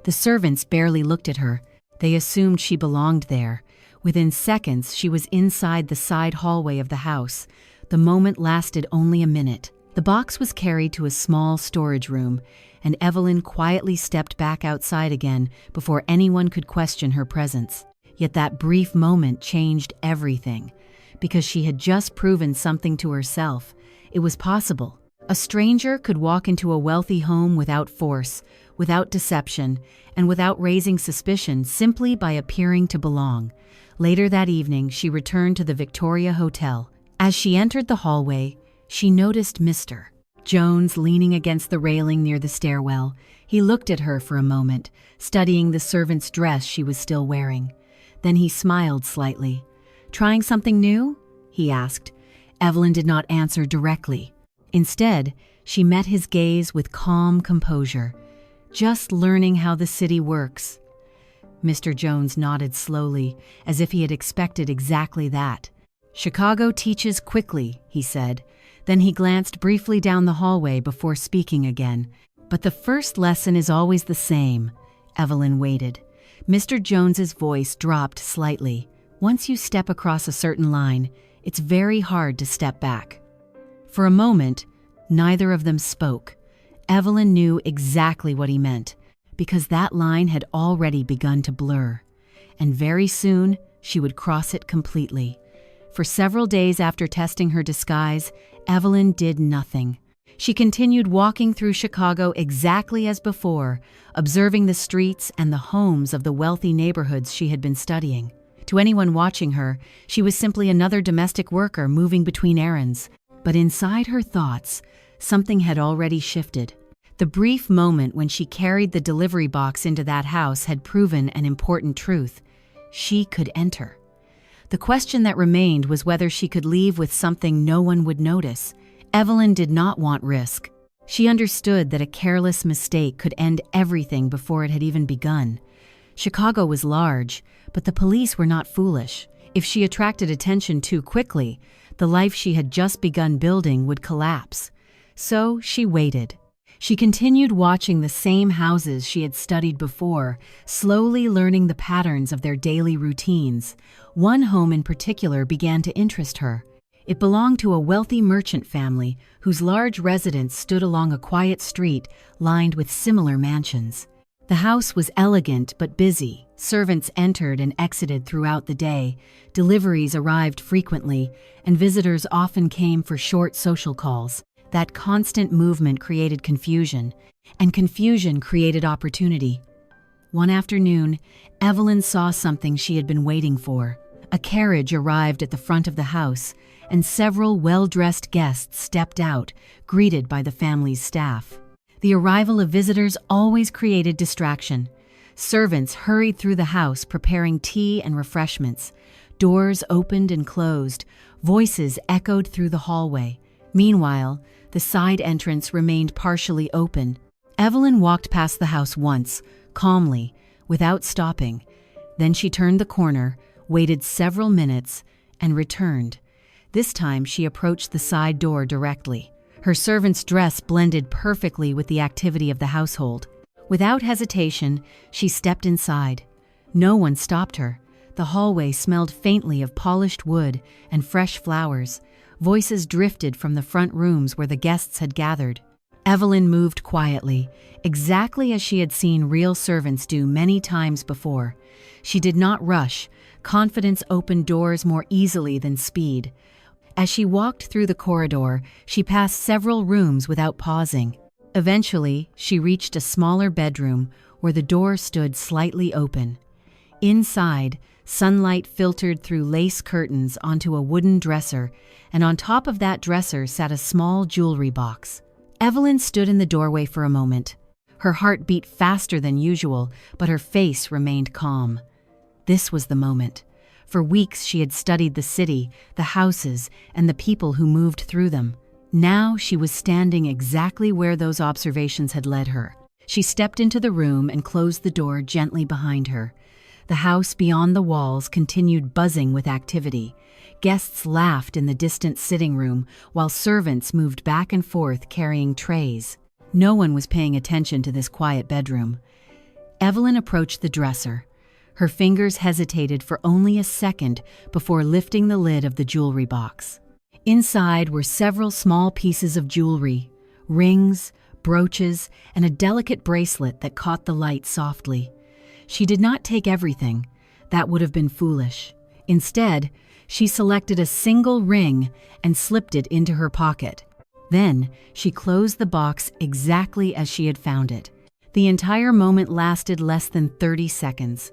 The servants barely looked at her. They assumed she belonged there. Within seconds, she was inside the side hallway of the house. The moment lasted only a minute. The box was carried to a small storage room, and Evelyn quietly stepped back outside again before anyone could question her presence. Yet that brief moment changed everything, because she had just proven something to herself. It was possible. A stranger could walk into a wealthy home without force, without deception, and without raising suspicion simply by appearing to belong. Later that evening, she returned to the Victoria Hotel. As she entered the hallway, she noticed Mr. Jones leaning against the railing near the stairwell. He looked at her for a moment, studying the servant's dress she was still wearing. Then he smiled slightly. "Trying something new?" he asked. Evelyn did not answer directly. Instead, she met his gaze with calm composure. "Just learning how the city works." Mr. Jones nodded slowly, as if he had expected exactly that. "Chicago teaches quickly," he said. Then he glanced briefly down the hallway before speaking again. "But the first lesson is always the same." Evelyn waited. Mr. Jones's voice dropped slightly. "Once you step across a certain line, it's very hard to step back." For a moment, neither of them spoke. Evelyn knew exactly what he meant, because that line had already begun to blur. And very soon, she would cross it completely. For several days after testing her disguise, Evelyn did nothing. She continued walking through Chicago exactly as before, observing the streets and the homes of the wealthy neighborhoods she had been studying. To anyone watching her, she was simply another domestic worker moving between errands. But inside her thoughts, something had already shifted. The brief moment when she carried the delivery box into that house had proven an important truth. She could enter. The question that remained was whether she could leave with something no one would notice. Evelyn did not want risk. She understood that a careless mistake could end everything before it had even begun. Chicago was large, but the police were not foolish. If she attracted attention too quickly, the life she had just begun building would collapse. So she waited. She continued watching the same houses she had studied before, slowly learning the patterns of their daily routines. One home in particular began to interest her. It belonged to a wealthy merchant family whose large residence stood along a quiet street lined with similar mansions. The house was elegant but busy. Servants entered and exited throughout the day. Deliveries arrived frequently, and visitors often came for short social calls. That constant movement created confusion, and confusion created opportunity. One afternoon, Evelyn saw something she had been waiting for. A carriage arrived at the front of the house, and several well-dressed guests stepped out, greeted by the family's staff. The arrival of visitors always created distraction. Servants hurried through the house preparing tea and refreshments. Doors opened and closed. Voices echoed through the hallway. Meanwhile, the side entrance remained partially open. Evelyn walked past the house once, calmly, without stopping. Then she turned the corner, waited several minutes, and returned. This time she approached the side door directly. Her servant's dress blended perfectly with the activity of the household. Without hesitation, she stepped inside. No one stopped her. The hallway smelled faintly of polished wood and fresh flowers. Voices drifted from the front rooms where the guests had gathered. Evelyn moved quietly, exactly as she had seen real servants do many times before. She did not rush. Confidence opened doors more easily than speed. As she walked through the corridor, she passed several rooms without pausing. Eventually, she reached a smaller bedroom where the door stood slightly open. Inside, sunlight filtered through lace curtains onto a wooden dresser, and on top of that dresser sat a small jewelry box. Evelyn stood in the doorway for a moment. Her heart beat faster than usual, but her face remained calm. This was the moment. For weeks she had studied the city, the houses, and the people who moved through them. Now she was standing exactly where those observations had led her. She stepped into the room and closed the door gently behind her. The house beyond the walls continued buzzing with activity. Guests laughed in the distant sitting room, while servants moved back and forth carrying trays. No one was paying attention to this quiet bedroom. Evelyn approached the dresser. Her fingers hesitated for only a second before lifting the lid of the jewelry box. Inside were several small pieces of jewelry, rings, brooches, and a delicate bracelet that caught the light softly. She did not take everything. That would have been foolish. Instead, she selected a single ring and slipped it into her pocket. Then, she closed the box exactly as she had found it. The entire moment lasted less than 30 seconds.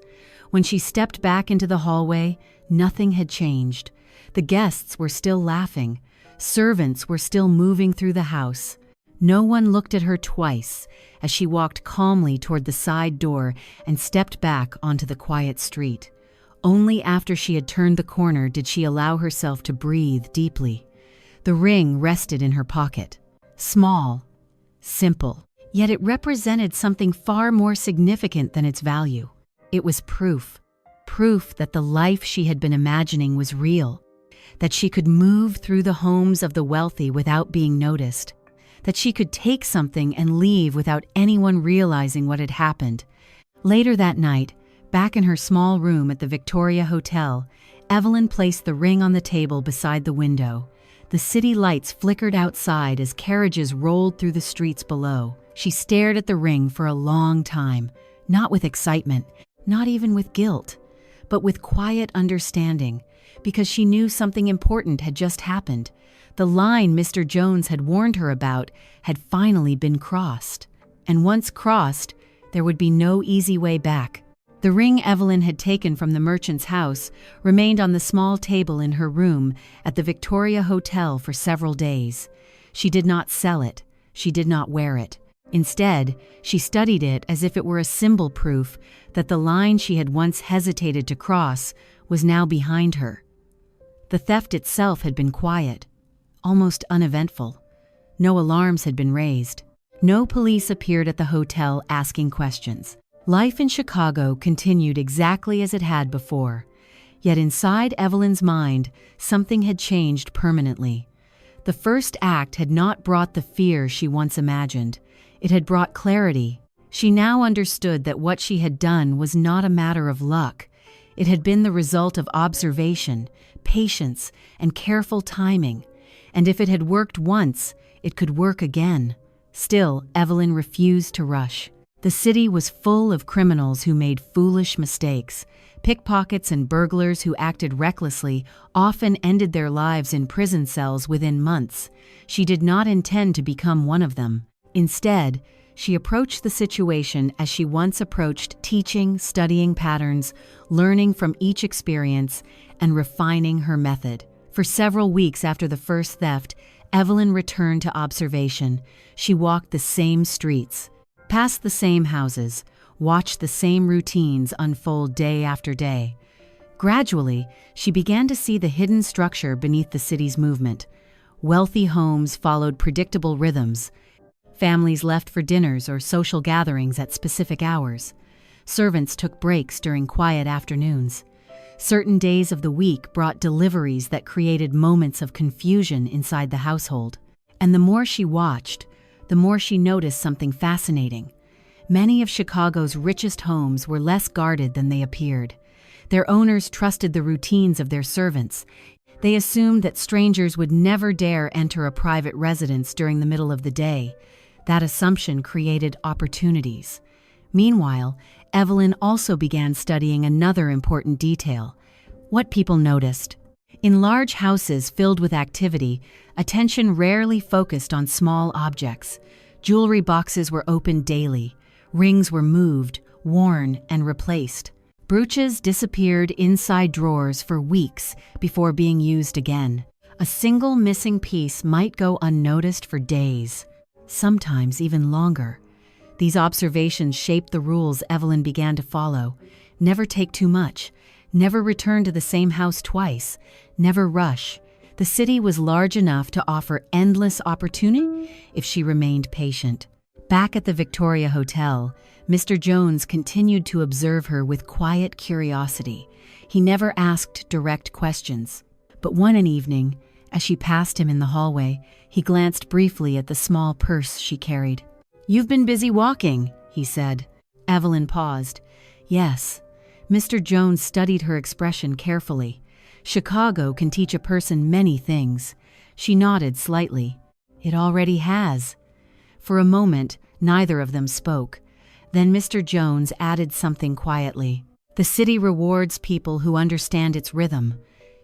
When she stepped back into the hallway, nothing had changed. The guests were still laughing. Servants were still moving through the house. No one looked at her twice as she walked calmly toward the side door and stepped back onto the quiet street. Only after she had turned the corner did she allow herself to breathe deeply. The ring rested in her pocket. Small, simple, yet it represented something far more significant than its value. It was proof that the life she had been imagining was real, that she could move through the homes of the wealthy without being noticed, that she could take something and leave without anyone realizing what had happened. Later that night, back in her small room at the Victoria Hotel, Evelyn placed the ring on the table beside the window. The city lights flickered outside as carriages rolled through the streets below. She stared at the ring for a long time, not with excitement, not even with guilt, but with quiet understanding, because she knew something important had just happened. The line Mr. Jones had warned her about had finally been crossed. And once crossed, there would be no easy way back. The ring Evelyn had taken from the merchant's house remained on the small table in her room at the Victoria Hotel for several days. She did not sell it. She did not wear it. Instead, she studied it as if it were a symbol proof that the line she had once hesitated to cross was now behind her. The theft itself had been quiet, almost uneventful. No alarms had been raised. No police appeared at the hotel asking questions. Life in Chicago continued exactly as it had before. Yet inside Evelyn's mind, something had changed permanently. The first act had not brought the fear she once imagined. It had brought clarity. She now understood that what she had done was not a matter of luck. It had been the result of observation, patience, and careful timing. And if it had worked once, it could work again. Still, Evelyn refused to rush. The city was full of criminals who made foolish mistakes. Pickpockets and burglars who acted recklessly often ended their lives in prison cells within months. She did not intend to become one of them. Instead, she approached the situation as she once approached teaching, studying patterns, learning from each experience, and refining her method. For several weeks after the first theft, Evelyn returned to observation. She walked the same streets, passed the same houses, watched the same routines unfold day after day. Gradually, she began to see the hidden structure beneath the city's movement. Wealthy homes followed predictable rhythms. Families left for dinners or social gatherings at specific hours. Servants took breaks during quiet afternoons. Certain days of the week brought deliveries that created moments of confusion inside the household. And the more she watched, the more she noticed something fascinating. Many of Chicago's richest homes were less guarded than they appeared. Their owners trusted the routines of their servants. They assumed that strangers would never dare enter a private residence during the middle of the day. That assumption created opportunities. Meanwhile, Evelyn also began studying another important detail: what people noticed. In large houses filled with activity, attention rarely focused on small objects. Jewelry boxes were opened daily. Rings were moved, worn, and replaced. Brooches disappeared inside drawers for weeks before being used again. A single missing piece might go unnoticed for days, sometimes even longer. These observations shaped the rules Evelyn began to follow. Never take too much. Never return to the same house twice. Never rush. The city was large enough to offer endless opportunity if she remained patient. Back at the Victoria Hotel, Mr. Jones continued to observe her with quiet curiosity. He never asked direct questions. But one evening, as she passed him in the hallway, he glanced briefly at the small purse she carried. "You've been busy walking," he said. Evelyn paused. Yes. Mr. Jones studied her expression carefully. Chicago can teach a person many things. She nodded slightly. It already has. For a moment, neither of them spoke. Then Mr. Jones added something quietly. The city rewards people who understand its rhythm.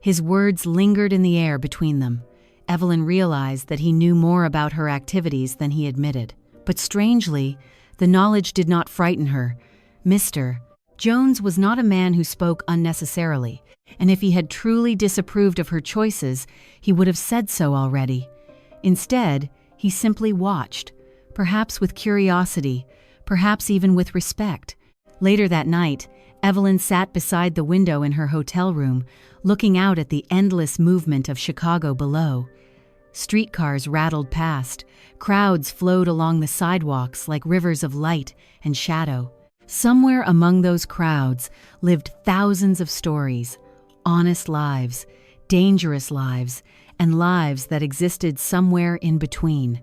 His words lingered in the air between them. Evelyn realized that he knew more about her activities than he admitted. But strangely, the knowledge did not frighten her. Mr. Jones was not a man who spoke unnecessarily, and if he had truly disapproved of her choices, he would have said so already. Instead, he simply watched, perhaps with curiosity, perhaps even with respect. Later that night, Evelyn sat beside the window in her hotel room, looking out at the endless movement of Chicago below. Streetcars rattled past. Crowds flowed along the sidewalks like rivers of light and shadow. Somewhere among those crowds lived thousands of stories, honest lives, dangerous lives, and lives that existed somewhere in between.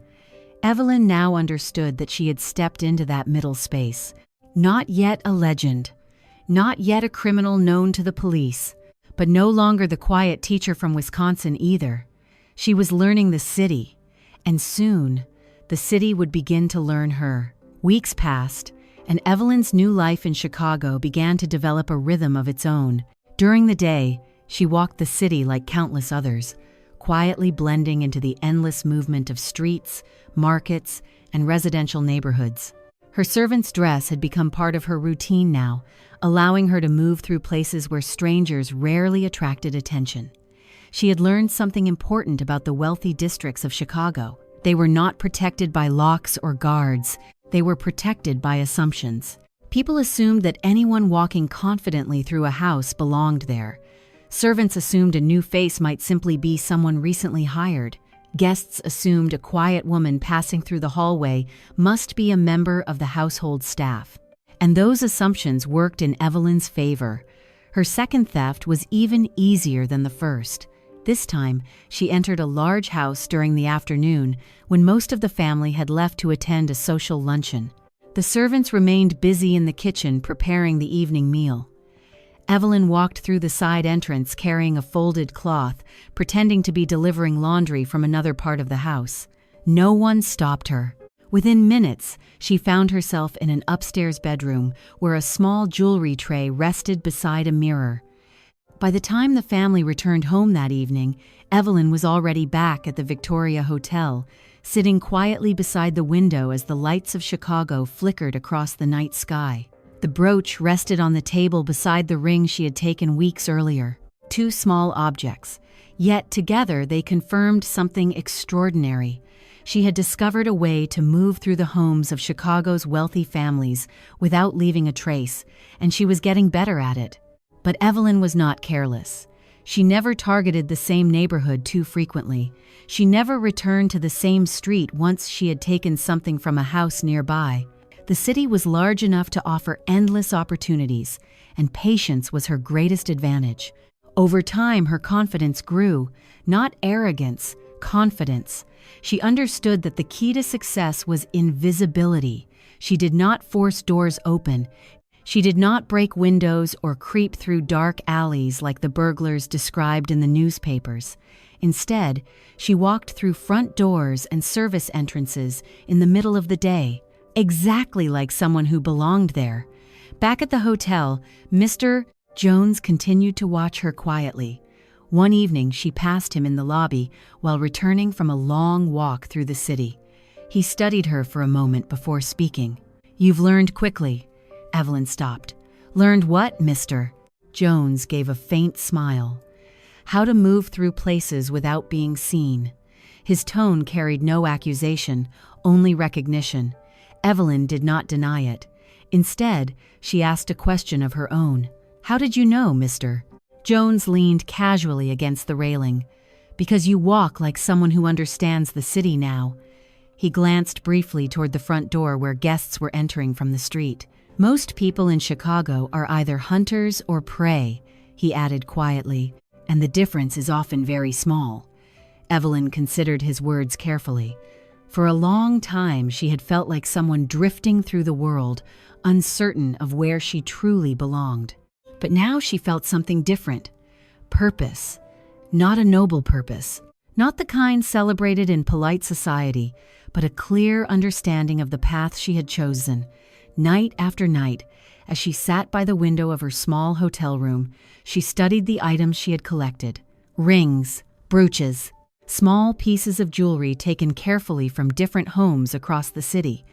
Evelyn now understood that she had stepped into that middle space. Not yet a legend, not yet a criminal known to the police, but no longer the quiet teacher from Wisconsin either. She was learning the city, and soon, the city would begin to learn her. Weeks passed, and Evelyn's new life in Chicago began to develop a rhythm of its own. During the day, she walked the city like countless others, quietly blending into the endless movement of streets, markets, and residential neighborhoods. Her servant's dress had become part of her routine now, allowing her to move through places where strangers rarely attracted attention. She had learned something important about the wealthy districts of Chicago. They were not protected by locks or guards. They were protected by assumptions. People assumed that anyone walking confidently through a house belonged there. Servants assumed a new face might simply be someone recently hired. Guests assumed a quiet woman passing through the hallway must be a member of the household staff. And those assumptions worked in Evelyn's favor. Her second theft was even easier than the first. This time, she entered a large house during the afternoon when most of the family had left to attend a social luncheon. The servants remained busy in the kitchen preparing the evening meal. Evelyn walked through the side entrance carrying a folded cloth, pretending to be delivering laundry from another part of the house. No one stopped her. Within minutes, she found herself in an upstairs bedroom where a small jewelry tray rested beside a mirror. By the time the family returned home that evening, Evelyn was already back at the Victoria Hotel, sitting quietly beside the window as the lights of Chicago flickered across the night sky. The brooch rested on the table beside the ring she had taken weeks earlier. Two small objects, yet together they confirmed something extraordinary. She had discovered a way to move through the homes of Chicago's wealthy families without leaving a trace, and she was getting better at it. But Evelyn was not careless. She never targeted the same neighborhood too frequently. She never returned to the same street once she had taken something from a house nearby. The city was large enough to offer endless opportunities, and patience was her greatest advantage. Over time, her confidence grew, not arrogance, confidence. She understood that the key to success was invisibility. She did not force doors open. She did not break windows or creep through dark alleys like the burglars described in the newspapers. Instead, she walked through front doors and service entrances in the middle of the day, exactly like someone who belonged there. Back at the hotel, Mr. Jones continued to watch her quietly. One evening, she passed him in the lobby while returning from a long walk through the city. He studied her for a moment before speaking. "You've learned quickly." Evelyn stopped. "Learned what, Mr.?" Jones gave a faint smile. "How to move through places without being seen." His tone carried no accusation, only recognition. Evelyn did not deny it. Instead, she asked a question of her own. "How did you know, Mr.?" Jones leaned casually against the railing. "Because you walk like someone who understands the city now." He glanced briefly toward the front door where guests were entering from the street. "Most people in Chicago are either hunters or prey," he added quietly, "and the difference is often very small." Evelyn considered his words carefully. For a long time, she had felt like someone drifting through the world, uncertain of where she truly belonged. But now she felt something different. Purpose. Not a noble purpose. Not the kind celebrated in polite society, but a clear understanding of the path she had chosen. Night after night, as she sat by the window of her small hotel room, she studied the items she had collected. Rings, brooches, small pieces of jewelry taken carefully from different homes across the city.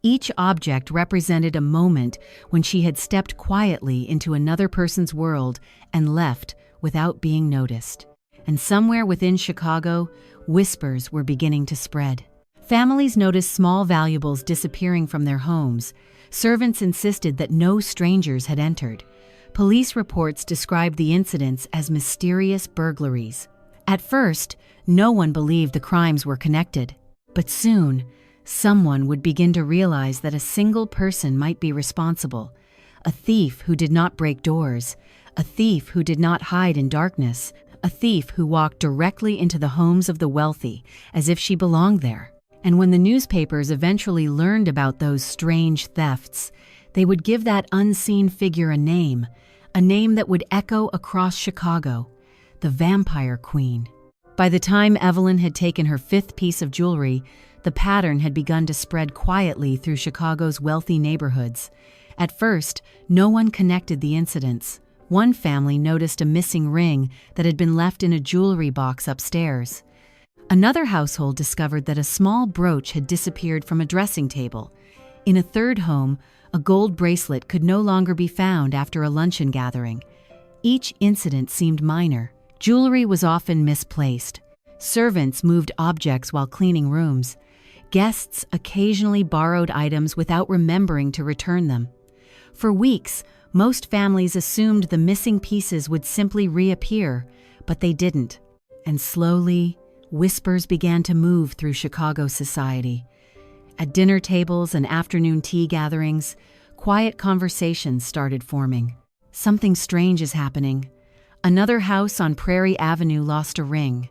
Each object represented a moment when she had stepped quietly into another person's world and left without being noticed. And somewhere within Chicago, whispers were beginning to spread. Families noticed small valuables disappearing from their homes. Servants insisted that no strangers had entered. Police reports described the incidents as mysterious burglaries. At first, no one believed the crimes were connected. But soon, someone would begin to realize that a single person might be responsible. A thief who did not break doors. A thief who did not hide in darkness. A thief who walked directly into the homes of the wealthy, as if she belonged there. And when the newspapers eventually learned about those strange thefts, they would give that unseen figure a name that would echo across Chicago: the Vampire Queen. By the time Evelyn had taken her fifth piece of jewelry, The pattern had begun to spread quietly through Chicago's wealthy neighborhoods. At first, no one connected the incidents. One family noticed a missing ring that had been left in a jewelry box upstairs. Another household discovered that a small brooch had disappeared from a dressing table. In a third home, a gold bracelet could no longer be found after a luncheon gathering. Each incident seemed minor. Jewelry was often misplaced. Servants moved objects while cleaning rooms. Guests occasionally borrowed items without remembering to return them. For weeks, most families assumed the missing pieces would simply reappear, but they didn't. And slowly, whispers began to move through Chicago society. At dinner tables and afternoon tea gatherings, quiet conversations started forming. Something strange is happening. Another house on Prairie Avenue lost a ring.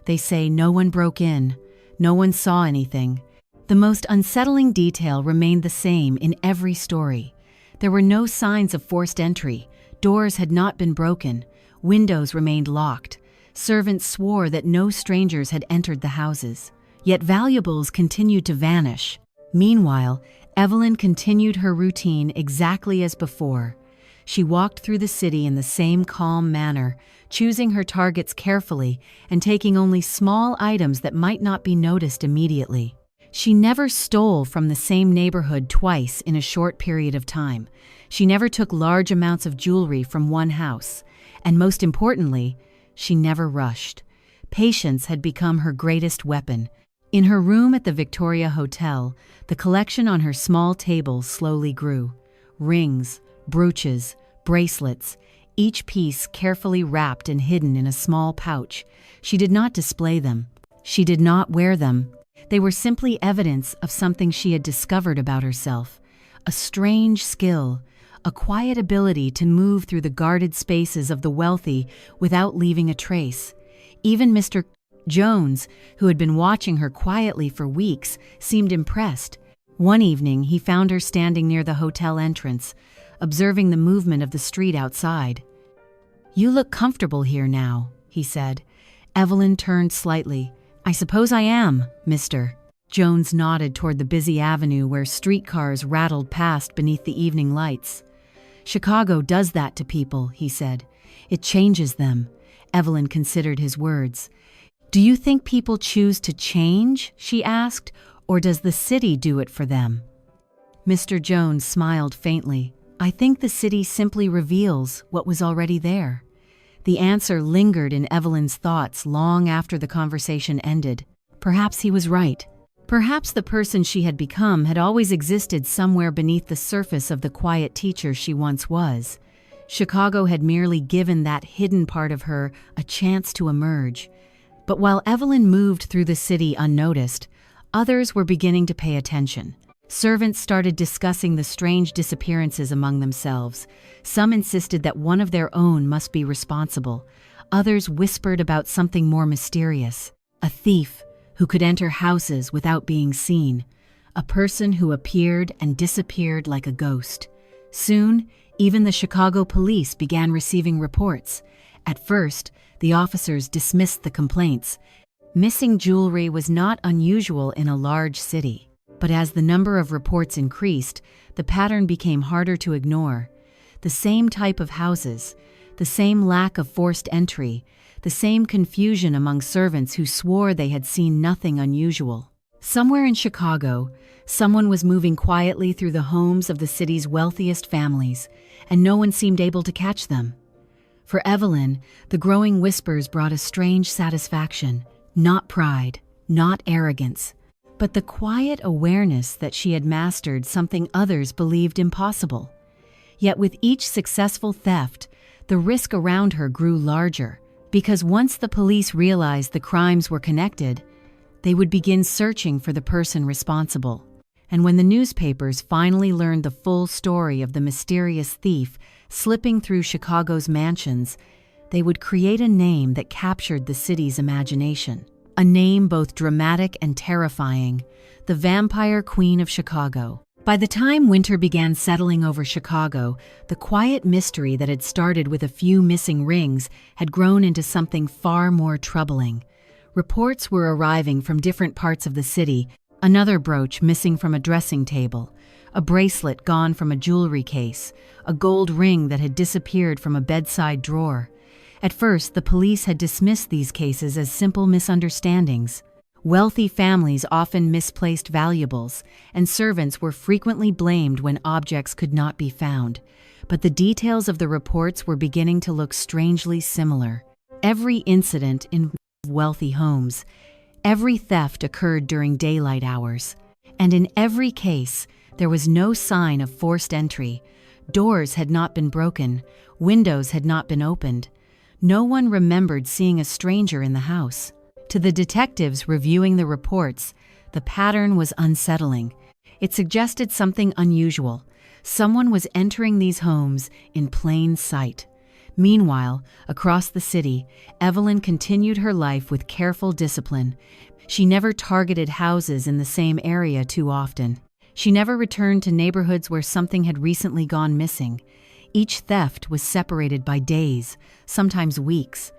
They say no one broke in, no one saw anything. The most unsettling detail remained the same in every story. There were no signs of forced entry. Doors had not been broken. Windows remained locked. Servants swore that no strangers had entered the houses. Yet valuables continued to vanish. Meanwhile, Evelyn continued her routine exactly as before. She walked through the city in the same calm manner, choosing her targets carefully and taking only small items that might not be noticed immediately. She never stole from the same neighborhood twice in a short period of time. She never took large amounts of jewelry from one house. And most importantly, she never rushed. Patience had become her greatest weapon. In her room at the Victoria Hotel, the collection on her small table slowly grew. Rings, brooches, bracelets, each piece carefully wrapped and hidden in a small pouch. She did not display them. She did not wear them. They were simply evidence of something she had discovered about herself. A strange skill, a quiet ability to move through the guarded spaces of the wealthy without leaving a trace. Even Mr. Jones, who had been watching her quietly for weeks, seemed impressed. One evening, he found her standing near the hotel entrance, observing the movement of the street outside. "You look comfortable here now," he said. Evelyn turned slightly. "I suppose I am, Mr." Jones nodded toward the busy avenue where streetcars rattled past beneath the evening lights. "Chicago does that to people," he said. "It changes them." Evelyn considered his words. "Do you think people choose to change?" she asked, "or does the city do it for them?" Mr. Jones smiled faintly. "I think the city simply reveals what was already there." The answer lingered in Evelyn's thoughts long after the conversation ended. Perhaps he was right. Perhaps the person she had become had always existed somewhere beneath the surface of the quiet teacher she once was. Chicago had merely given that hidden part of her a chance to emerge. But while Evelyn moved through the city unnoticed, others were beginning to pay attention. Servants started discussing the strange disappearances among themselves. Some insisted that one of their own must be responsible. Others whispered about something more mysterious. A thief who could enter houses without being seen. A person who appeared and disappeared like a ghost. Soon, even the Chicago police began receiving reports. At first, the officers dismissed the complaints. Missing jewelry was not unusual in a large city. But as the number of reports increased, the pattern became harder to ignore. The same type of houses, the same lack of forced entry, the same confusion among servants who swore they had seen nothing unusual. Somewhere in Chicago, someone was moving quietly through the homes of the city's wealthiest families, and no one seemed able to catch them. For Evelyn, the growing whispers brought a strange satisfaction, not pride, not arrogance, but the quiet awareness that she had mastered something others believed impossible. Yet with each successful theft, the risk around her grew larger, because once the police realized the crimes were connected, they would begin searching for the person responsible. And when the newspapers finally learned the full story of the mysterious thief slipping through Chicago's mansions, they would create a name that captured the city's imagination. A name both dramatic and terrifying, the Vampire Queen of Chicago. By the time winter began settling over Chicago, the quiet mystery that had started with a few missing rings had grown into something far more troubling. Reports were arriving from different parts of the city, Another brooch missing from a dressing table, a bracelet gone from a jewelry case, a gold ring that had disappeared from a bedside drawer. At first, the police had dismissed these cases as simple misunderstandings. Wealthy families often misplaced valuables, and servants were frequently blamed when objects could not be found. But the details of the reports were beginning to look strangely similar. Every incident involved wealthy homes. Every theft occurred during daylight hours. And in every case, there was no sign of forced entry. Doors had not been broken. Windows had not been opened. No one remembered seeing a stranger in the house. To the detectives reviewing the reports, the pattern was unsettling. It suggested something unusual. Someone was entering these homes in plain sight. Meanwhile, across the city, Evelyn continued her life with careful discipline. She never targeted houses in the same area too often. She never returned to neighborhoods where something had recently gone missing. Each theft was separated by days, sometimes weeks.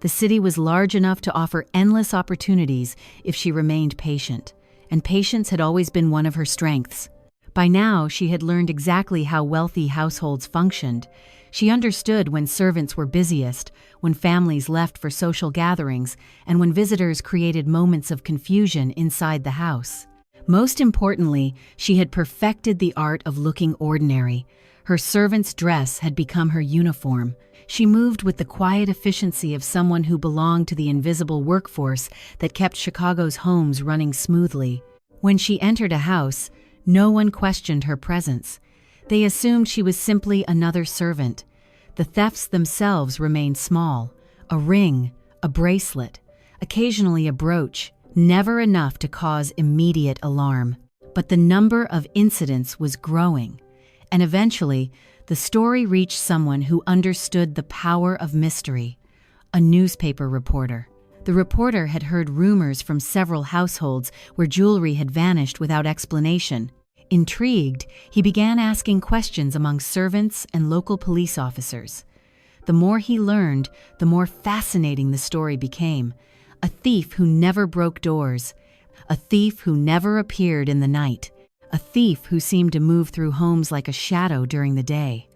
The city was large enough to offer endless opportunities if she remained patient, and patience had always been one of her strengths. By now, she had learned exactly how wealthy households functioned. She understood when servants were busiest, when families left for social gatherings, and when visitors created moments of confusion inside the house. Most importantly, she had perfected the art of looking ordinary. Her servant's dress had become her uniform. She moved with the quiet efficiency of someone who belonged to the invisible workforce that kept Chicago's homes running smoothly. When she entered a house, no one questioned her presence. They assumed she was simply another servant. The thefts themselves remained small: a ring, a bracelet, occasionally a brooch, never enough to cause immediate alarm. But the number of incidents was growing, and eventually, the story reached someone who understood the power of mystery: a newspaper reporter. The reporter had heard rumors from several households where jewelry had vanished without explanation. Intrigued, he began asking questions among servants and local police officers. The more he learned, the more fascinating the story became. A thief who never broke doors, a thief who never appeared in the night, a thief who seemed to move through homes like a shadow during the day.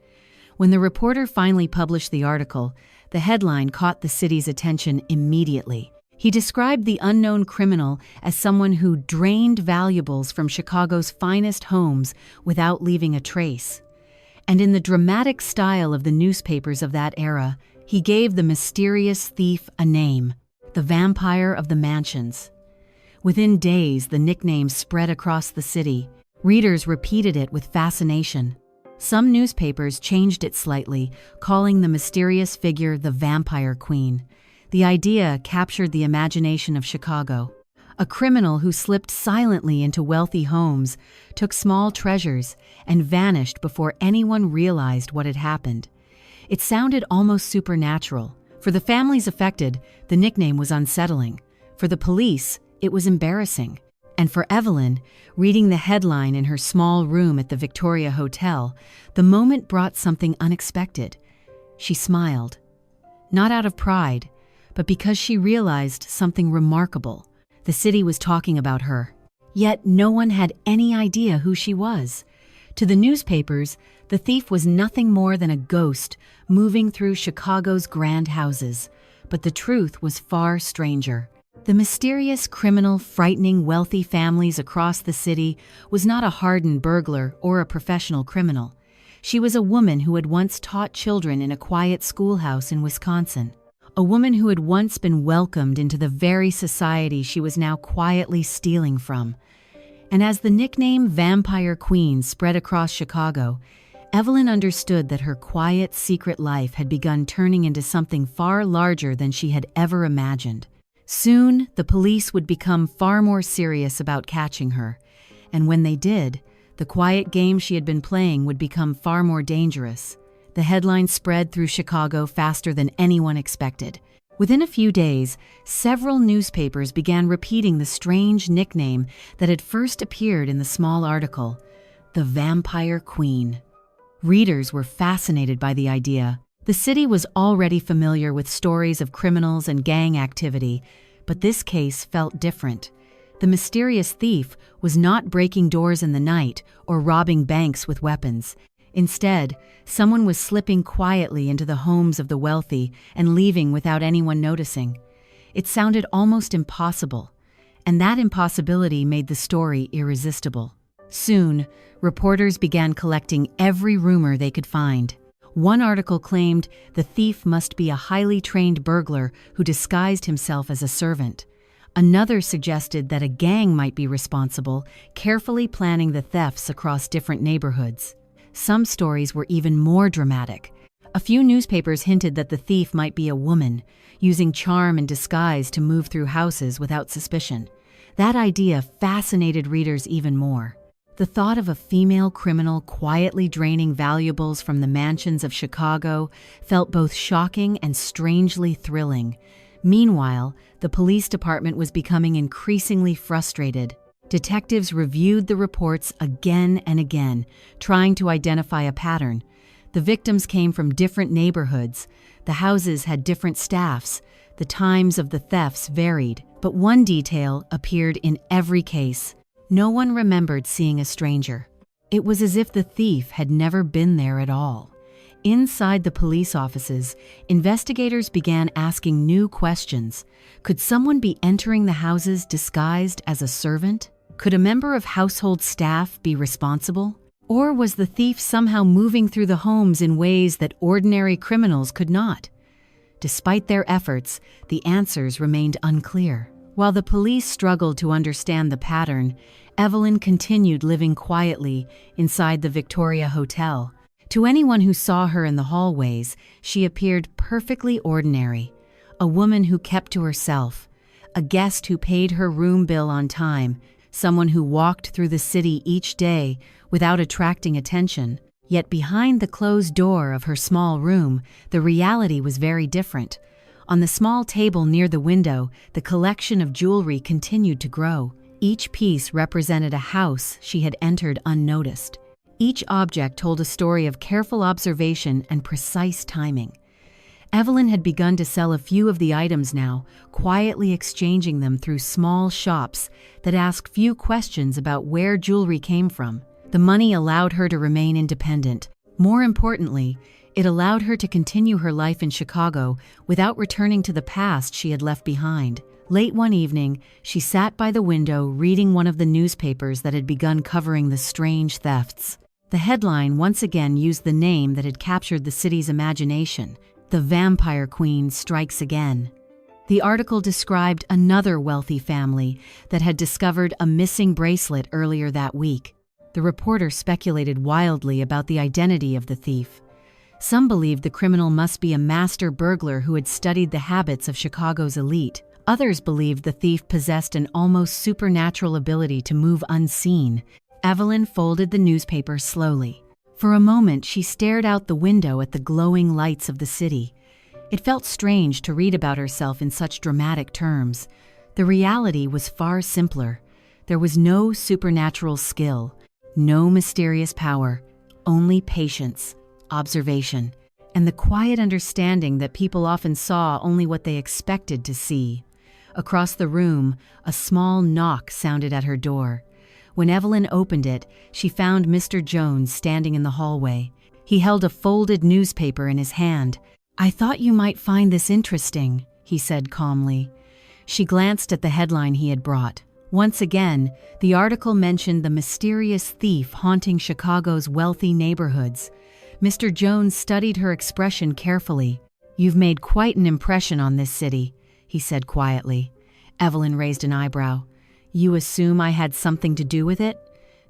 When the reporter finally published the article, the headline caught the city's attention immediately. He described the unknown criminal as someone who drained valuables from Chicago's finest homes without leaving a trace. And in the dramatic style of the newspapers of that era, he gave the mysterious thief a name: the Vampire of the Mansions. Within days, the nickname spread across the city. Readers repeated it with fascination. Some newspapers changed it slightly, calling the mysterious figure the Vampire Queen. The idea captured the imagination of Chicago. A criminal who slipped silently into wealthy homes, took small treasures, and vanished before anyone realized what had happened. It sounded almost supernatural. For the families affected, the nickname was unsettling. For the police, it was embarrassing. And for Evelyn, reading the headline in her small room at the Victoria Hotel, the moment brought something unexpected. She smiled. Not out of pride, but because she realized something remarkable. The city was talking about her. Yet no one had any idea who she was. To the newspapers, the thief was nothing more than a ghost moving through Chicago's grand houses. But the truth was far stranger. The mysterious criminal frightening wealthy families across the city was not a hardened burglar or a professional criminal. She was a woman who had once taught children in a quiet schoolhouse in Wisconsin. A woman who had once been welcomed into the very society she was now quietly stealing from. And as the nickname Vampire Queen spread across Chicago, Evelyn understood that her quiet, secret life had begun turning into something far larger than she had ever imagined. Soon, the police would become far more serious about catching her, and when they did, the quiet game she had been playing would become far more dangerous. The headlines spread through Chicago faster than anyone expected. Within a few days, several newspapers began repeating the strange nickname that had first appeared in the small article: the Vampire Queen. Readers were fascinated by the idea. The city was already familiar with stories of criminals and gang activity, but this case felt different. The mysterious thief was not breaking doors in the night or robbing banks with weapons. Instead, someone was slipping quietly into the homes of the wealthy and leaving without anyone noticing. It sounded almost impossible, and that impossibility made the story irresistible. Soon, reporters began collecting every rumor they could find. One article claimed the thief must be a highly trained burglar who disguised himself as a servant. Another suggested that a gang might be responsible, carefully planning the thefts across different neighborhoods. Some stories were even more dramatic. A few newspapers hinted that the thief might be a woman, using charm and disguise to move through houses without suspicion. That idea fascinated readers even more. The thought of a female criminal quietly draining valuables from the mansions of Chicago felt both shocking and strangely thrilling. Meanwhile, the police department was becoming increasingly frustrated. Detectives reviewed the reports again and again, trying to identify a pattern. The victims came from different neighborhoods. The houses had different staffs. The times of the thefts varied, but one detail appeared in every case. No one remembered seeing a stranger. It was as if the thief had never been there at all. Inside the police offices, investigators began asking new questions. Could someone be entering the houses disguised as a servant? Could a member of household staff be responsible? Or was the thief somehow moving through the homes in ways that ordinary criminals could not? Despite their efforts, the answers remained unclear. While the police struggled to understand the pattern, Evelyn continued living quietly inside the Victoria Hotel. To anyone who saw her in the hallways, she appeared perfectly ordinary. A woman who kept to herself, a guest who paid her room bill on time, someone who walked through the city each day without attracting attention. Yet behind the closed door of her small room, the reality was very different. On the small table near the window, the collection of jewelry continued to grow. Each piece represented a house she had entered unnoticed. Each object told a story of careful observation and precise timing. Evelyn had begun to sell a few of the items now, quietly exchanging them through small shops that asked few questions about where jewelry came from. The money allowed her to remain independent. More importantly, it allowed her to continue her life in Chicago without returning to the past she had left behind. Late one evening, she sat by the window reading one of the newspapers that had begun covering the strange thefts. The headline once again used the name that had captured the city's imagination: "The Vampire Queen Strikes Again." The article described another wealthy family that had discovered a missing bracelet earlier that week. The reporter speculated wildly about the identity of the thief. Some believed the criminal must be a master burglar who had studied the habits of Chicago's elite. Others believed the thief possessed an almost supernatural ability to move unseen. Evelyn folded the newspaper slowly. For a moment, she stared out the window at the glowing lights of the city. It felt strange to read about herself in such dramatic terms. The reality was far simpler. There was no supernatural skill, no mysterious power, only patience, observation, and the quiet understanding that people often saw only what they expected to see. Across the room, a small knock sounded at her door. When Evelyn opened it, she found Mr. Jones standing in the hallway. He held a folded newspaper in his hand. "I thought you might find this interesting," he said calmly. She glanced at the headline he had brought. Once again, the article mentioned the mysterious thief haunting Chicago's wealthy neighborhoods. Mr. Jones studied her expression carefully. "You've made quite an impression on this city," he said quietly. Evelyn raised an eyebrow. "You assume I had something to do with it?"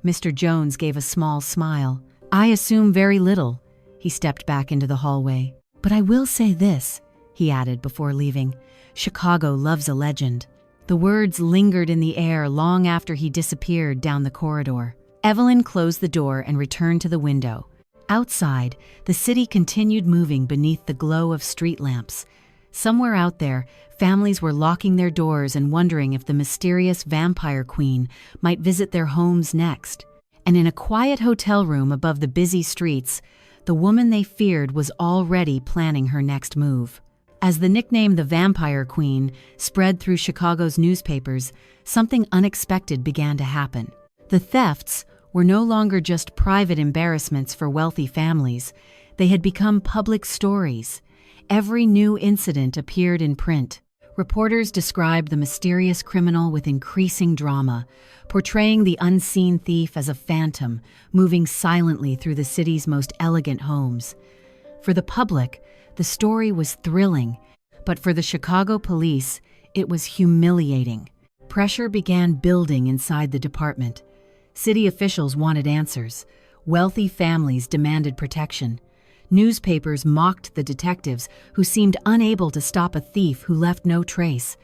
Mr. Jones gave a small smile. "I assume very little." He stepped back into the hallway. "But I will say this," he added before leaving. "Chicago loves a legend." The words lingered in the air long after he disappeared down the corridor. Evelyn closed the door and returned to the window. Outside, the city continued moving beneath the glow of street lamps. Somewhere out there, families were locking their doors and wondering if the mysterious vampire queen might visit their homes next. And in a quiet hotel room above the busy streets, the woman they feared was already planning her next move. As the nickname the Vampire Queen spread through Chicago's newspapers, something unexpected began to happen. The thefts were no longer just private embarrassments for wealthy families. They had become public stories. Every new incident appeared in print. Reporters described the mysterious criminal with increasing drama, portraying the unseen thief as a phantom moving silently through the city's most elegant homes. For the public, the story was thrilling, but for the Chicago police, it was humiliating. Pressure began building inside the department. City officials wanted answers. Wealthy families demanded protection. Newspapers mocked the detectives who seemed unable to stop a thief who left no trace.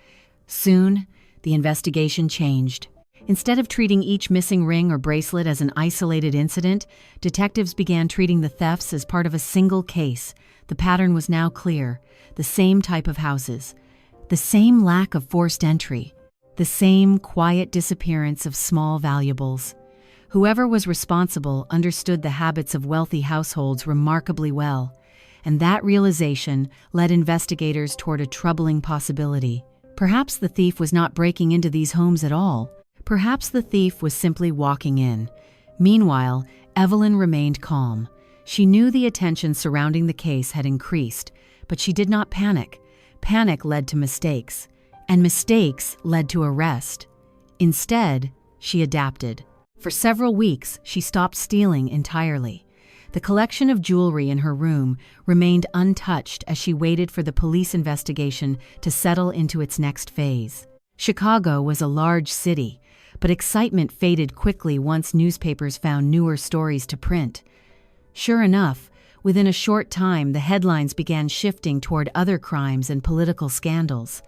Soon, the investigation changed. Instead of treating each missing ring or bracelet as an isolated incident, detectives began treating the thefts as part of a single case. The pattern was now clear: the same type of houses, the same lack of forced entry, the same quiet disappearance of small valuables. Whoever was responsible understood the habits of wealthy households remarkably well, and that realization led investigators toward a troubling possibility. Perhaps the thief was not breaking into these homes at all. Perhaps the thief was simply walking in. Meanwhile, Evelyn remained calm. She knew the attention surrounding the case had increased, but she did not panic. Panic led to mistakes, and mistakes led to arrest. Instead, she adapted. For several weeks, she stopped stealing entirely. The collection of jewelry in her room remained untouched as she waited for the police investigation to settle into its next phase. Chicago was a large city, but excitement faded quickly once newspapers found newer stories to print. Sure enough, within a short time, the headlines began shifting toward other crimes and political scandals.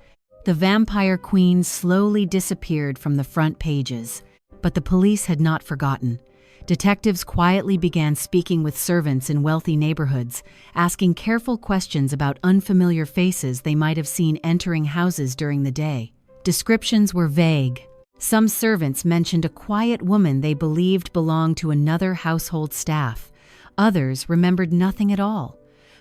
The Vampire Queen slowly disappeared from the front pages. But the police had not forgotten. Detectives quietly began speaking with servants in wealthy neighborhoods, asking careful questions about unfamiliar faces they might have seen entering houses during the day. Descriptions were vague. Some servants mentioned a quiet woman they believed belonged to another household staff. Others remembered nothing at all.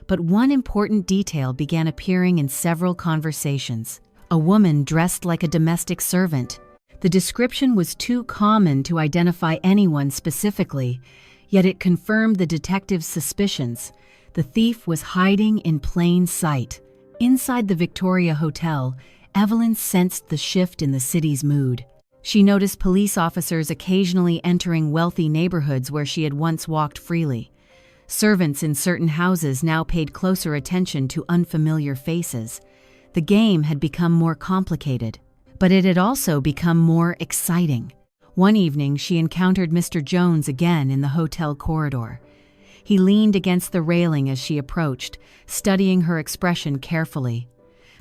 But one important detail began appearing in several conversations: a woman dressed like a domestic servant. The description was too common to identify anyone specifically, yet it confirmed the detective's suspicions. The thief was hiding in plain sight. Inside the Victoria Hotel, Evelyn sensed the shift in the city's mood. She noticed police officers occasionally entering wealthy neighborhoods where she had once walked freely. Servants in certain houses now paid closer attention to unfamiliar faces. The game had become more complicated. But it had also become more exciting. One evening, she encountered Mr. Jones again in the hotel corridor. He leaned against the railing as she approached, studying her expression carefully.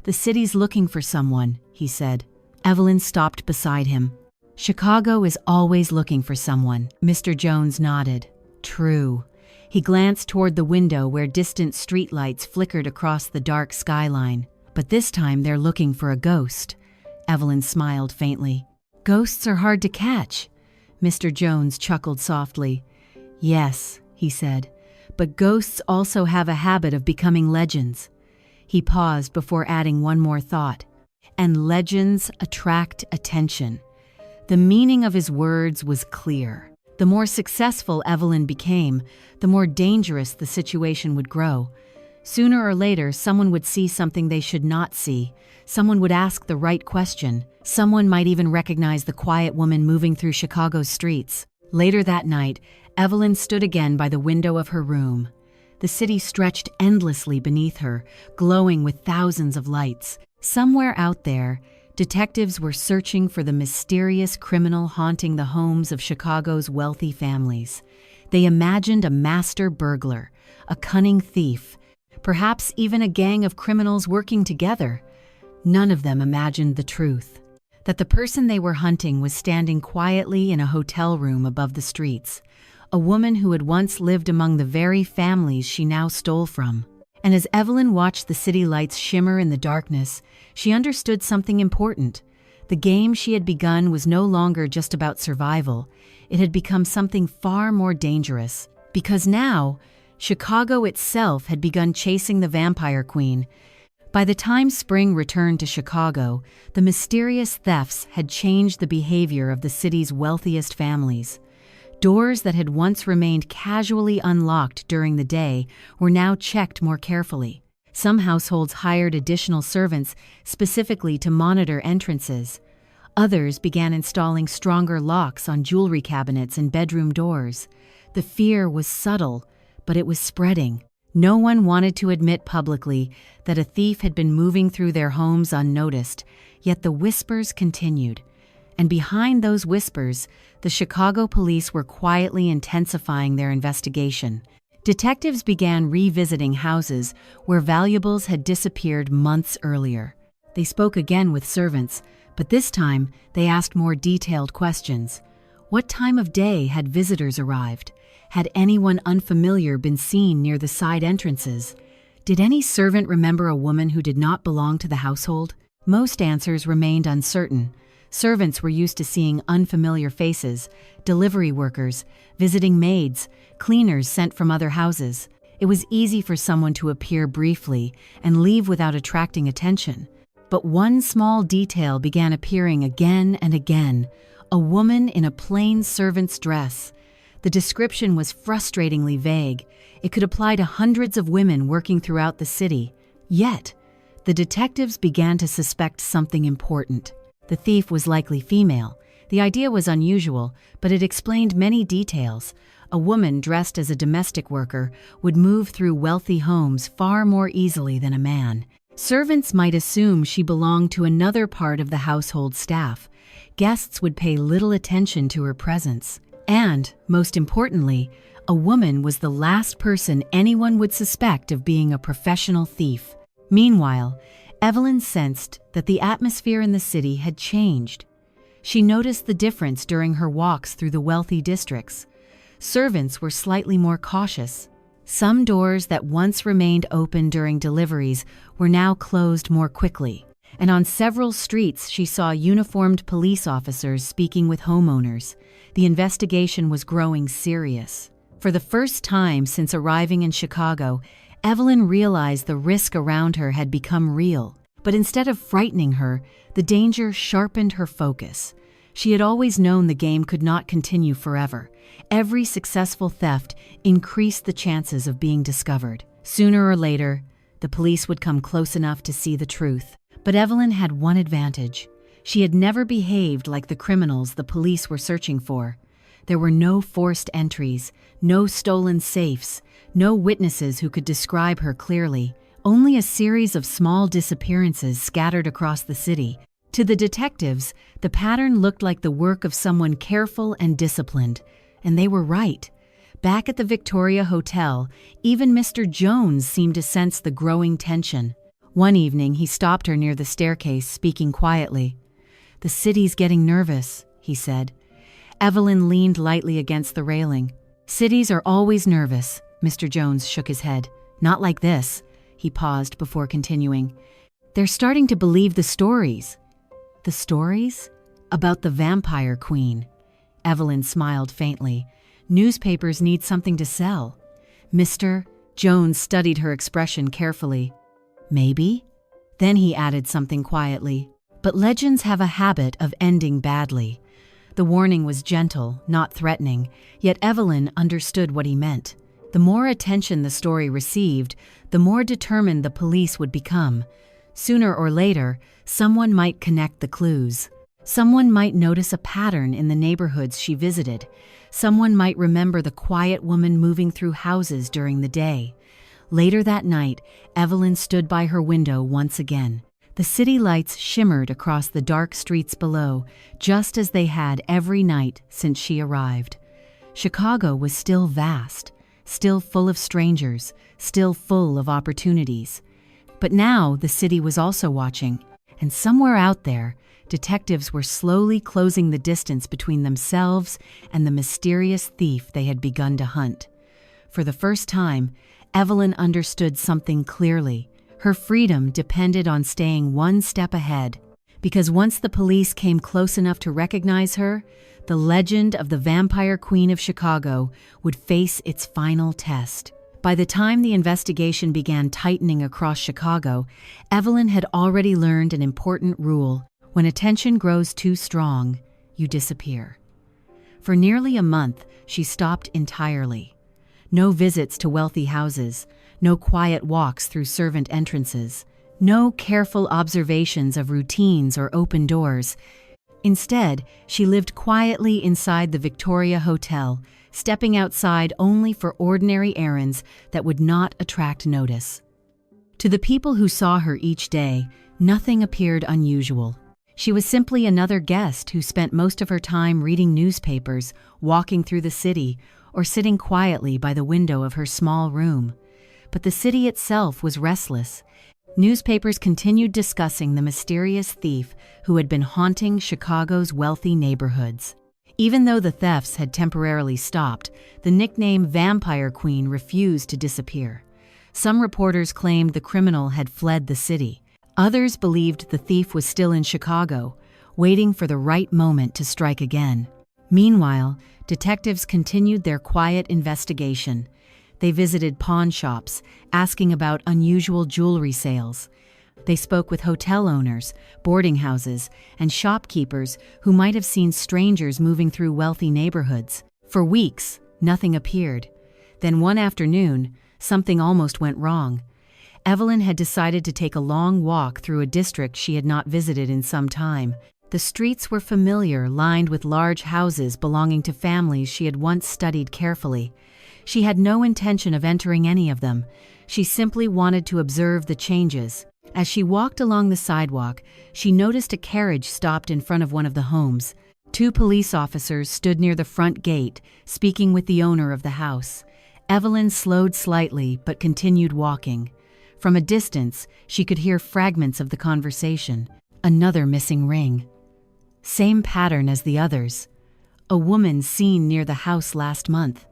"The city's looking for someone," he said. Evelyn stopped beside him. "Chicago is always looking for someone," Mr. Jones nodded. "True." He glanced toward the window where distant streetlights flickered across the dark skyline. "But this time they're looking for a ghost." Evelyn smiled faintly. "Ghosts are hard to catch." Mr. Jones chuckled softly. "Yes," he said, "but ghosts also have a habit of becoming legends." He paused before adding one more thought. "And legends attract attention." The meaning of his words was clear. The more successful Evelyn became, the more dangerous the situation would grow. Sooner or later, someone would see something they should not see. Someone would ask the right question. Someone might even recognize the quiet woman moving through Chicago's streets. Later that night, Evelyn stood again by the window of her room. The city stretched endlessly beneath her, glowing with thousands of lights. Somewhere out there, detectives were searching for the mysterious criminal haunting the homes of Chicago's wealthy families. They imagined a master burglar, a cunning thief, perhaps even a gang of criminals working together. None of them imagined the truth: that the person they were hunting was standing quietly in a hotel room above the streets, a woman who had once lived among the very families she now stole from. And as Evelyn watched the city lights shimmer in the darkness, she understood something important. The game she had begun was no longer just about survival. It had become something far more dangerous, because now Chicago itself had begun chasing the Vampire Queen. By the time spring returned to Chicago, the mysterious thefts had changed the behavior of the city's wealthiest families. Doors that had once remained casually unlocked during the day were now checked more carefully. Some households hired additional servants specifically to monitor entrances. Others began installing stronger locks on jewelry cabinets and bedroom doors. The fear was subtle, but it was spreading. No one wanted to admit publicly that a thief had been moving through their homes unnoticed, yet the whispers continued. And behind those whispers, the Chicago police were quietly intensifying their investigation. Detectives began revisiting houses where valuables had disappeared months earlier. They spoke again with servants, but this time they asked more detailed questions. What time of day had visitors arrived? Had anyone unfamiliar been seen near the side entrances? Did any servant remember a woman who did not belong to the household? Most answers remained uncertain. Servants were used to seeing unfamiliar faces, delivery workers, visiting maids, cleaners sent from other houses. It was easy for someone to appear briefly and leave without attracting attention. But one small detail began appearing again and again: a woman in a plain servant's dress. The description was frustratingly vague. It could apply to hundreds of women working throughout the city. Yet, the detectives began to suspect something important. The thief was likely female. The idea was unusual, but it explained many details. A woman dressed as a domestic worker would move through wealthy homes far more easily than a man. Servants might assume she belonged to another part of the household staff. Guests would pay little attention to her presence. And, most importantly, a woman was the last person anyone would suspect of being a professional thief. Meanwhile, Evelyn sensed that the atmosphere in the city had changed. She noticed the difference during her walks through the wealthy districts. Servants were slightly more cautious. Some doors that once remained open during deliveries were now closed more quickly. And on several streets she saw uniformed police officers speaking with homeowners. The investigation was growing serious. For the first time since arriving in Chicago, Evelyn realized the risk around her had become real. But instead of frightening her, the danger sharpened her focus. She had always known the game could not continue forever. Every successful theft increased the chances of being discovered. Sooner or later, the police would come close enough to see the truth. But Evelyn had one advantage. She had never behaved like the criminals the police were searching for. There were no forced entries, no stolen safes, no witnesses who could describe her clearly, only a series of small disappearances scattered across the city. To the detectives, the pattern looked like the work of someone careful and disciplined, and they were right. Back at the Victoria Hotel, even Mr. Jones seemed to sense the growing tension. One evening, he stopped her near the staircase, speaking quietly. "The city's getting nervous," he said. Evelyn leaned lightly against the railing. "Cities are always nervous," Mr. Jones shook his head. "Not like this." He paused before continuing. "They're starting to believe the stories." "The stories?" "About the vampire queen." Evelyn smiled faintly. "Newspapers need something to sell." Mr. Jones studied her expression carefully. "Maybe?" Then he added something quietly. "But legends have a habit of ending badly." The warning was gentle, not threatening, yet Evelyn understood what he meant. The more attention the story received, the more determined the police would become. Sooner or later, someone might connect the clues. Someone might notice a pattern in the neighborhoods she visited. Someone might remember the quiet woman moving through houses during the day. Later that night, Evelyn stood by her window once again. The city lights shimmered across the dark streets below, just as they had every night since she arrived. Chicago was still vast, still full of strangers, still full of opportunities. But now the city was also watching, and somewhere out there, detectives were slowly closing the distance between themselves and the mysterious thief they had begun to hunt. For the first time, Evelyn understood something clearly. Her freedom depended on staying one step ahead, because once the police came close enough to recognize her, the legend of the Vampire Queen of Chicago would face its final test. By the time the investigation began tightening across Chicago, Evelyn had already learned an important rule: when attention grows too strong, you disappear. For nearly a month, she stopped entirely. No visits to wealthy houses, no quiet walks through servant entrances, no careful observations of routines or open doors. Instead, she lived quietly inside the Victoria Hotel, stepping outside only for ordinary errands that would not attract notice. To the people who saw her each day, nothing appeared unusual. She was simply another guest who spent most of her time reading newspapers, walking through the city, or sitting quietly by the window of her small room. But the city itself was restless. Newspapers continued discussing the mysterious thief who had been haunting Chicago's wealthy neighborhoods. Even though the thefts had temporarily stopped, the nickname Vampire Queen refused to disappear. Some reporters claimed the criminal had fled the city. Others believed the thief was still in Chicago, waiting for the right moment to strike again. Meanwhile, detectives continued their quiet investigation. They visited pawn shops, asking about unusual jewelry sales. They spoke with hotel owners, boarding houses, and shopkeepers who might have seen strangers moving through wealthy neighborhoods. For weeks, nothing appeared. Then one afternoon, something almost went wrong. Evelyn had decided to take a long walk through a district she had not visited in some time. The streets were familiar, lined with large houses belonging to families she had once studied carefully. She had no intention of entering any of them. She simply wanted to observe the changes. As she walked along the sidewalk, she noticed a carriage stopped in front of one of the homes. 2 police officers stood near the front gate, speaking with the owner of the house. Evelyn slowed slightly but continued walking. From a distance, she could hear fragments of the conversation. Another missing ring. Same pattern as the others. A woman seen near the house last month.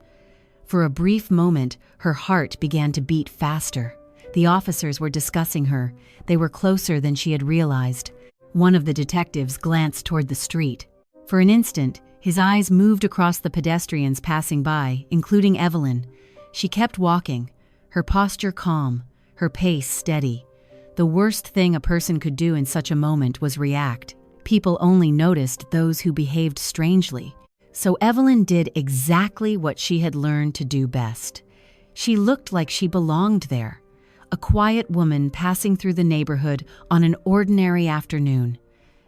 For a brief moment, her heart began to beat faster. The officers were discussing her. They were closer than she had realized. One of the detectives glanced toward the street. For an instant, his eyes moved across the pedestrians passing by, including Evelyn. She kept walking, her posture calm, her pace steady. The worst thing a person could do in such a moment was react. People only noticed those who behaved strangely. So Evelyn did exactly what she had learned to do best. She looked like she belonged there. A quiet woman passing through the neighborhood on an ordinary afternoon.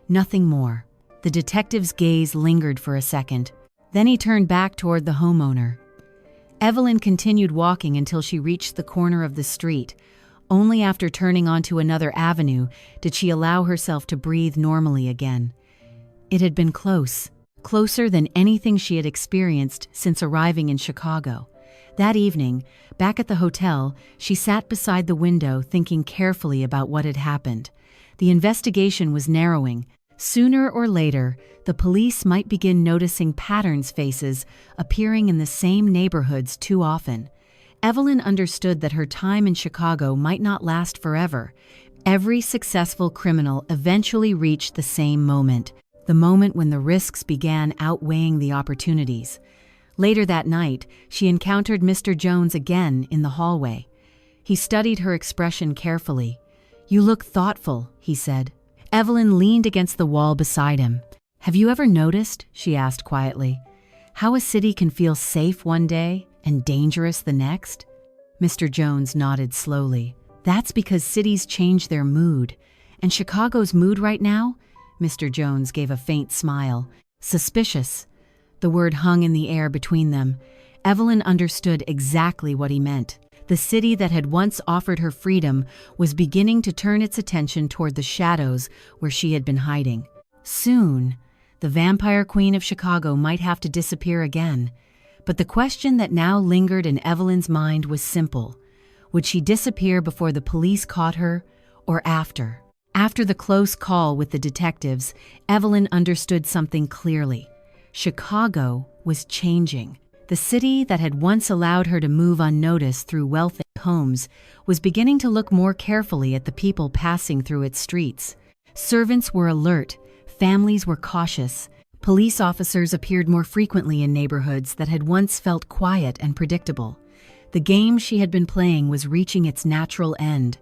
Nothing more. The detective's gaze lingered for a second. Then he turned back toward the homeowner. Evelyn continued walking until she reached the corner of the street. Only after turning onto another avenue did she allow herself to breathe normally again. It had been close. Closer than anything she had experienced since arriving in Chicago. That evening, back at the hotel, she sat beside the window thinking carefully about what had happened. The investigation was narrowing. Sooner or later, the police might begin noticing faces appearing in the same neighborhoods too often. Evelyn understood that her time in Chicago might not last forever. Every successful criminal eventually reached the same moment. The moment when the risks began outweighing the opportunities. Later that night, she encountered Mr. Jones again in the hallway. He studied her expression carefully. "You look thoughtful," he said. Evelyn leaned against the wall beside him. "Have you ever noticed," she asked quietly, "how a city can feel safe one day and dangerous the next?" Mr. Jones nodded slowly. "That's because cities change their mood. And Chicago's mood right now?" Mr. Jones gave a faint smile. "Suspicious." The word hung in the air between them. Evelyn understood exactly what he meant. The city that had once offered her freedom was beginning to turn its attention toward the shadows where she had been hiding. Soon, the Vampire Queen of Chicago might have to disappear again. But the question that now lingered in Evelyn's mind was simple. Would she disappear before the police caught her, or after? After the close call with the detectives, Evelyn understood something clearly. Chicago was changing. The city that had once allowed her to move unnoticed through wealthy homes was beginning to look more carefully at the people passing through its streets. Servants were alert, families were cautious. Police officers appeared more frequently in neighborhoods that had once felt quiet and predictable. The game she had been playing was reaching its natural end,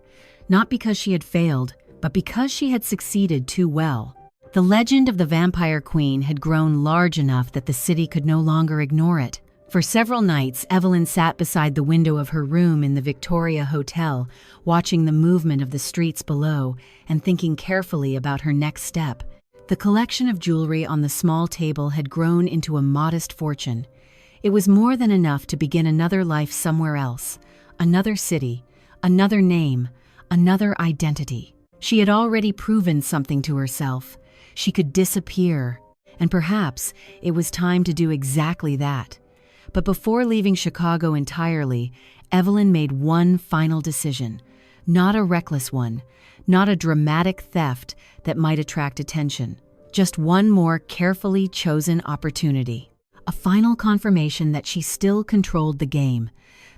not because she had failed, but because she had succeeded too well. The legend of the Vampire Queen had grown large enough that the city could no longer ignore it. For several nights, Evelyn sat beside the window of her room in the Victoria Hotel, watching the movement of the streets below and thinking carefully about her next step. The collection of jewelry on the small table had grown into a modest fortune. It was more than enough to begin another life somewhere else, another city, another name, another identity. She had already proven something to herself. She could disappear, and perhaps it was time to do exactly that. But before leaving Chicago entirely, Evelyn made one final decision. Not a reckless one, not a dramatic theft that might attract attention. Just one more carefully chosen opportunity. A final confirmation that she still controlled the game.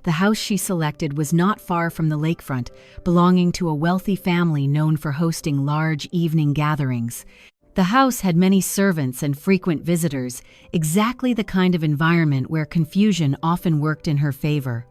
The house she selected was not far from the lakefront, belonging to a wealthy family known for hosting large evening gatherings. The house had many servants and frequent visitors, exactly the kind of environment where confusion often worked in her favor.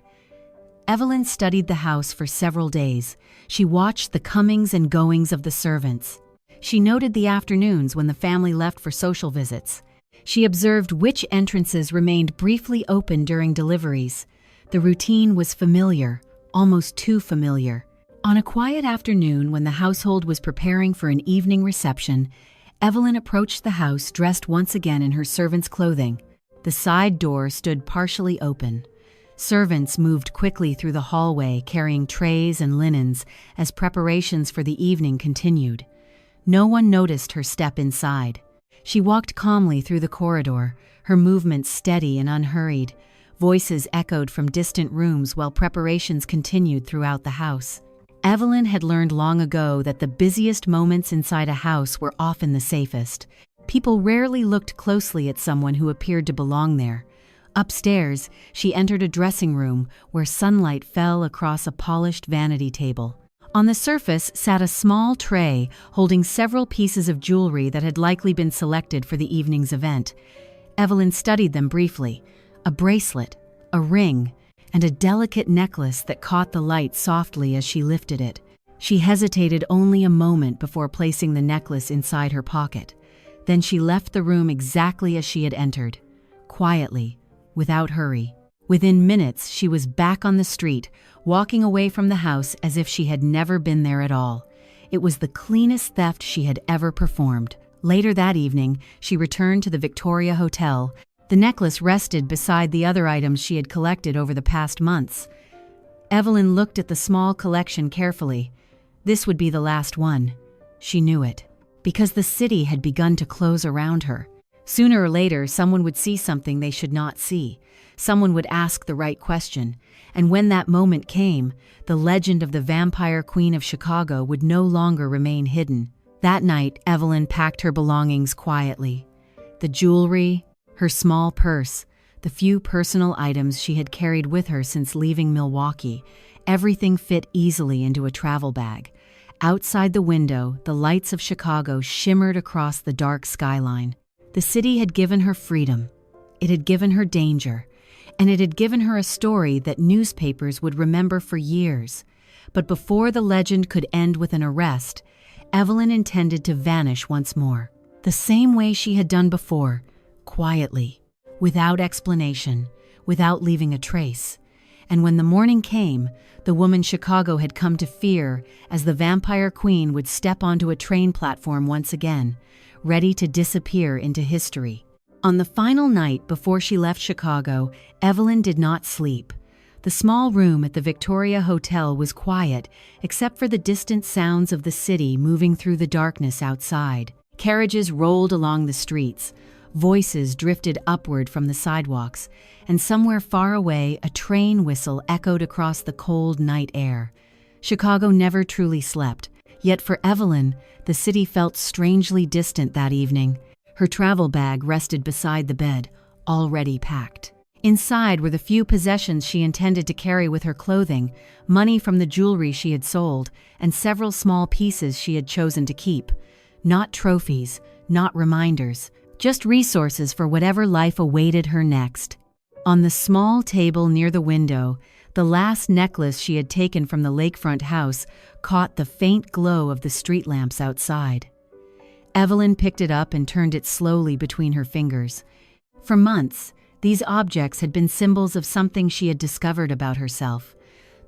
Evelyn studied the house for several days. She watched the comings and goings of the servants. She noted the afternoons when the family left for social visits. She observed which entrances remained briefly open during deliveries. The routine was familiar, almost too familiar. On a quiet afternoon when the household was preparing for an evening reception, Evelyn approached the house dressed once again in her servant's clothing. The side door stood partially open. Servants moved quickly through the hallway carrying trays and linens as preparations for the evening continued. No one noticed her step inside. She walked calmly through the corridor, her movements steady and unhurried. Voices echoed from distant rooms while preparations continued throughout the house. Evelyn had learned long ago that the busiest moments inside a house were often the safest. People rarely looked closely at someone who appeared to belong there. Upstairs, she entered a dressing room where sunlight fell across a polished vanity table. On the surface sat a small tray holding several pieces of jewelry that had likely been selected for the evening's event. Evelyn studied them briefly. A bracelet, a ring, and a delicate necklace that caught the light softly as she lifted it. She hesitated only a moment before placing the necklace inside her pocket. Then she left the room exactly as she had entered, quietly, without hurry. Within minutes, she was back on the street, walking away from the house as if she had never been there at all. It was the cleanest theft she had ever performed. Later that evening, she returned to the Victoria Hotel. The necklace rested beside the other items she had collected over the past months. Evelyn looked at the small collection carefully. This would be the last one. She knew it, because the city had begun to close around her. Sooner or later, someone would see something they should not see. Someone would ask the right question, and when that moment came, the legend of the Vampire Queen of Chicago would no longer remain hidden. That night, Evelyn packed her belongings quietly. The jewelry, her small purse, the few personal items she had carried with her since leaving Milwaukee, everything fit easily into a travel bag. Outside the window, the lights of Chicago shimmered across the dark skyline. The city had given her freedom. It had given her danger. And it had given her a story that newspapers would remember for years. But before the legend could end with an arrest, Evelyn intended to vanish once more, the same way she had done before, quietly, without explanation, without leaving a trace. And when the morning came, the woman Chicago had come to fear as the Vampire Queen would step onto a train platform once again, ready to disappear into history. On the final night before she left Chicago, Evelyn did not sleep. The small room at the Victoria Hotel was quiet, except for the distant sounds of the city moving through the darkness outside. Carriages rolled along the streets. Voices drifted upward from the sidewalks, and somewhere far away, a train whistle echoed across the cold night air. Chicago never truly slept, yet for Evelyn, the city felt strangely distant that evening. Her travel bag rested beside the bed, already packed. Inside were the few possessions she intended to carry with her clothing, money from the jewelry she had sold, and several small pieces she had chosen to keep. Not trophies, not reminders, just resources for whatever life awaited her next. On the small table near the window, The last necklace she had taken from the lakefront house caught the faint glow of the street lamps outside. Evelyn picked it up and turned it slowly between her fingers. For months, these objects had been symbols of something she had discovered about herself: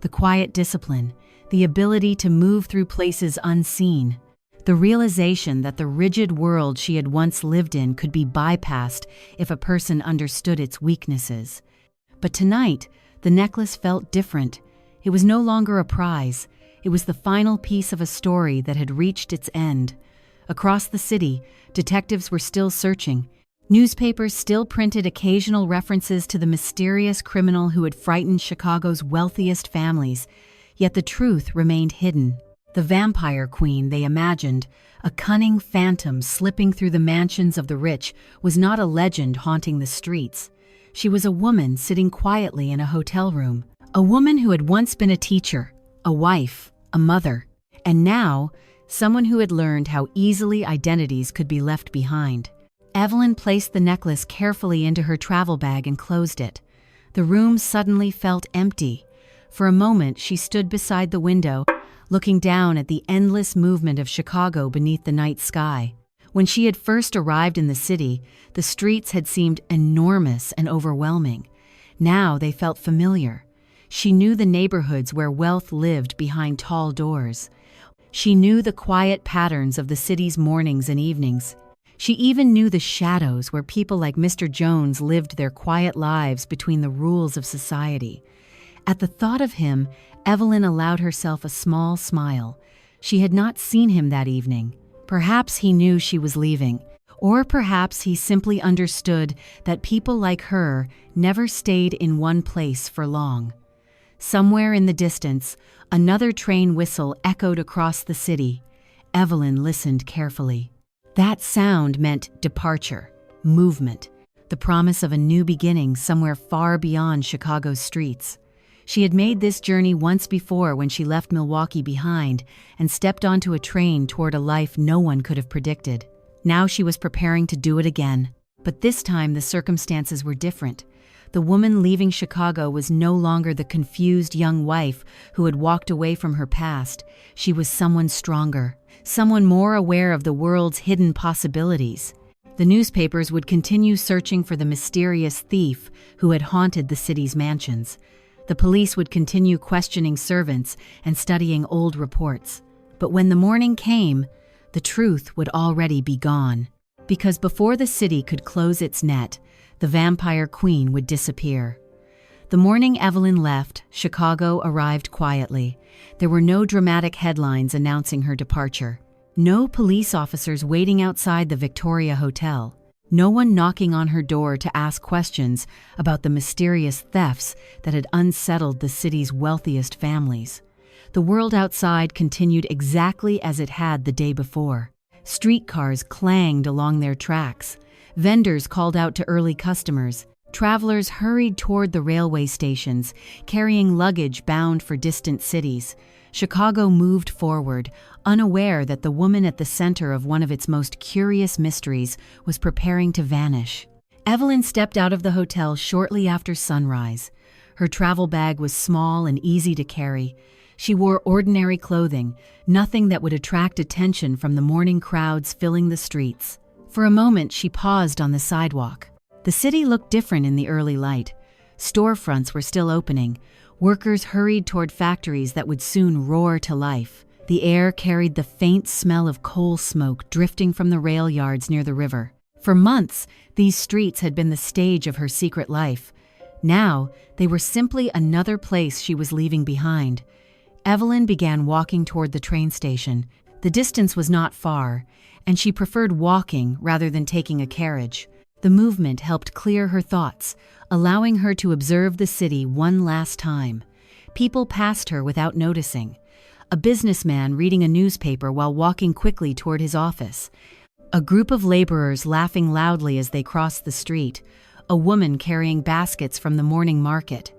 the quiet discipline, the ability to move through places unseen, the realization that the rigid world she had once lived in could be bypassed if a person understood its weaknesses. But tonight, the necklace felt different. It was no longer a prize. It was the final piece of a story that had reached its end. Across the city, detectives were still searching. Newspapers still printed occasional references to the mysterious criminal who had frightened Chicago's wealthiest families. Yet the truth remained hidden. The vampire queen they imagined, a cunning phantom slipping through the mansions of the rich, was not a legend haunting the streets. She was a woman sitting quietly in a hotel room, a woman who had once been a teacher, a wife, a mother, and now someone who had learned how easily identities could be left behind. Evelyn placed the necklace carefully into her travel bag and closed it. The room suddenly felt empty. For a moment, she stood beside the window, looking down at the endless movement of Chicago beneath the night sky. When she had first arrived in the city, the streets had seemed enormous and overwhelming. Now they felt familiar. She knew the neighborhoods where wealth lived behind tall doors. She knew the quiet patterns of the city's mornings and evenings. She even knew the shadows where people like Mr. Jones lived their quiet lives between the rules of society. At the thought of him, Evelyn allowed herself a small smile. She had not seen him that evening. Perhaps he knew she was leaving, or perhaps he simply understood that people like her never stayed in one place for long. Somewhere in the distance, another train whistle echoed across the city. Evelyn listened carefully. That sound meant departure, movement, the promise of a new beginning somewhere far beyond Chicago's streets. She had made this journey once before when she left Milwaukee behind and stepped onto a train toward a life no one could have predicted. Now she was preparing to do it again. But this time the circumstances were different. The woman leaving Chicago was no longer the confused young wife who had walked away from her past. She was someone stronger, someone more aware of the world's hidden possibilities. The newspapers would continue searching for the mysterious thief who had haunted the city's mansions. The police would continue questioning servants and studying old reports. But when the morning came, the truth would already be gone. Because before the city could close its net, the vampire queen would disappear. The morning Evelyn left, Chicago arrived quietly. There were no dramatic headlines announcing her departure. No police officers waiting outside the Victoria Hotel. No one knocking on her door to ask questions about the mysterious thefts that had unsettled the city's wealthiest families. The world outside continued exactly as it had the day before. Streetcars clanged along their tracks. Vendors called out to early customers. Travelers hurried toward the railway stations, carrying luggage bound for distant cities. Chicago moved forward, unaware that the woman at the center of one of its most curious mysteries was preparing to vanish. Evelyn stepped out of the hotel shortly after sunrise. Her travel bag was small and easy to carry. She wore ordinary clothing, nothing that would attract attention from the morning crowds filling the streets. For a moment, she paused on the sidewalk. The city looked different in the early light. Storefronts were still opening. Workers hurried toward factories that would soon roar to life. The air carried the faint smell of coal smoke drifting from the rail yards near the river. For months, these streets had been the stage of her secret life. Now, they were simply another place she was leaving behind. Evelyn began walking toward the train station. The distance was not far, and she preferred walking rather than taking a carriage. The movement helped clear her thoughts, allowing her to observe the city one last time. People passed her without noticing. A businessman reading a newspaper while walking quickly toward his office. A group of laborers laughing loudly as they crossed the street. A woman carrying baskets from the morning market.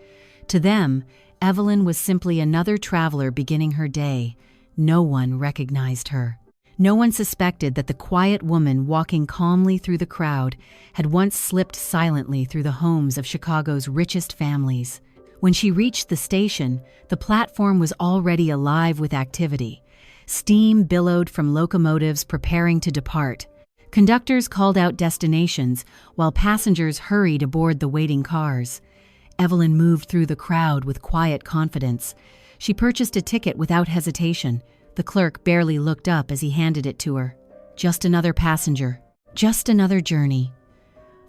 To them, Evelyn was simply another traveler beginning her day. No one recognized her. No one suspected that the quiet woman walking calmly through the crowd had once slipped silently through the homes of Chicago's richest families. When she reached the station, the platform was already alive with activity. Steam billowed from locomotives preparing to depart. Conductors called out destinations, while passengers hurried aboard the waiting cars. Evelyn moved through the crowd with quiet confidence. She purchased a ticket without hesitation. The clerk barely looked up as he handed it to her. Just another passenger. Just another journey.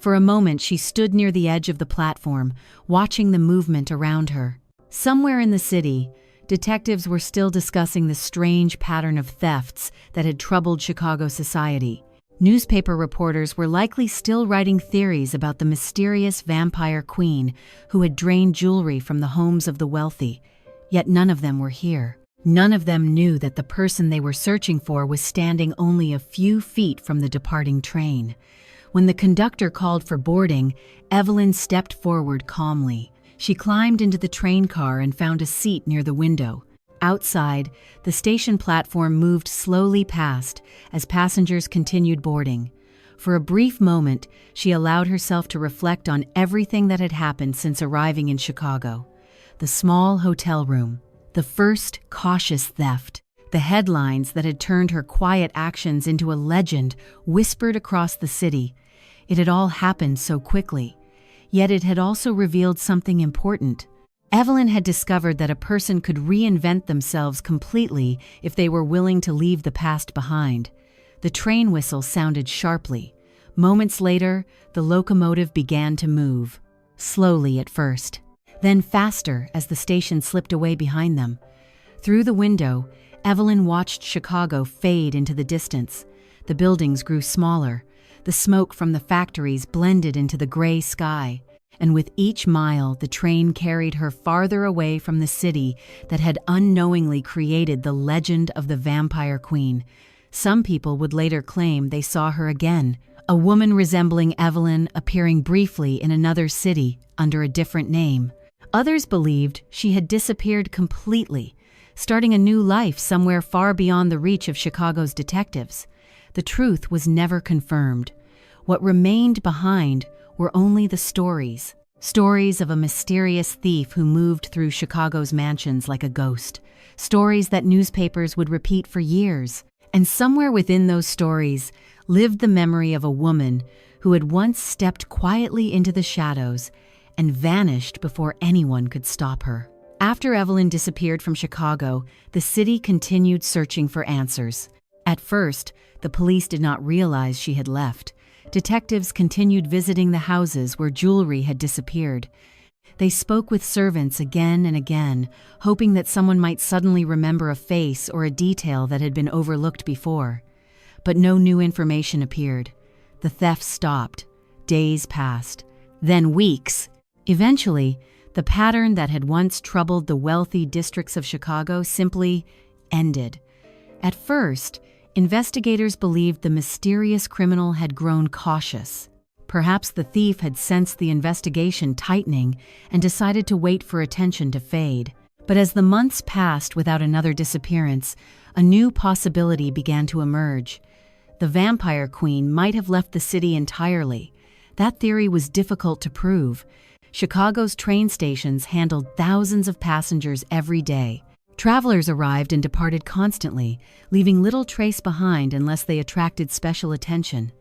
For a moment, she stood near the edge of the platform, watching the movement around her. Somewhere in the city, detectives were still discussing the strange pattern of thefts that had troubled Chicago society. Newspaper reporters were likely still writing theories about the mysterious vampire queen who had drained jewelry from the homes of the wealthy. Yet none of them were here. None of them knew that the person they were searching for was standing only a few feet from the departing train. When the conductor called for boarding, Evelyn stepped forward calmly. She climbed into the train car and found a seat near the window. Outside, the station platform moved slowly past as passengers continued boarding. For a brief moment, she allowed herself to reflect on everything that had happened since arriving in Chicago. The small hotel room, the first cautious theft, the headlines that had turned her quiet actions into a legend whispered across the city. It had all happened so quickly. Yet it had also revealed something important. Evelyn had discovered that a person could reinvent themselves completely if they were willing to leave the past behind. The train whistle sounded sharply. Moments later, the locomotive began to move. Slowly at first, then faster as the station slipped away behind them. Through the window, Evelyn watched Chicago fade into the distance. The buildings grew smaller. The smoke from the factories blended into the gray sky. And with each mile, the train carried her farther away from the city that had unknowingly created the legend of the Vampire Queen. Some people would later claim they saw her again, a woman resembling Evelyn appearing briefly in another city under a different name. Others believed she had disappeared completely, starting a new life somewhere far beyond the reach of Chicago's detectives. The truth was never confirmed. What remained behind were only the stories. Stories of a mysterious thief who moved through Chicago's mansions like a ghost. Stories that newspapers would repeat for years. And somewhere within those stories lived the memory of a woman who had once stepped quietly into the shadows and vanished before anyone could stop her. After Evelyn disappeared from Chicago, the city continued searching for answers. At first, the police did not realize she had left. Detectives continued visiting the houses where jewelry had disappeared. They spoke with servants again and again, hoping that someone might suddenly remember a face or a detail that had been overlooked before. But no new information appeared. The theft stopped. Days passed. Then weeks. Eventually, the pattern that had once troubled the wealthy districts of Chicago simply ended. At first, investigators believed the mysterious criminal had grown cautious. Perhaps the thief had sensed the investigation tightening and decided to wait for attention to fade. But as the months passed without another disappearance, a new possibility began to emerge. The Vampire Queen might have left the city entirely. That theory was difficult to prove. Chicago's train stations handled thousands of passengers every day. Travelers arrived and departed constantly, leaving little trace behind unless they attracted special attention.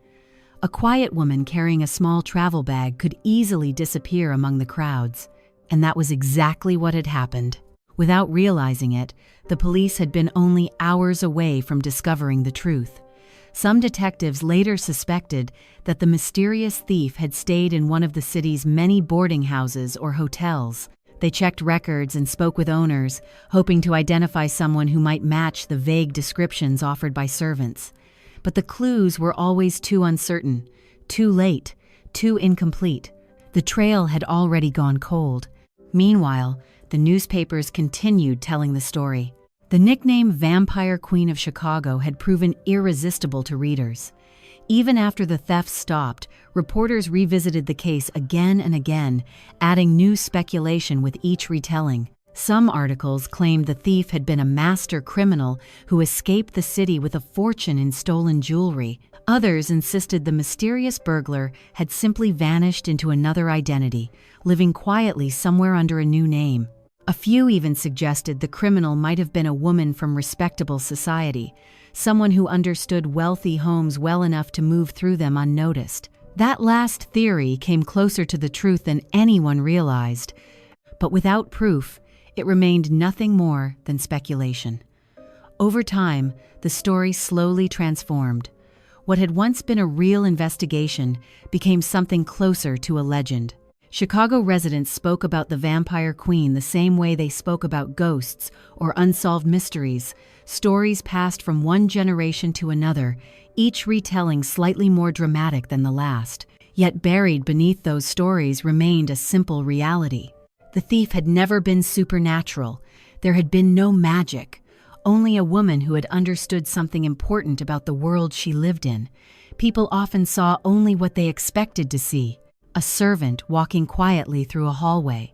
A quiet woman carrying a small travel bag could easily disappear among the crowds. And that was exactly what had happened. Without realizing it, the police had been only hours away from discovering the truth. Some detectives later suspected that the mysterious thief had stayed in one of the city's many boarding houses or hotels. They checked records and spoke with owners, hoping to identify someone who might match the vague descriptions offered by servants. But the clues were always too uncertain, too late, too incomplete. The trail had already gone cold. Meanwhile, the newspapers continued telling the story. The nickname Vampire Queen of Chicago had proven irresistible to readers. Even after the thefts stopped, reporters revisited the case again and again, adding new speculation with each retelling. Some articles claimed the thief had been a master criminal who escaped the city with a fortune in stolen jewelry. Others insisted the mysterious burglar had simply vanished into another identity, living quietly somewhere under a new name. A few even suggested the criminal might have been a woman from respectable society, someone who understood wealthy homes well enough to move through them unnoticed. That last theory came closer to the truth than anyone realized, but without proof, it remained nothing more than speculation. Over time, the story slowly transformed. What had once been a real investigation became something closer to a legend. Chicago residents spoke about the Vampire Queen the same way they spoke about ghosts or unsolved mysteries, stories passed from one generation to another, each retelling slightly more dramatic than the last. Yet buried beneath those stories remained a simple reality. The thief had never been supernatural. There had been no magic. Only a woman who had understood something important about the world she lived in. People often saw only what they expected to see. A servant walking quietly through a hallway.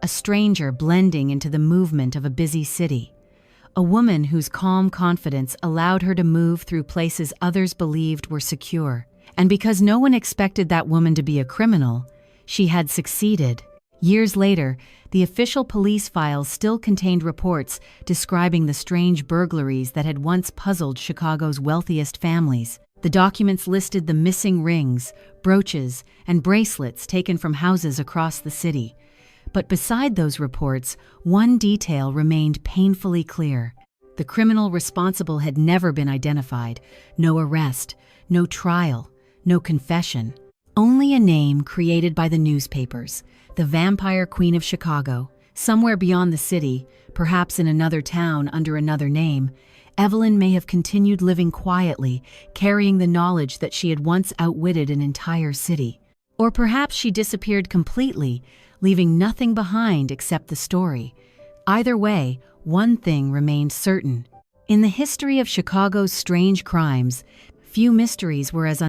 A stranger blending into the movement of a busy city. A woman whose calm confidence allowed her to move through places others believed were secure. And because no one expected that woman to be a criminal, she had succeeded. Years later, the official police files still contained reports describing the strange burglaries that had once puzzled Chicago's wealthiest families. The documents listed the missing rings, brooches, and bracelets taken from houses across the city. But beside those reports, one detail remained painfully clear. The criminal responsible had never been identified. No arrest, no trial, no confession. Only a name created by the newspapers. The Vampire Queen of Chicago. Somewhere beyond the city, perhaps in another town under another name, Evelyn may have continued living quietly, carrying the knowledge that she had once outwitted an entire city. Or perhaps she disappeared completely, leaving nothing behind except the story. Either way, one thing remained certain. In the history of Chicago's strange crimes, few mysteries were as